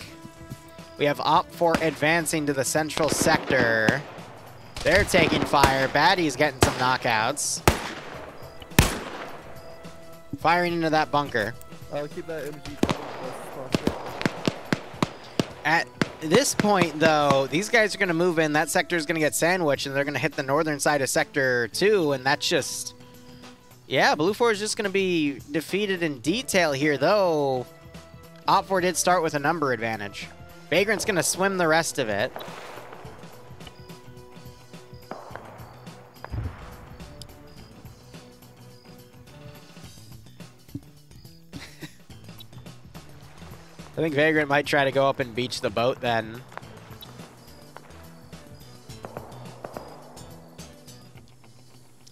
We have Op4 advancing to the central sector. They're taking fire. Baddie's getting some knockouts. Firing into that bunker. I'll keep that MG. At this point, though, these guys are going to move in. That sector is going to get sandwiched, and they're going to hit the northern side of Sector 2, and that's just... Yeah, Blue 4 is just going to be defeated in detail here, though. Op 4 did start with a number advantage. Vagrant's going to swim the rest of it. I think Vagrant might try to go up and beach the boat then.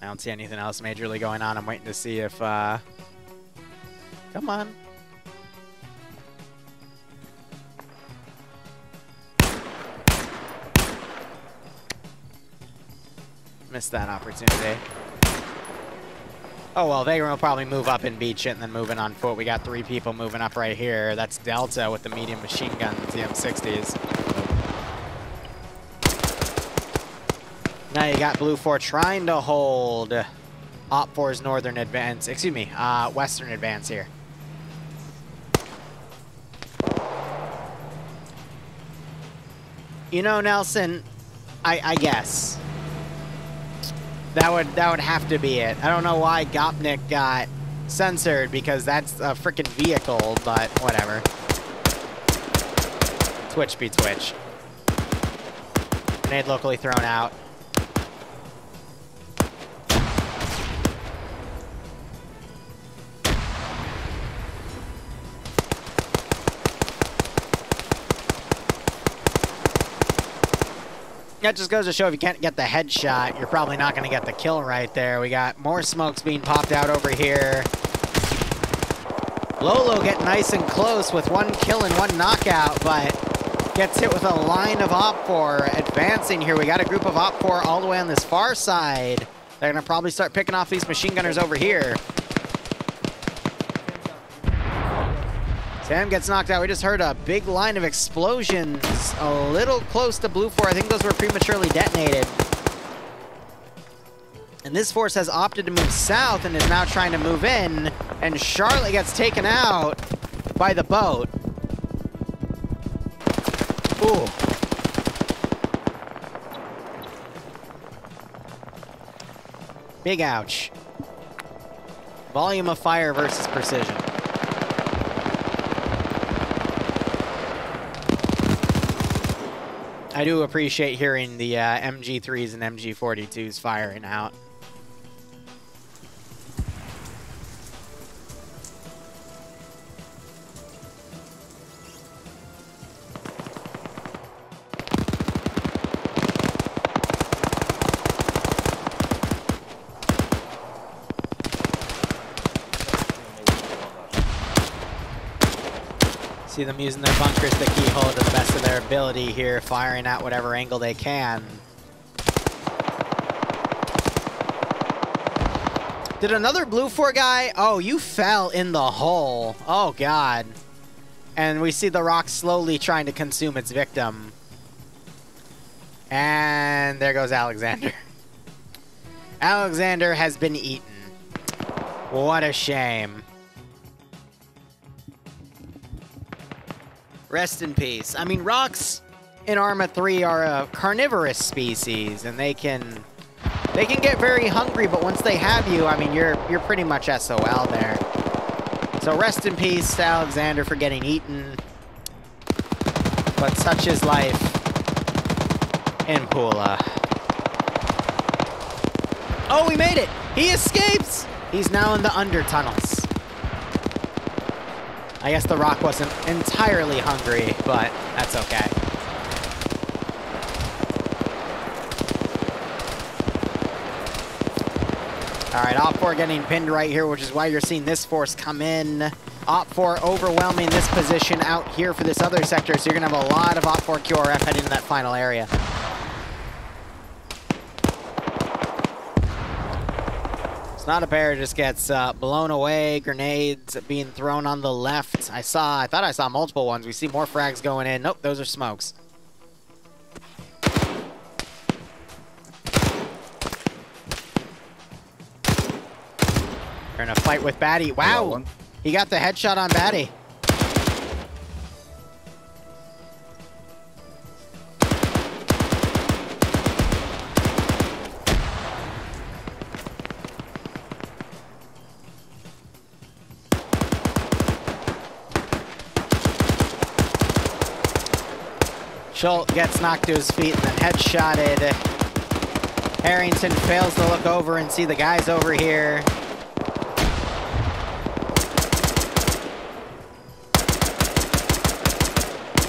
I don't see anything else majorly going on. I'm waiting to see if, come on. Missed that opportunity. Oh, well, Vagrant will probably move up and beach it and then moving on foot. We got 3 people moving up right here. That's Delta with the medium machine guns, the M60s. Now you got Blue 4 trying to hold Op 4's northern advance, excuse me, western advance here. You know, Nelson, I guess. That would have to be it. I don't know why Gopnik got censored, because that's a freaking vehicle, but whatever. Twitch be Twitch. Grenade locally thrown out. That just goes to show if you can't get the headshot, you're probably not going to get the kill right there. We got more smokes being popped out over here. Lolo getting nice and close with 1 kill and 1 knockout, but gets hit with a line of Op 4 advancing here. We got a group of Op 4 all the way on this far side. They're going to probably start picking off these machine gunners over here. Sam gets knocked out. We just heard a big line of explosions a little close to Blue 4. I think those were prematurely detonated. And this force has opted to move south and is now trying to move in. And Charlotte gets taken out by the boat. Ooh. Big ouch. Volume of fire versus precision. I do appreciate hearing the MG3s and MG42s firing out. See them using their bunkers to keyhole to the best of their ability here, firing at whatever angle they can. Did another Blue 4 guy? Oh, you fell in the hole. Oh, God. And we see the rock slowly trying to consume its victim. And there goes Alexander. Alexander has been eaten. What a shame. Rest in peace. I mean, rocks in Arma 3 are a carnivorous species, and they can get very hungry, but once they have you, I mean, you're pretty much SOL there. So rest in peace to Alexander for getting eaten. But such is life in Pula. Oh, we made it! He escapes! He's now in the under tunnels. I guess the rock wasn't entirely hungry, but that's okay. Alright, Op4 getting pinned right here, which is why you're seeing this force come in. Op4 overwhelming this position out here for this other sector, so you're going to have a lot of Op4 QRF heading to that final area. It's not a bear, just gets blown away. Grenades being thrown on the left. I thought I saw multiple ones. We see more frags going in. Nope, those are smokes. They're in a fight with Batty. Wow, he got the headshot on Batty. Schultz gets knocked to his feet and then headshotted. Harrington fails to look over and see the guys over here.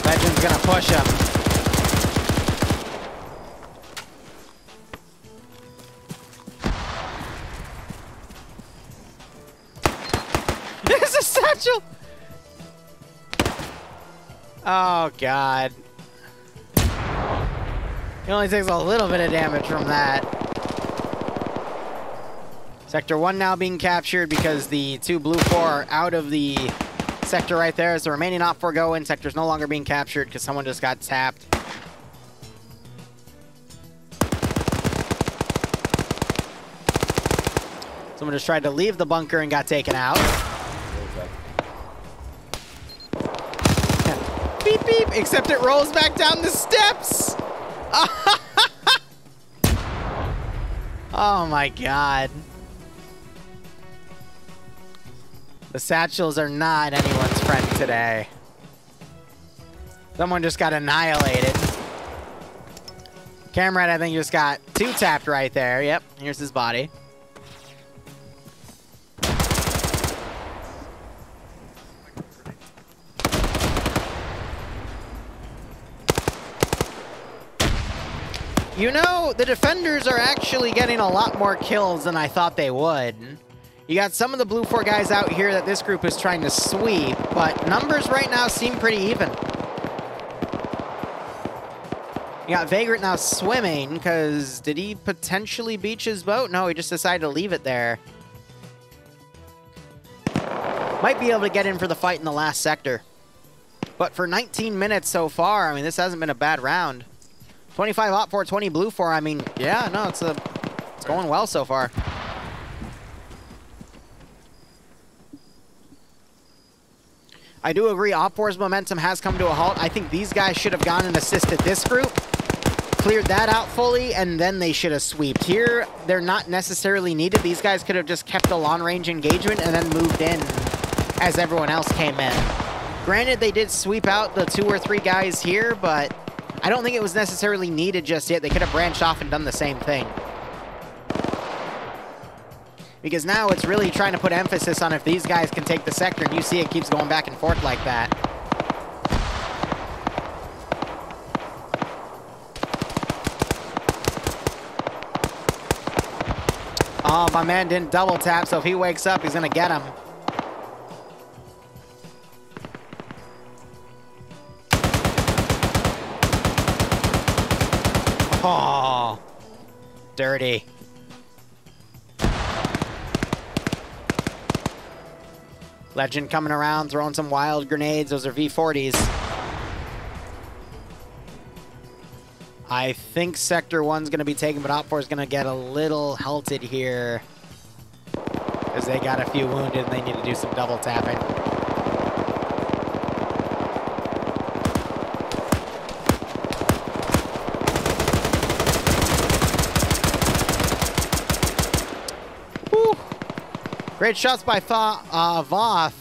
Legend's gonna push him. There's a satchel! Oh, God. He only takes a little bit of damage from that. Sector 1 now being captured because the 2 Blue 4 are out of the sector right there. As the remaining Op 4 go in, sector's no longer being captured because someone just got tapped. Someone just tried to leave the bunker and got taken out. Beep, beep, except it rolls back down the steps. Oh my God. The satchels are not anyone's friend today. Someone just got annihilated. Camrat, I think, just got 2-tapped right there. Yep, here's his body. You know, the defenders are actually getting a lot more kills than I thought they would. You got some of the Blue 4 guys out here that this group is trying to sweep, but numbers right now seem pretty even. You got Vagrant now swimming, because did he potentially beach his boat? No, he just decided to leave it there. Might be able to get in for the fight in the last sector. But for 19 minutes so far, I mean, this hasn't been a bad round. 25 Op 4, 20 Blue 4. I mean, yeah, no, it's going well so far. I do agree, Op 4's momentum has come to a halt. I think these guys should have gone and assisted this group, cleared that out fully, and then they should have sweeped. Here, they're not necessarily needed. These guys could have just kept a long-range engagement and then moved in as everyone else came in. Granted, they did sweep out the 2 or 3 guys here, but I don't think it was necessarily needed just yet. They could have branched off and done the same thing. Because now it's really trying to put emphasis on if these guys can take the sector, and you see it keeps going back and forth like that. Oh, my man didn't double tap, so if he wakes up, he's gonna get him. Oh, dirty. Legend coming around, throwing some wild grenades. Those are V40s. I think Sector 1's going to be taken, but Op 4 is going to get a little halted here because they got a few wounded and they need to do some double tapping. Whew. Great shots by Voth.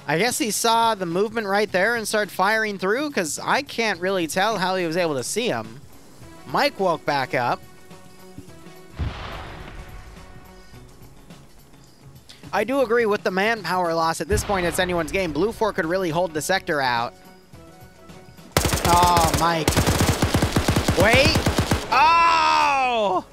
I guess he saw the movement right there and started firing through, because I can't really tell how he was able to see him. Mike woke back up. I do agree with the manpower loss. At this point, it's anyone's game. Blue 4 could really hold the sector out. Oh, Mike. Wait. Oh!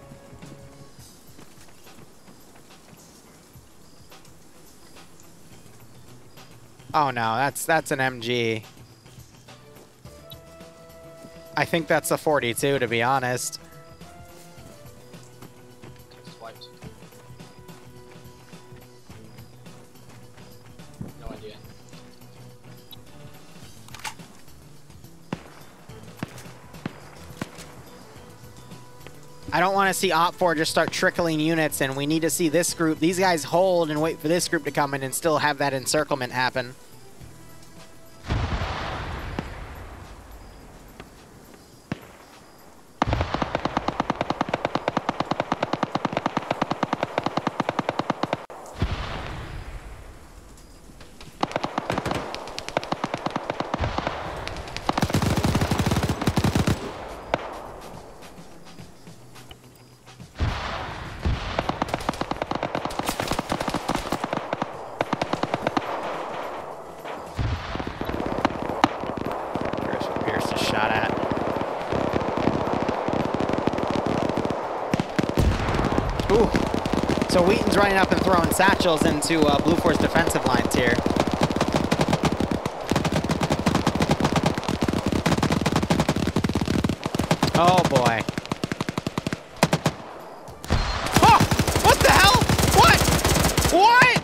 Oh, no. That's an MG. I think that's a 42, to be honest. Swiped. No idea. I don't want to see Op4 just start trickling units, and we need to see this group. These guys hold and wait for this group to come in and still have that encirclement happen. So Wheaton's running up and throwing satchels into Blue 4's defensive lines here. Oh boy. Oh! What the hell? What? What?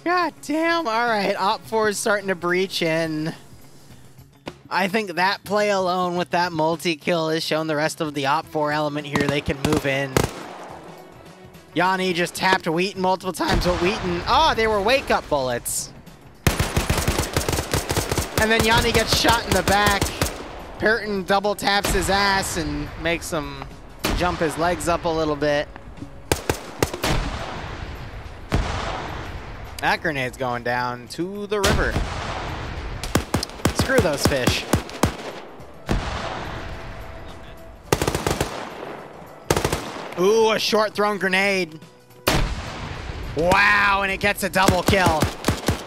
God damn, alright, Op4 is starting to breach in. I think that play alone with that multi-kill has shown the rest of the Op4 element here they can move in. Yanni just tapped Wheaton multiple times, but Wheaton... Oh, they were wake-up bullets. And then Yanni gets shot in the back. Purton double taps his ass and makes him jump his legs up a little bit. That grenade's going down to the river. Screw those fish. Ooh, a short thrown grenade. Wow, and it gets a double kill.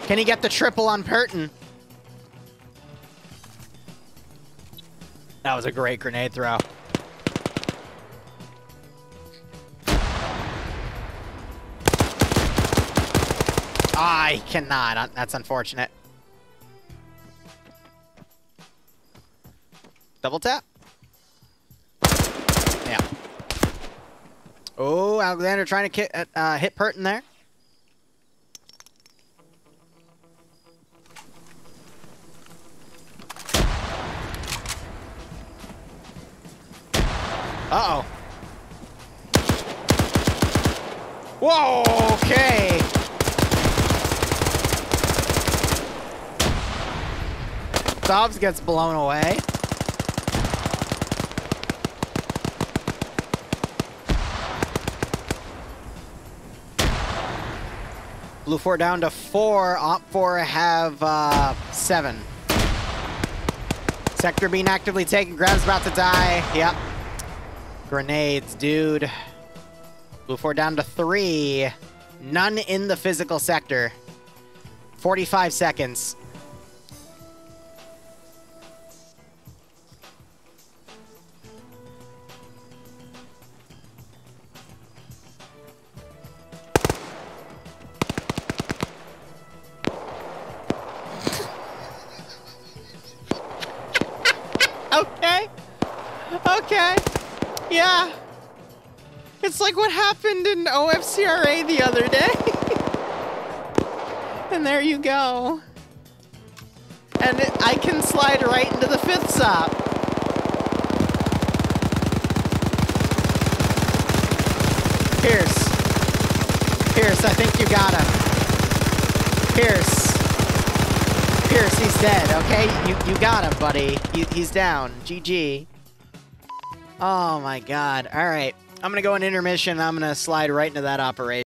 Can he get the triple on Purton? That was a great grenade throw. I cannot. That's unfortunate. Double tap. Yeah. Oh, Alexander trying to hit Purton there. Uh-oh. Whoa, okay. Dobbs gets blown away. Blue 4 down to 4. Op 4 have 7. Sector being actively taken. Grab's about to die. Yep. Grenades, dude. Blue 4 down to 3. None in the physical sector. 45 seconds. Okay. Yeah. It's like what happened in OFCRA the other day. And there you go. And I can slide right into the 5th stop. Pierce. Pierce, I think you got him. Pierce. Pierce, he's dead, okay? You got him, buddy. He's down. GG. Oh my god. Alright. I'm gonna go in intermission. I'm gonna slide right into that operation.